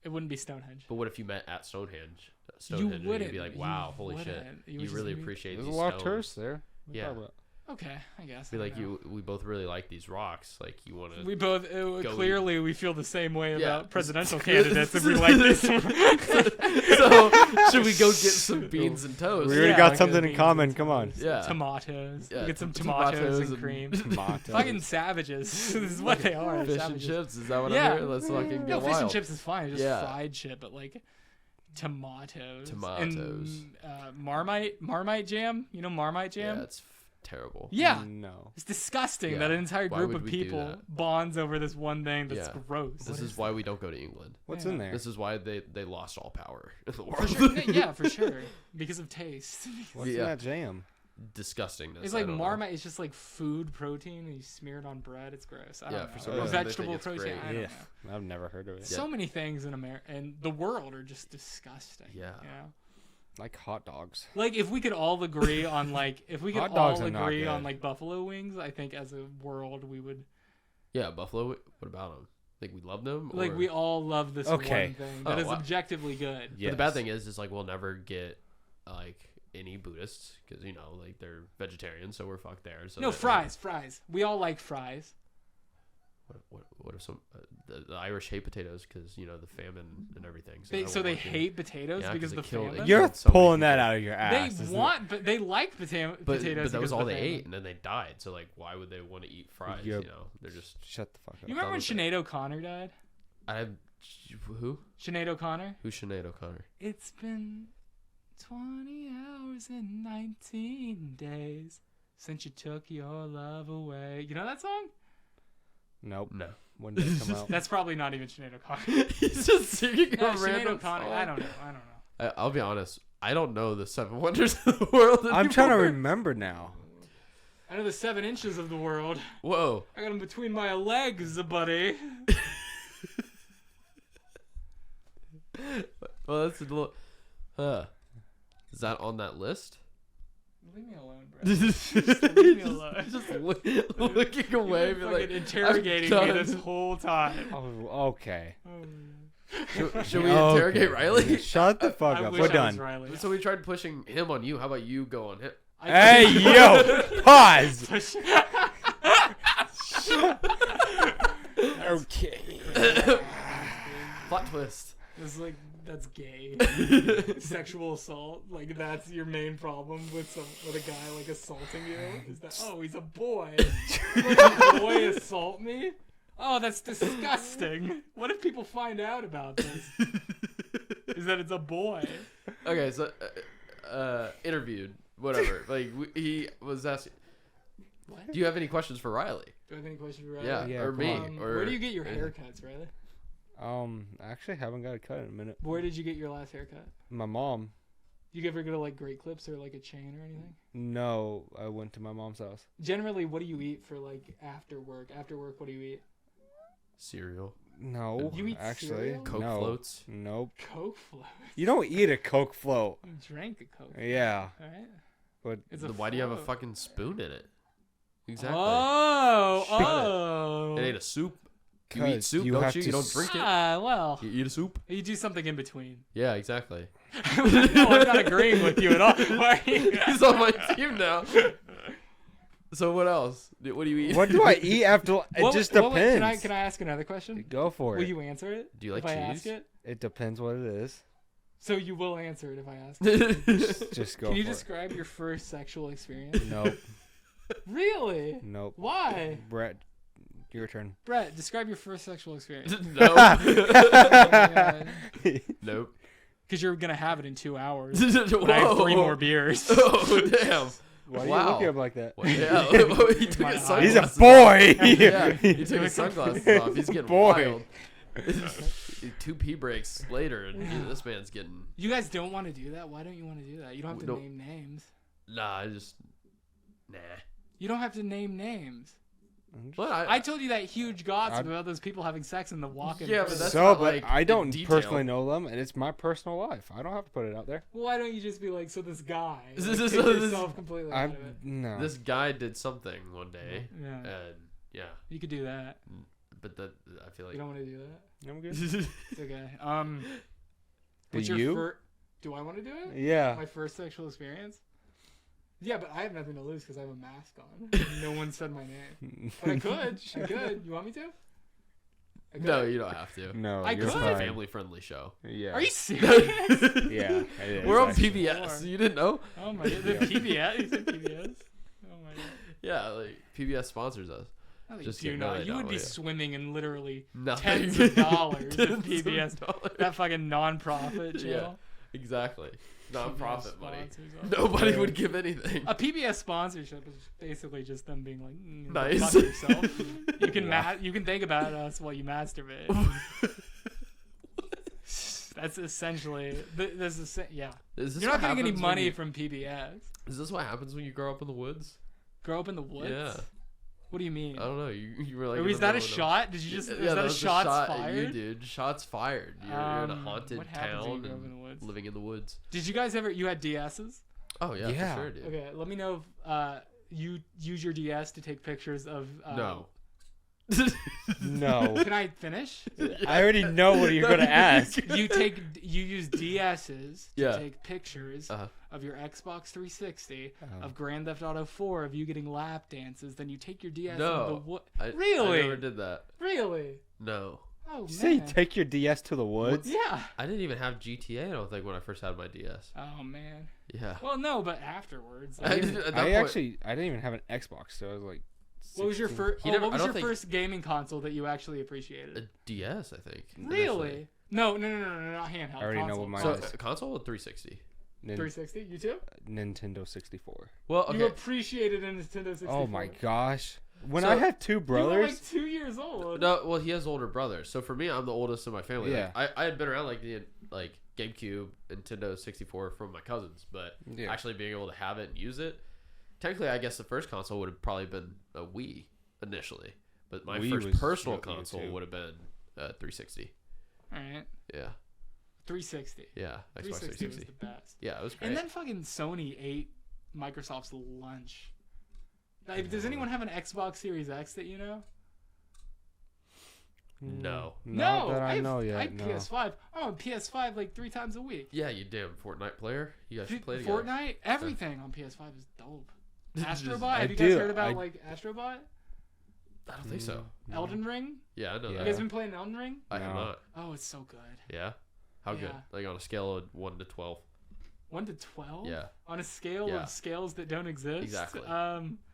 [SPEAKER 2] It wouldn't be Stonehenge.
[SPEAKER 1] but what if you met at Stonehenge? and
[SPEAKER 2] wouldn't.
[SPEAKER 1] you'd be like,
[SPEAKER 2] You
[SPEAKER 1] "Wow, holy shit!
[SPEAKER 2] wouldn't. You
[SPEAKER 1] You,
[SPEAKER 2] would just
[SPEAKER 1] really
[SPEAKER 2] be-
[SPEAKER 1] appreciate
[SPEAKER 3] There's
[SPEAKER 1] these
[SPEAKER 3] a lot
[SPEAKER 1] stones."
[SPEAKER 3] of tourists there. What are you
[SPEAKER 1] Yeah.
[SPEAKER 3] talking about?
[SPEAKER 2] Okay, I guess.
[SPEAKER 1] Be
[SPEAKER 2] I
[SPEAKER 1] like,
[SPEAKER 2] don't know.
[SPEAKER 1] we both really like these rocks. Like, you want to.
[SPEAKER 2] We both clearly we feel the same way
[SPEAKER 1] Yeah.
[SPEAKER 2] about presidential candidates if we like this one.
[SPEAKER 1] So should we go get some beans and toast?
[SPEAKER 3] We already
[SPEAKER 2] Yeah,
[SPEAKER 3] got
[SPEAKER 2] like
[SPEAKER 3] something in
[SPEAKER 2] beans
[SPEAKER 3] common.
[SPEAKER 2] and
[SPEAKER 3] Come on.
[SPEAKER 2] toast.
[SPEAKER 1] Yeah.
[SPEAKER 2] Tomatoes.
[SPEAKER 1] Yeah,
[SPEAKER 2] We get some
[SPEAKER 1] tomatoes
[SPEAKER 2] tomatoes and
[SPEAKER 1] and-
[SPEAKER 2] cream.
[SPEAKER 3] Tomatoes.
[SPEAKER 2] Fucking savages. This is what they are.
[SPEAKER 1] Fish and
[SPEAKER 2] savages.
[SPEAKER 1] chips. Is that what
[SPEAKER 2] Yeah.
[SPEAKER 1] I heard? Let's fucking get
[SPEAKER 2] No,
[SPEAKER 1] wild.
[SPEAKER 2] fish and chips is fine. It's just
[SPEAKER 1] Yeah.
[SPEAKER 2] fried shit, but like tomatoes.
[SPEAKER 1] Tomatoes.
[SPEAKER 2] And Marmite jam. You know Marmite jam?
[SPEAKER 1] Yeah, it's terrible.
[SPEAKER 2] Yeah.
[SPEAKER 3] No.
[SPEAKER 2] It's disgusting
[SPEAKER 1] Yeah.
[SPEAKER 2] that an entire
[SPEAKER 1] Why
[SPEAKER 2] group
[SPEAKER 1] would
[SPEAKER 2] of
[SPEAKER 1] we do
[SPEAKER 2] people
[SPEAKER 1] that?
[SPEAKER 2] bonds over this one thing that's
[SPEAKER 1] Yeah.
[SPEAKER 2] gross.
[SPEAKER 1] This is why we don't go to England.
[SPEAKER 3] What's
[SPEAKER 2] Yeah.
[SPEAKER 3] in there?
[SPEAKER 1] This is why they lost all power in the
[SPEAKER 2] For
[SPEAKER 1] world.
[SPEAKER 2] sure. Yeah, for sure. Because of taste.
[SPEAKER 3] What's
[SPEAKER 1] Yeah.
[SPEAKER 3] in that jam?
[SPEAKER 1] Disgustingness.
[SPEAKER 2] It's
[SPEAKER 1] I
[SPEAKER 2] like
[SPEAKER 1] don't know.
[SPEAKER 2] Marmite. It's just like food protein, and you smear it on bread. It's gross. I
[SPEAKER 1] Yeah,
[SPEAKER 2] don't
[SPEAKER 1] for
[SPEAKER 2] know.
[SPEAKER 1] some
[SPEAKER 2] Or
[SPEAKER 3] reason they
[SPEAKER 2] vegetable
[SPEAKER 1] think it's
[SPEAKER 2] protein.
[SPEAKER 1] great.
[SPEAKER 2] I don't
[SPEAKER 3] Yeah.
[SPEAKER 2] know.
[SPEAKER 3] I've never heard of it.
[SPEAKER 2] So many things in America and the world are just disgusting.
[SPEAKER 1] Yeah.
[SPEAKER 2] You know?
[SPEAKER 3] Like hot dogs.
[SPEAKER 2] Like if we could all agree on like if we could
[SPEAKER 3] Hot dogs
[SPEAKER 2] all
[SPEAKER 3] are not
[SPEAKER 2] agree on
[SPEAKER 3] good.
[SPEAKER 2] like buffalo wings, I think as a world we would
[SPEAKER 1] Yeah, buffalo. What about them? Like, we love them?
[SPEAKER 2] like
[SPEAKER 1] or-
[SPEAKER 2] we all love this
[SPEAKER 3] Okay.
[SPEAKER 2] one thing that
[SPEAKER 1] Oh,
[SPEAKER 2] is
[SPEAKER 1] wow.
[SPEAKER 2] objectively good.
[SPEAKER 1] But the bad thing is like we'll never get like any Buddhists because like they're vegetarians, so we're fucked there. So
[SPEAKER 2] No,
[SPEAKER 1] that-
[SPEAKER 2] fries. We all like fries.
[SPEAKER 1] What if some the Irish hate potatoes because the famine and everything.
[SPEAKER 2] They hate potatoes
[SPEAKER 1] Yeah,
[SPEAKER 2] because
[SPEAKER 1] 'cause
[SPEAKER 2] of the
[SPEAKER 1] it killed-
[SPEAKER 2] famine.
[SPEAKER 1] You're-
[SPEAKER 3] You're
[SPEAKER 1] so many
[SPEAKER 3] pulling that
[SPEAKER 1] people.
[SPEAKER 3] out of your ass.
[SPEAKER 2] They
[SPEAKER 3] isn't
[SPEAKER 2] want, but they like potatoes.
[SPEAKER 1] But that
[SPEAKER 2] because
[SPEAKER 1] was
[SPEAKER 2] of
[SPEAKER 1] all
[SPEAKER 2] the
[SPEAKER 1] they
[SPEAKER 2] famine.
[SPEAKER 1] ate, and then they died. So like, why would they want to eat fries?
[SPEAKER 3] Yep.
[SPEAKER 1] They're just.
[SPEAKER 3] it? Shut the fuck up.
[SPEAKER 2] You remember when
[SPEAKER 1] with it.
[SPEAKER 2] Sinead O'Connor died?
[SPEAKER 1] I have who?
[SPEAKER 2] Sinead O'Connor.
[SPEAKER 1] Who's Sinead O'Connor?
[SPEAKER 2] It's been 20 hours and 19 days since you took your love away. You know that song?
[SPEAKER 3] Nope.
[SPEAKER 1] No.
[SPEAKER 3] When did it come out?
[SPEAKER 2] That's probably not even Sinead O'Connor.
[SPEAKER 1] He's just singing a
[SPEAKER 2] Sinead
[SPEAKER 1] random
[SPEAKER 2] O'Connor.
[SPEAKER 1] song.
[SPEAKER 2] I don't know.
[SPEAKER 1] I'll be honest. I don't know the 7 wonders of the world anymore.
[SPEAKER 3] I'm trying to remember now.
[SPEAKER 2] I know the 7 inches of the world.
[SPEAKER 1] Whoa.
[SPEAKER 2] I got them between my legs, buddy.
[SPEAKER 1] Well, that's a little... Is that on that list?
[SPEAKER 2] Leave me alone, bro. Just leave me alone.
[SPEAKER 1] Just looking away.
[SPEAKER 2] You've been
[SPEAKER 1] like,
[SPEAKER 2] fucking interrogating me this whole time.
[SPEAKER 3] Oh, okay.
[SPEAKER 1] Should we interrogate Riley?
[SPEAKER 3] Shut the fuck up. We're done.
[SPEAKER 2] Riley.
[SPEAKER 1] So we tried pushing him on you. How about you go on him?
[SPEAKER 3] Hey, yo! Pause! Okay.
[SPEAKER 1] Plot twist.
[SPEAKER 2] It's like, that's gay. Sexual assault. Like, that's your main problem with a guy, like, assaulting you? Is that, oh, he's a boy. Let a boy assault me? Oh, that's disgusting. What if people find out about this? Is that it's a boy?
[SPEAKER 1] Okay, so interviewed, whatever. Like he was asking.
[SPEAKER 2] What?
[SPEAKER 1] Do you have any questions for Riley?
[SPEAKER 2] Do I have any questions for Riley?
[SPEAKER 1] Yeah, or me? Or
[SPEAKER 2] where do you get your haircuts, Riley?
[SPEAKER 3] Actually haven't got a cut in a minute.
[SPEAKER 2] Where did you get your last haircut?
[SPEAKER 3] My mom.
[SPEAKER 2] You ever go to like Great Clips or like a chain or anything?
[SPEAKER 3] No, I went to my mom's house.
[SPEAKER 2] Generally, what do you eat for like after work? After work, what do you eat?
[SPEAKER 1] Cereal.
[SPEAKER 3] No,
[SPEAKER 2] you eat
[SPEAKER 3] actually,
[SPEAKER 2] cereal?
[SPEAKER 1] Coke
[SPEAKER 3] no.
[SPEAKER 1] floats.
[SPEAKER 3] Nope.
[SPEAKER 2] Coke float.
[SPEAKER 3] You don't eat a Coke float.
[SPEAKER 2] You drank a Coke.
[SPEAKER 3] Yeah.
[SPEAKER 2] All right.
[SPEAKER 3] But
[SPEAKER 2] It's
[SPEAKER 1] Why do you have a
[SPEAKER 2] float.
[SPEAKER 1] fucking spoon in it? Exactly.
[SPEAKER 2] Oh.
[SPEAKER 1] It ain't a soup. You eat soup,
[SPEAKER 3] you
[SPEAKER 1] don't
[SPEAKER 3] have
[SPEAKER 1] you?
[SPEAKER 3] to
[SPEAKER 1] You don't drink it.
[SPEAKER 2] Well,
[SPEAKER 1] You eat a soup.
[SPEAKER 2] you do something in between.
[SPEAKER 1] Yeah, exactly.
[SPEAKER 2] No, I'm not agreeing with you at all. Why are you-
[SPEAKER 1] He's on my team now. So what else? What do you eat?
[SPEAKER 3] What do I eat after? It just depends.
[SPEAKER 2] Can I ask another question?
[SPEAKER 3] Go for
[SPEAKER 2] Will
[SPEAKER 3] it.
[SPEAKER 2] you answer it?
[SPEAKER 1] Do you like
[SPEAKER 2] if I
[SPEAKER 1] cheese?
[SPEAKER 2] ask it?
[SPEAKER 3] It depends what it is.
[SPEAKER 2] So you will answer it if I ask it?
[SPEAKER 3] Just go
[SPEAKER 2] Can you
[SPEAKER 3] for
[SPEAKER 2] describe your first sexual experience?
[SPEAKER 3] it. Nope.
[SPEAKER 2] Really?
[SPEAKER 3] Nope.
[SPEAKER 2] Why?
[SPEAKER 3] Brett, your turn.
[SPEAKER 2] Brett, describe your first sexual experience.
[SPEAKER 1] No. Nope.
[SPEAKER 2] Because you're going to have it in 2 hours. When I have 3 more beers.
[SPEAKER 1] Oh, damn.
[SPEAKER 3] Why
[SPEAKER 1] Wow.
[SPEAKER 3] do you look at him like that?
[SPEAKER 1] Well, yeah. He took his sunglasses
[SPEAKER 3] He's a boy.
[SPEAKER 1] off. Yeah, he took his sunglasses off. He's getting
[SPEAKER 3] Boy.
[SPEAKER 1] wild. 2 pee breaks later, and this man's getting...
[SPEAKER 2] You guys don't want to do that? Why don't you want to do that? You don't have to
[SPEAKER 1] Nope.
[SPEAKER 2] name names.
[SPEAKER 1] Nah, nah.
[SPEAKER 2] You don't have to name names.
[SPEAKER 1] What?
[SPEAKER 2] I told you that huge gossip about those people having sex in the walk-in.
[SPEAKER 1] Yeah, but
[SPEAKER 2] prison.
[SPEAKER 1] that's
[SPEAKER 3] so,
[SPEAKER 1] not,
[SPEAKER 3] but
[SPEAKER 1] like,
[SPEAKER 3] I
[SPEAKER 1] in
[SPEAKER 3] don't
[SPEAKER 1] detail.
[SPEAKER 3] personally know them, and it's my personal life. I don't have to put it out there.
[SPEAKER 2] Well, why don't you just be like, so this guy?
[SPEAKER 1] This
[SPEAKER 2] Like,
[SPEAKER 1] is-
[SPEAKER 2] take
[SPEAKER 1] this-
[SPEAKER 2] yourself completely out of it.
[SPEAKER 3] No.
[SPEAKER 1] This guy did something one day,
[SPEAKER 2] Yeah,
[SPEAKER 1] and yeah,
[SPEAKER 2] you could do that.
[SPEAKER 1] but that I feel like...
[SPEAKER 2] You don't want to do that?
[SPEAKER 3] I'm good.
[SPEAKER 2] It's okay. What's
[SPEAKER 3] Do
[SPEAKER 2] your
[SPEAKER 3] you?
[SPEAKER 2] Do I want to do it?
[SPEAKER 3] Yeah.
[SPEAKER 2] My first sexual experience? Yeah, but I have nothing to lose because I have a mask on. No one said my name. But I could. I could. You want me to? I could.
[SPEAKER 1] No, you don't have to.
[SPEAKER 3] No,
[SPEAKER 2] I
[SPEAKER 3] you're
[SPEAKER 1] This is a
[SPEAKER 3] fine.
[SPEAKER 1] family-friendly show.
[SPEAKER 3] Yeah.
[SPEAKER 2] Are you serious?
[SPEAKER 3] Yeah. It is,
[SPEAKER 1] We're on
[SPEAKER 3] actually.
[SPEAKER 1] PBS. You didn't know?
[SPEAKER 2] Oh my god. The PBS? You said PBS? Oh my god.
[SPEAKER 1] Yeah, like PBS sponsors us.
[SPEAKER 2] No, they
[SPEAKER 1] Just
[SPEAKER 2] do
[SPEAKER 1] kidding. No,
[SPEAKER 2] not.
[SPEAKER 1] they
[SPEAKER 2] You would
[SPEAKER 1] don't,
[SPEAKER 2] be
[SPEAKER 1] yeah.
[SPEAKER 2] swimming in literally
[SPEAKER 1] Nothing.
[SPEAKER 2] tens of dollars if
[SPEAKER 1] Tens of
[SPEAKER 2] PBS.
[SPEAKER 1] dollars.
[SPEAKER 2] That fucking non-profit channel.
[SPEAKER 1] Exactly. Non-profit
[SPEAKER 2] PBS
[SPEAKER 1] money.
[SPEAKER 2] sponsors us.
[SPEAKER 1] Nobody would give anything.
[SPEAKER 2] A PBS sponsorship is basically just them being like,
[SPEAKER 1] Nice.
[SPEAKER 2] fuck yourself. You can you can think about us while you masturbate. That's essentially yeah.
[SPEAKER 1] Is this
[SPEAKER 2] You're not
[SPEAKER 1] what
[SPEAKER 2] getting any
[SPEAKER 1] happens when
[SPEAKER 2] money
[SPEAKER 1] you-
[SPEAKER 2] from PBS.
[SPEAKER 1] Is this what happens when you grow up in the woods?
[SPEAKER 2] Grow up in the woods.
[SPEAKER 1] Yeah.
[SPEAKER 2] What do you mean?
[SPEAKER 1] I don't know. You were like.
[SPEAKER 2] Or
[SPEAKER 1] in
[SPEAKER 2] was
[SPEAKER 1] the
[SPEAKER 2] that a
[SPEAKER 1] middle of
[SPEAKER 2] shot? Did you just?
[SPEAKER 1] Yeah,
[SPEAKER 2] is that a
[SPEAKER 1] was
[SPEAKER 2] shots
[SPEAKER 1] shot
[SPEAKER 2] fired?
[SPEAKER 1] At you, dude. Shots fired. You're in a haunted
[SPEAKER 2] what happens when
[SPEAKER 1] town
[SPEAKER 2] you grow up in
[SPEAKER 1] and
[SPEAKER 2] the woods?
[SPEAKER 1] living in the woods.
[SPEAKER 2] Did you guys ever? You had DSs?
[SPEAKER 1] Oh yeah,
[SPEAKER 3] Yeah.
[SPEAKER 1] for sure, dude.
[SPEAKER 2] Okay, let me know if you use your DS to take pictures of.
[SPEAKER 1] No.
[SPEAKER 3] No.
[SPEAKER 2] Can I finish?
[SPEAKER 3] I already know what you're gonna ask.
[SPEAKER 2] You use DSs to
[SPEAKER 1] Yeah.
[SPEAKER 2] take pictures
[SPEAKER 1] Uh-huh.
[SPEAKER 2] of your Xbox 360
[SPEAKER 3] Oh.
[SPEAKER 2] of Grand Theft Auto 4 of you getting lap dances. Then you take your DS.
[SPEAKER 1] No.
[SPEAKER 2] And
[SPEAKER 1] I
[SPEAKER 2] Really?
[SPEAKER 1] never did that.
[SPEAKER 2] Really?
[SPEAKER 1] No.
[SPEAKER 2] Oh
[SPEAKER 3] You say you
[SPEAKER 2] man.
[SPEAKER 3] take your DS to the woods?
[SPEAKER 2] Yeah.
[SPEAKER 1] I didn't even have GTA. I don't think when I first had my DS.
[SPEAKER 2] Oh man.
[SPEAKER 1] Yeah.
[SPEAKER 2] Well, no, but afterwards.
[SPEAKER 1] I
[SPEAKER 2] like,
[SPEAKER 1] didn't- at that
[SPEAKER 3] I
[SPEAKER 1] point-
[SPEAKER 3] actually didn't even have an Xbox, so I was like.
[SPEAKER 2] what was your
[SPEAKER 3] 16.
[SPEAKER 2] first?
[SPEAKER 1] He never-
[SPEAKER 2] What
[SPEAKER 1] I
[SPEAKER 2] was
[SPEAKER 1] don't
[SPEAKER 2] your
[SPEAKER 1] think-
[SPEAKER 2] first gaming console that you actually appreciated?
[SPEAKER 1] A DS, I think.
[SPEAKER 2] Really? No, not handheld.
[SPEAKER 3] I already know
[SPEAKER 2] console.
[SPEAKER 3] what mine
[SPEAKER 1] So
[SPEAKER 3] is.
[SPEAKER 1] a console or 360?
[SPEAKER 2] 360. You too?
[SPEAKER 3] Nintendo 64.
[SPEAKER 1] Well, okay.
[SPEAKER 2] You appreciated a Nintendo 64.
[SPEAKER 3] Oh my gosh! When I had two brothers,
[SPEAKER 2] you were like 2 years old.
[SPEAKER 1] No, well, he has older brothers. So for me, I'm the oldest in my family.
[SPEAKER 3] Yeah.
[SPEAKER 1] Like, I had been around like GameCube, Nintendo 64 from my cousins, but actually being able to have it and use it. Technically, I guess the first console would have probably been a Wii initially, but my first personal console would have been 360.
[SPEAKER 2] All right.
[SPEAKER 1] Yeah.
[SPEAKER 2] 360.
[SPEAKER 1] Yeah. Xbox
[SPEAKER 2] 360 was the best.
[SPEAKER 1] Yeah, it was great.
[SPEAKER 2] And then fucking Sony ate Microsoft's lunch. Like, does anyone have an Xbox Series X that you know?
[SPEAKER 1] No.
[SPEAKER 3] Not that I
[SPEAKER 2] have PS5. I'm on PS5 like 3 times a week.
[SPEAKER 1] Yeah, you damn Fortnite player. You guys should play together.
[SPEAKER 2] Fortnite? Everything on PS5 is dope. Astrobot? Have you guys heard about like Astrobot?
[SPEAKER 1] I don't think so.
[SPEAKER 2] Elden Ring?
[SPEAKER 1] Yeah, I know that.
[SPEAKER 2] You guys been playing Elden Ring?
[SPEAKER 1] I have not.
[SPEAKER 2] Oh, it's so good.
[SPEAKER 1] Yeah? How good? Like on a scale of 1 to 12?
[SPEAKER 2] 1 to 12?
[SPEAKER 1] Yeah.
[SPEAKER 2] On a scale of scales that don't exist?
[SPEAKER 1] Exactly.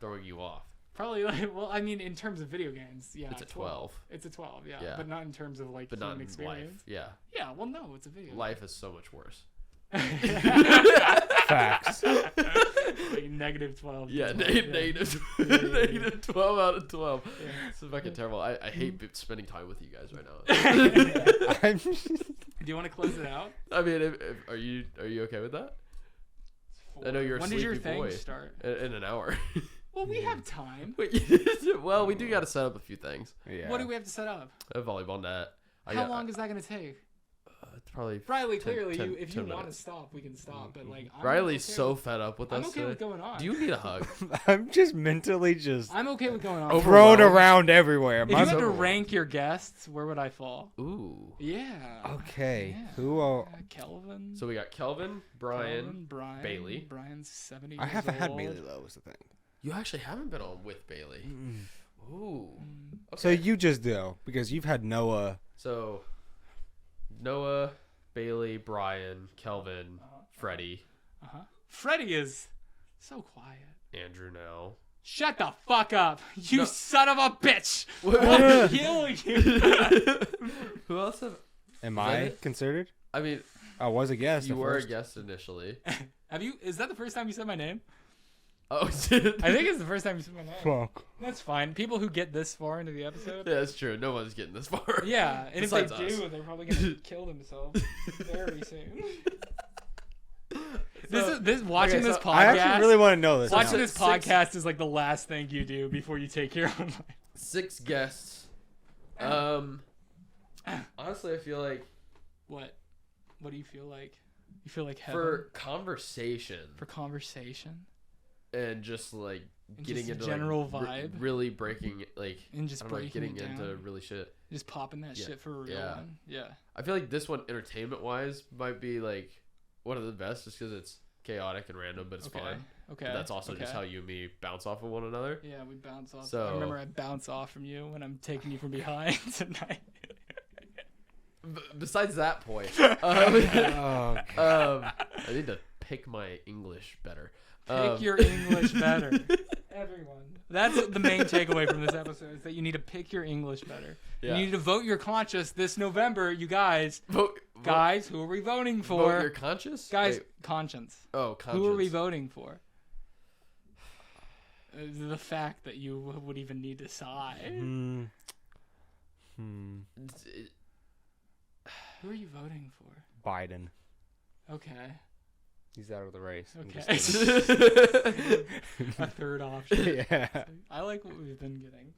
[SPEAKER 1] Throwing you off.
[SPEAKER 2] Probably like, well, I mean, in terms of video games, yeah.
[SPEAKER 1] It's a 12.
[SPEAKER 2] It's a 12, yeah. But not in terms of like human experience.
[SPEAKER 1] Life. Yeah.
[SPEAKER 2] Yeah, well, no, it's a video game.
[SPEAKER 1] Life is so much worse.
[SPEAKER 3] Facts.
[SPEAKER 2] Like negative 12.
[SPEAKER 1] Yeah, negative 12 out of 12. Yeah. It's fucking terrible. I hate spending time with you guys right now.
[SPEAKER 2] Do you want to close it out?
[SPEAKER 1] I mean, are you okay with that? I know you're a sleepy boy.
[SPEAKER 2] When did your thing start?
[SPEAKER 1] In an hour.
[SPEAKER 2] Well, we have time.
[SPEAKER 1] Well, we do got to set up a few things.
[SPEAKER 3] Yeah.
[SPEAKER 2] What do we have to set up?
[SPEAKER 1] A volleyball net.
[SPEAKER 2] How long is that going to take?
[SPEAKER 1] It's probably
[SPEAKER 2] Riley, clearly, if you want to stop, we can stop. But like,
[SPEAKER 1] Riley's so fed up with us.
[SPEAKER 2] I'm okay with going on.
[SPEAKER 1] Do you need a hug?
[SPEAKER 3] I'm just mentally
[SPEAKER 2] I'm okay with going on.
[SPEAKER 3] Thrown around everywhere.
[SPEAKER 2] If you had to rank your guests, where would I fall?
[SPEAKER 1] Ooh.
[SPEAKER 2] Yeah.
[SPEAKER 3] Okay.
[SPEAKER 2] Yeah.
[SPEAKER 3] Who?
[SPEAKER 2] Kelvin.
[SPEAKER 1] So we got Kelvin, Brian, Bailey.
[SPEAKER 2] Brian's 70
[SPEAKER 3] I
[SPEAKER 2] years
[SPEAKER 3] haven't had
[SPEAKER 2] old.
[SPEAKER 3] Bailey though. Was the thing.
[SPEAKER 1] You actually haven't been on with Bailey. Ooh. Okay.
[SPEAKER 3] So you just do because you've had Noah.
[SPEAKER 1] So Noah, Bailey, Brian, Kelvin, Freddie.
[SPEAKER 2] Freddie is so quiet.
[SPEAKER 1] Andrew now.
[SPEAKER 2] Shut the fuck up, you son of a bitch! I'll kill you.
[SPEAKER 1] Who else
[SPEAKER 3] Am I considered?
[SPEAKER 1] I mean,
[SPEAKER 3] I was a guest.
[SPEAKER 1] You were a guest initially.
[SPEAKER 2] Have you? Is that the first time you said my name?
[SPEAKER 1] Oh, shit.
[SPEAKER 2] I think it's the first time you said my name.
[SPEAKER 3] Fuck.
[SPEAKER 2] That's fine. People who get this far into the episode.
[SPEAKER 1] Yeah, that's true. No one's getting this far.
[SPEAKER 2] Yeah, and if they
[SPEAKER 1] Besides
[SPEAKER 2] do, they're probably gonna kill themselves very soon. This watching this podcast.
[SPEAKER 3] I actually really want to know this.
[SPEAKER 2] Watching this podcast is like the last thing you do before you take your own life.
[SPEAKER 1] 6 guests. Honestly, I feel like.
[SPEAKER 2] What do you feel like? You feel like heaven?
[SPEAKER 1] For conversation. And just like getting into
[SPEAKER 2] general vibe,
[SPEAKER 1] really breaking
[SPEAKER 2] and just breaking
[SPEAKER 1] getting into really shit,
[SPEAKER 2] just popping that shit for a real one. Yeah,
[SPEAKER 1] I feel like this one, entertainment wise, might be like one of the best, just because it's chaotic and random, but it's fun. Okay, but that's also just how you and me bounce off of one another.
[SPEAKER 2] Yeah, we bounce off.
[SPEAKER 1] So
[SPEAKER 2] I remember I bounce off from you when I'm taking you from behind tonight.
[SPEAKER 1] Besides that point, I need to pick my English better.
[SPEAKER 2] Pick your English better. Everyone. That's the main takeaway from this episode, is that you need to pick your English better. Yeah. You need to vote your conscience this November, you guys. Guys, who are we voting for?
[SPEAKER 1] Vote your conscience?
[SPEAKER 2] Guys, conscience.
[SPEAKER 1] Oh, conscience.
[SPEAKER 2] Who are we voting for? The fact that you would even need to decide. Who are you voting for?
[SPEAKER 3] Biden.
[SPEAKER 2] Okay.
[SPEAKER 3] He's out of the race.
[SPEAKER 2] Okay. A third option.
[SPEAKER 3] Yeah.
[SPEAKER 2] I like what we've been getting.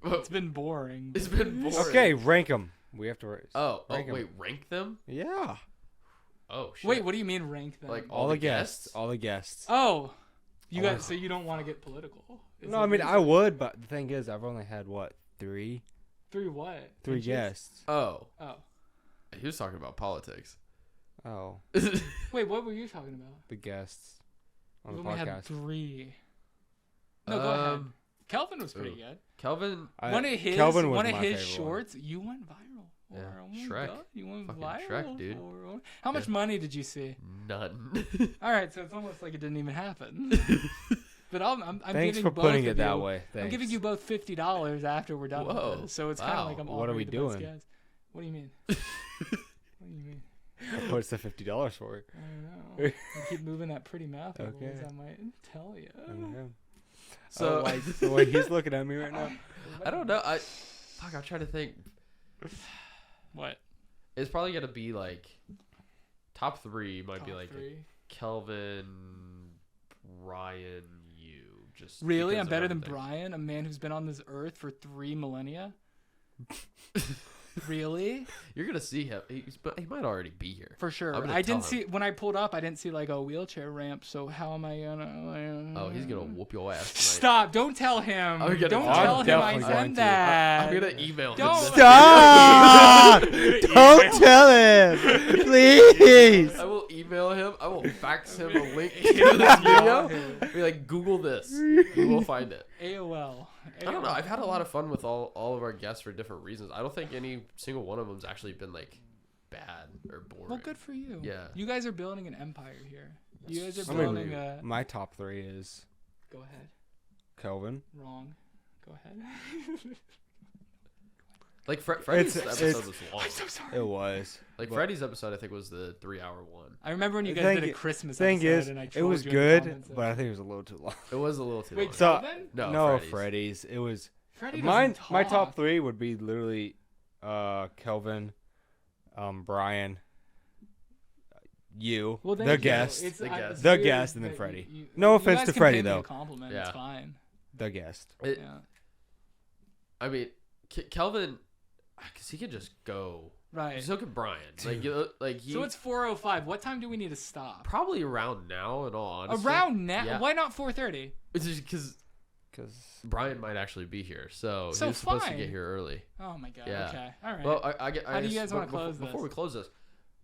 [SPEAKER 2] It's been boring.
[SPEAKER 1] It's been boring.
[SPEAKER 3] Okay, rank them. We have to race.
[SPEAKER 1] Rank them?
[SPEAKER 3] Yeah.
[SPEAKER 1] Oh, shit.
[SPEAKER 2] Wait, what do you mean rank them?
[SPEAKER 1] Like
[SPEAKER 3] all the guests. All the guests.
[SPEAKER 2] Oh. So you don't want to get political?
[SPEAKER 3] No, I mean, I would, but the thing is, I've only had, 3?
[SPEAKER 2] 3 what?
[SPEAKER 3] 3 guests.
[SPEAKER 1] Oh. He was talking about politics.
[SPEAKER 3] Oh.
[SPEAKER 2] Wait, what were you talking about?
[SPEAKER 3] The guests on the
[SPEAKER 2] only
[SPEAKER 3] podcast.
[SPEAKER 2] Had 3. No, go ahead. Kelvin was pretty good.
[SPEAKER 1] Kelvin.
[SPEAKER 2] One of his shorts, you went viral.
[SPEAKER 1] Yeah. Shrek.
[SPEAKER 2] God, you went
[SPEAKER 1] fucking
[SPEAKER 2] viral.
[SPEAKER 1] Shrek, dude.
[SPEAKER 2] How much money did you see?
[SPEAKER 1] None.
[SPEAKER 2] All right, so it's almost like it didn't even happen. But I'm
[SPEAKER 3] Thanks
[SPEAKER 2] giving
[SPEAKER 3] for
[SPEAKER 2] both
[SPEAKER 3] putting
[SPEAKER 2] of
[SPEAKER 3] it that
[SPEAKER 2] you,
[SPEAKER 3] way. Thanks.
[SPEAKER 2] I'm giving you both $50 after we're done with this. So it's kind of like I'm
[SPEAKER 3] What are we doing?
[SPEAKER 2] What do you mean? What do you mean?
[SPEAKER 3] What's the $50 for?
[SPEAKER 2] I don't know. You keep moving that pretty mouth.
[SPEAKER 3] Okay.
[SPEAKER 2] I might tell you.
[SPEAKER 3] Okay.
[SPEAKER 1] So
[SPEAKER 3] like the way he's looking at me right now.
[SPEAKER 1] I don't know. I'm trying to think.
[SPEAKER 2] What?
[SPEAKER 1] It's probably gonna be like top 3 might
[SPEAKER 2] Top
[SPEAKER 1] be like
[SPEAKER 2] 3?
[SPEAKER 1] Kelvin, Brian, you. Just
[SPEAKER 2] Really?
[SPEAKER 1] because
[SPEAKER 2] I'm
[SPEAKER 1] of
[SPEAKER 2] better than
[SPEAKER 1] everything.
[SPEAKER 2] Brian, a man who's been on this earth for 3 millennia? Really?
[SPEAKER 1] You're gonna see him. He might already be here.
[SPEAKER 2] For sure.
[SPEAKER 1] I'm gonna
[SPEAKER 2] I
[SPEAKER 1] tell
[SPEAKER 2] didn't see when I pulled up. I didn't see like a wheelchair ramp. So how am I gonna?
[SPEAKER 1] Oh, he's gonna whoop your ass tonight.
[SPEAKER 2] Stop! Don't tell him.
[SPEAKER 1] I'm gonna
[SPEAKER 2] Don't
[SPEAKER 1] tell
[SPEAKER 2] tell
[SPEAKER 1] him.
[SPEAKER 2] him I
[SPEAKER 3] I'm definitely going
[SPEAKER 2] said
[SPEAKER 3] to.
[SPEAKER 2] that.
[SPEAKER 1] I'm gonna email him.
[SPEAKER 2] Don't
[SPEAKER 1] this.
[SPEAKER 3] Stop! Don't tell him, please.
[SPEAKER 1] I will email him. I will fax him a link to this video. Be like, Google this. You will find it.
[SPEAKER 2] AOL.
[SPEAKER 1] I don't know. I've had a lot of fun with all of our guests for different reasons. I don't think any single one of them's actually been like bad or boring.
[SPEAKER 2] Well, good for you.
[SPEAKER 1] Yeah.
[SPEAKER 2] You guys are building an empire here. You guys are
[SPEAKER 1] So
[SPEAKER 2] building
[SPEAKER 1] true.
[SPEAKER 2] a.
[SPEAKER 3] My top 3 is
[SPEAKER 2] Go ahead.
[SPEAKER 3] Kelvin.
[SPEAKER 2] Wrong. Go ahead.
[SPEAKER 1] Like Freddie's
[SPEAKER 3] It's-
[SPEAKER 1] episode was long.
[SPEAKER 2] I'm so sorry.
[SPEAKER 3] It was.
[SPEAKER 1] Like
[SPEAKER 3] but
[SPEAKER 1] Freddie's episode, I think was the 3-hour one.
[SPEAKER 2] I remember when you guys
[SPEAKER 3] Thing
[SPEAKER 2] did a
[SPEAKER 3] i-
[SPEAKER 2] Christmas
[SPEAKER 3] Thing
[SPEAKER 2] episode
[SPEAKER 3] is,
[SPEAKER 2] and I
[SPEAKER 3] it
[SPEAKER 2] trolled
[SPEAKER 3] was
[SPEAKER 2] you in the
[SPEAKER 3] good,
[SPEAKER 2] comments.
[SPEAKER 3] but I think it was a little too long.
[SPEAKER 1] It was a little too long.
[SPEAKER 2] Wait,
[SPEAKER 3] So-
[SPEAKER 2] Kelvin?
[SPEAKER 1] No,
[SPEAKER 3] Freddie's. It was
[SPEAKER 2] Freddie
[SPEAKER 3] mine.
[SPEAKER 2] doesn't
[SPEAKER 3] My
[SPEAKER 2] talk.
[SPEAKER 3] top 3 would be literally, Kelvin, Brian, you,
[SPEAKER 2] Well,
[SPEAKER 3] the
[SPEAKER 2] thank you.
[SPEAKER 3] guest,
[SPEAKER 2] It's,
[SPEAKER 1] The guest.
[SPEAKER 2] it's
[SPEAKER 3] The
[SPEAKER 2] weird
[SPEAKER 3] guest, and then
[SPEAKER 2] that
[SPEAKER 3] Freddie. No offense
[SPEAKER 2] guys
[SPEAKER 3] to
[SPEAKER 2] can
[SPEAKER 3] Freddie,
[SPEAKER 2] pay me
[SPEAKER 3] though.
[SPEAKER 2] A compliment.
[SPEAKER 1] Yeah.
[SPEAKER 2] It's fine.
[SPEAKER 3] the guest.
[SPEAKER 1] It-
[SPEAKER 2] Yeah.
[SPEAKER 1] I mean, Kelvin, because he can just go.
[SPEAKER 2] Right.
[SPEAKER 1] So could Brian. Like he.
[SPEAKER 2] So it's 4:05. What time do we need to stop?
[SPEAKER 1] probably around now. In all honesty,
[SPEAKER 2] Around now?
[SPEAKER 1] Yeah.
[SPEAKER 2] Why not 4:30?
[SPEAKER 1] It's just because
[SPEAKER 3] Because
[SPEAKER 1] Brian might actually be here, so
[SPEAKER 2] So
[SPEAKER 1] he was supposed to
[SPEAKER 2] fine.
[SPEAKER 1] get here early.
[SPEAKER 2] Oh my god.
[SPEAKER 1] Yeah.
[SPEAKER 2] Okay. All right.
[SPEAKER 1] Well, I
[SPEAKER 2] How do you
[SPEAKER 1] guess
[SPEAKER 2] guys wanna close
[SPEAKER 1] before
[SPEAKER 2] this?
[SPEAKER 1] we close this?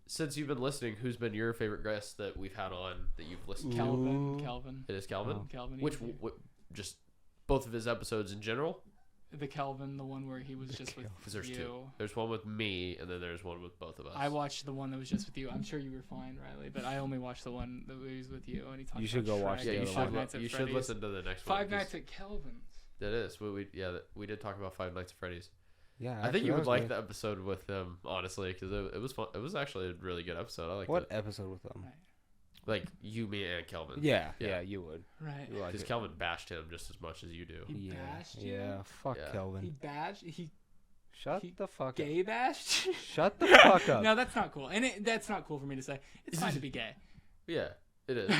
[SPEAKER 1] Since you've been listening, who's been your favorite guest that we've had on that you've listened to?
[SPEAKER 2] Kelvin.
[SPEAKER 3] Ooh.
[SPEAKER 2] Kelvin.
[SPEAKER 1] It is Kelvin.
[SPEAKER 3] Oh.
[SPEAKER 2] Kelvin.
[SPEAKER 1] Which just both of his episodes in general?
[SPEAKER 2] The Kelvin, the one where he was just with
[SPEAKER 1] Because there's
[SPEAKER 2] you.
[SPEAKER 1] 2. There's one with me, and then there's one with both of us.
[SPEAKER 2] I watched the one that was just with you. I'm sure you were fine, Riley, but I only watched the one that was with you. And he talked
[SPEAKER 3] You should
[SPEAKER 2] about
[SPEAKER 3] go watch
[SPEAKER 2] Shrek
[SPEAKER 3] the
[SPEAKER 1] Yeah,
[SPEAKER 2] and
[SPEAKER 1] you
[SPEAKER 3] other
[SPEAKER 1] should.
[SPEAKER 3] one.
[SPEAKER 2] Nights at
[SPEAKER 1] You should
[SPEAKER 2] Freddy's.
[SPEAKER 1] listen to the next one.
[SPEAKER 2] Five
[SPEAKER 1] 'cause
[SPEAKER 2] Nights at Kelvin's.
[SPEAKER 1] That is. We did talk about Five Nights at Freddy's.
[SPEAKER 3] yeah,
[SPEAKER 1] I think
[SPEAKER 3] actually,
[SPEAKER 1] you
[SPEAKER 3] that
[SPEAKER 1] would
[SPEAKER 3] was
[SPEAKER 1] like
[SPEAKER 3] good.
[SPEAKER 1] the episode with them, honestly, because it was fun. It was actually a really good episode. I liked
[SPEAKER 3] What
[SPEAKER 1] it.
[SPEAKER 3] episode with them?
[SPEAKER 2] Right.
[SPEAKER 1] Like you, me, and Kelvin.
[SPEAKER 3] Yeah,
[SPEAKER 1] Yeah.
[SPEAKER 3] yeah, you would.
[SPEAKER 2] Right.
[SPEAKER 3] You like
[SPEAKER 1] Because
[SPEAKER 3] it.
[SPEAKER 1] Kelvin bashed him just as much as you do.
[SPEAKER 2] He
[SPEAKER 3] Yeah,
[SPEAKER 2] bashed you?
[SPEAKER 3] yeah. Fuck
[SPEAKER 1] Yeah.
[SPEAKER 2] He
[SPEAKER 3] Kelvin.
[SPEAKER 2] bashed. He
[SPEAKER 3] Shut
[SPEAKER 2] he
[SPEAKER 3] the fuck up.
[SPEAKER 2] gay bashed.
[SPEAKER 3] Shut the fuck up.
[SPEAKER 2] No, that's not cool, and that's not cool for me to say. It's fine to be gay.
[SPEAKER 1] Yeah, it is.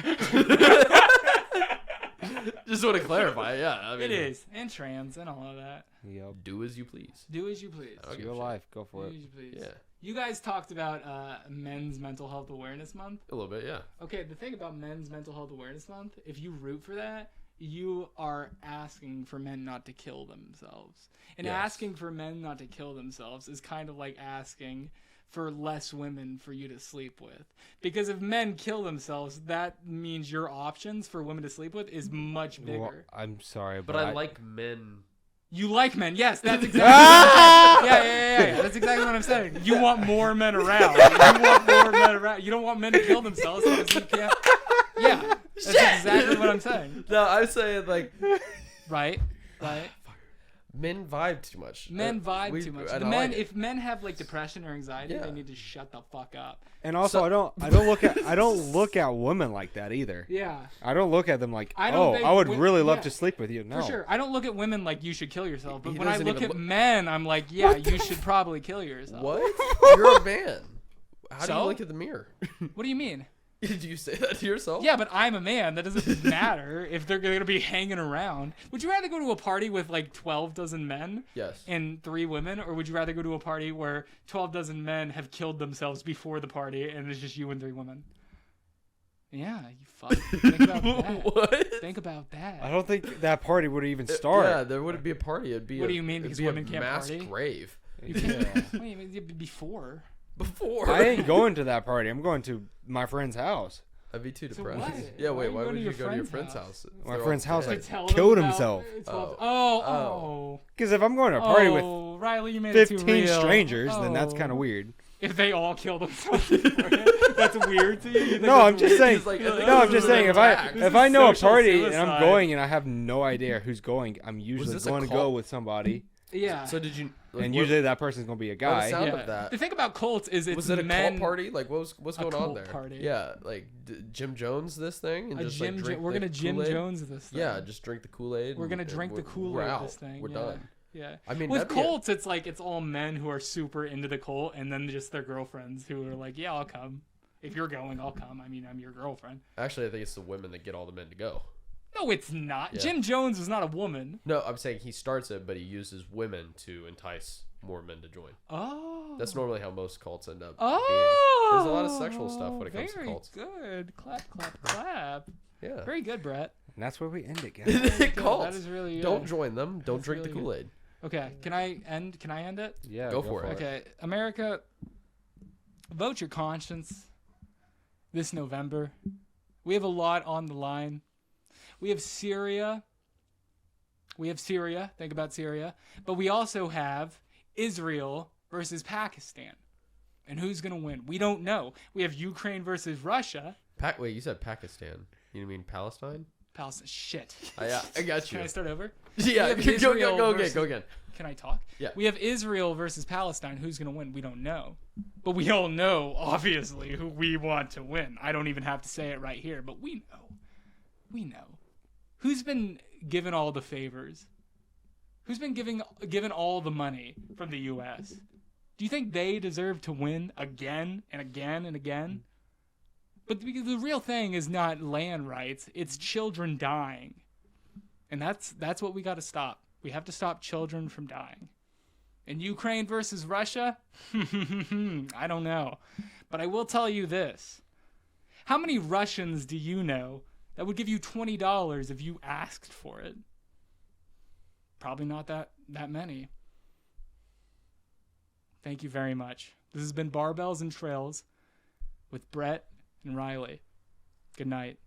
[SPEAKER 1] Just want to clarify. Yeah, I mean,
[SPEAKER 2] It is, and trans, and all of that.
[SPEAKER 3] Yep.
[SPEAKER 1] Do as you please.
[SPEAKER 2] Do as you please.
[SPEAKER 1] I don't
[SPEAKER 3] It's
[SPEAKER 1] give
[SPEAKER 3] your
[SPEAKER 1] a shit.
[SPEAKER 3] life. Go for
[SPEAKER 2] Do
[SPEAKER 3] it.
[SPEAKER 2] as you please.
[SPEAKER 1] Yeah,
[SPEAKER 2] You guys talked about Men's Mental Health Awareness Month.
[SPEAKER 1] a little bit. Yeah.
[SPEAKER 2] Okay, the thing about Men's Mental Health Awareness Month, if you root for that, you are asking for men not to kill themselves. And
[SPEAKER 1] Yes.
[SPEAKER 2] asking for men not to kill themselves is kind of like asking for less women for you to sleep with. Because if men kill themselves, that means your options for women to sleep with is much bigger.
[SPEAKER 3] Well, I'm sorry,
[SPEAKER 1] But I like men.
[SPEAKER 2] You like men, yes, that's exactly. Yeah. That's exactly what I'm saying. You want more men around. You don't want men to kill themselves because you can't. Yeah, that's exactly what I'm saying.
[SPEAKER 1] No, I'm saying like
[SPEAKER 2] Right.
[SPEAKER 1] men vibe too much.
[SPEAKER 2] Men vibe too much.
[SPEAKER 1] I
[SPEAKER 2] The
[SPEAKER 1] don't
[SPEAKER 2] men,
[SPEAKER 1] like it.
[SPEAKER 2] if men have like depression or anxiety,
[SPEAKER 1] Yeah.
[SPEAKER 2] they need to shut the fuck up.
[SPEAKER 3] And also,
[SPEAKER 1] So-
[SPEAKER 3] I don't look at women like that either.
[SPEAKER 2] Yeah,
[SPEAKER 3] I don't look at them like,
[SPEAKER 2] I don't think
[SPEAKER 3] I would
[SPEAKER 2] wo-
[SPEAKER 3] really love
[SPEAKER 2] yeah,
[SPEAKER 3] to sleep with you. No.
[SPEAKER 2] for sure. I don't look at women like you should kill yourself, but
[SPEAKER 1] He
[SPEAKER 2] when I
[SPEAKER 1] doesn't
[SPEAKER 2] look
[SPEAKER 1] even
[SPEAKER 2] at
[SPEAKER 1] look-
[SPEAKER 2] men, I'm like, yeah, you should probably kill yourself.
[SPEAKER 1] What? You're a man. How do
[SPEAKER 2] So?
[SPEAKER 1] you look at the mirror?
[SPEAKER 2] What do you mean?
[SPEAKER 1] Did you say that to yourself?
[SPEAKER 2] Yeah, but I'm a man. That doesn't matter if they're going to be hanging around. Would you rather go to a party with like 12 dozen men
[SPEAKER 1] Yes.
[SPEAKER 2] and 3 women, or would you rather go to a party where 12 dozen men have killed themselves before the party and it's just you and 3 women? Yeah, you fuck. Think about that.
[SPEAKER 1] What?
[SPEAKER 2] Think about that.
[SPEAKER 3] I don't think that party would even start.
[SPEAKER 1] Yeah, there wouldn't be a party. It'd be.
[SPEAKER 2] What do you mean?
[SPEAKER 1] It'd
[SPEAKER 2] Because
[SPEAKER 1] be
[SPEAKER 2] women
[SPEAKER 1] a
[SPEAKER 2] can't
[SPEAKER 1] mass
[SPEAKER 2] party?
[SPEAKER 1] grave.
[SPEAKER 3] Yeah.
[SPEAKER 2] What do you mean? Before.
[SPEAKER 1] Before.
[SPEAKER 3] I ain't going to that party. I'm going to my friend's house.
[SPEAKER 1] I'd be too
[SPEAKER 2] So
[SPEAKER 1] depressed.
[SPEAKER 2] what?
[SPEAKER 1] Yeah,
[SPEAKER 2] Why
[SPEAKER 1] wait.
[SPEAKER 2] are you
[SPEAKER 1] Why
[SPEAKER 2] going
[SPEAKER 1] would
[SPEAKER 2] to
[SPEAKER 1] you
[SPEAKER 2] your
[SPEAKER 1] go to your
[SPEAKER 2] friend's
[SPEAKER 1] friend's house?
[SPEAKER 3] My
[SPEAKER 1] They're all
[SPEAKER 3] friend's house,
[SPEAKER 1] dead.
[SPEAKER 3] like,
[SPEAKER 2] To tell
[SPEAKER 3] killed
[SPEAKER 2] them about-
[SPEAKER 3] himself.
[SPEAKER 2] Oh.
[SPEAKER 3] Because if I'm going to a party with
[SPEAKER 2] Riley, you made it too
[SPEAKER 3] 15
[SPEAKER 2] real.
[SPEAKER 3] strangers, then that's kind of
[SPEAKER 2] Oh.
[SPEAKER 3] weird.
[SPEAKER 2] If they all kill themselves, that's weird to you. You think
[SPEAKER 3] No,
[SPEAKER 2] that's
[SPEAKER 3] I'm just
[SPEAKER 2] weird?
[SPEAKER 3] saying.
[SPEAKER 1] He's like, I think
[SPEAKER 3] No,
[SPEAKER 1] this
[SPEAKER 3] I'm just
[SPEAKER 1] is
[SPEAKER 3] saying.
[SPEAKER 1] an
[SPEAKER 3] If I
[SPEAKER 1] attack.
[SPEAKER 2] This
[SPEAKER 3] if
[SPEAKER 2] is
[SPEAKER 3] I know a
[SPEAKER 2] social
[SPEAKER 3] party and I'm
[SPEAKER 2] suicide.
[SPEAKER 3] going and I have no idea who's going, I'm usually
[SPEAKER 1] this a
[SPEAKER 3] going to
[SPEAKER 1] cult?
[SPEAKER 3] go with somebody.
[SPEAKER 2] Yeah.
[SPEAKER 1] So did you? Like,
[SPEAKER 3] and usually that person's gonna be a guy.
[SPEAKER 1] The sound of that.
[SPEAKER 2] The thing about cults is it's
[SPEAKER 1] was it a
[SPEAKER 2] men,
[SPEAKER 1] cult party? Like what's going on there?
[SPEAKER 2] Party.
[SPEAKER 1] Yeah, like Jim Jones this thing and just like drink
[SPEAKER 2] we're gonna Jim
[SPEAKER 1] Kool-Aid?
[SPEAKER 2] Jones this thing.
[SPEAKER 1] Yeah, just drink the Kool-Aid.
[SPEAKER 2] We're gonna drink the Kool-Aid this thing.
[SPEAKER 1] We're done.
[SPEAKER 2] Yeah.
[SPEAKER 1] I mean,
[SPEAKER 2] with cults, it's like it's all men who are super into the cult, and then just their girlfriends who are like, "Yeah, I'll come. If you're going, I'll come. I mean, I'm your girlfriend."
[SPEAKER 1] Actually, I think it's the women that get all the men to go.
[SPEAKER 2] No, it's not.
[SPEAKER 1] Yeah.
[SPEAKER 2] Jim Jones is not a woman.
[SPEAKER 1] No, I'm saying he starts it, but he uses women to entice more men to join.
[SPEAKER 2] Oh.
[SPEAKER 1] That's normally how most cults end up
[SPEAKER 2] being.
[SPEAKER 1] There's a lot of sexual stuff when it comes to cults.
[SPEAKER 2] Very good. Clap, clap, clap.
[SPEAKER 1] Yeah.
[SPEAKER 2] Very good, Brett.
[SPEAKER 3] And that's where we end it, guys.
[SPEAKER 1] Cults.
[SPEAKER 2] That is really good.
[SPEAKER 1] Don't join them. Don't drink
[SPEAKER 2] really
[SPEAKER 1] the Kool-Aid.
[SPEAKER 2] Okay, can I end it?
[SPEAKER 3] Yeah,
[SPEAKER 1] go for it.
[SPEAKER 2] Okay, America, vote your conscience this November. We have a lot on the line. We have Syria. Think about Syria. But we also have Israel versus Pakistan. And who's going to win? We don't know. We have Ukraine versus Russia.
[SPEAKER 1] Wait, you said Pakistan. You mean Palestine?
[SPEAKER 2] Palestine. Shit.
[SPEAKER 1] Yeah, I got you.
[SPEAKER 2] Can I start over?
[SPEAKER 1] Yeah, go again.
[SPEAKER 2] Can I talk?
[SPEAKER 1] Yeah.
[SPEAKER 2] We have Israel versus Palestine. Who's going to win? We don't know. But we all know, obviously, who we want to win. I don't even have to say it right here, but we know. We know. Who's been given all the favors? Who's been given all the money from the U.S.? Do you think they deserve to win again and again and again? But the real thing is not land rights. It's children dying. And that's what we got to stop. We have to stop children from dying. And Ukraine versus Russia? I don't know. But I will tell you this. How many Russians do you know that would give you $20 if you asked for it? Probably not that many. Thank you very much. This has been Barbells and Trails with Bret and Riley. Good night.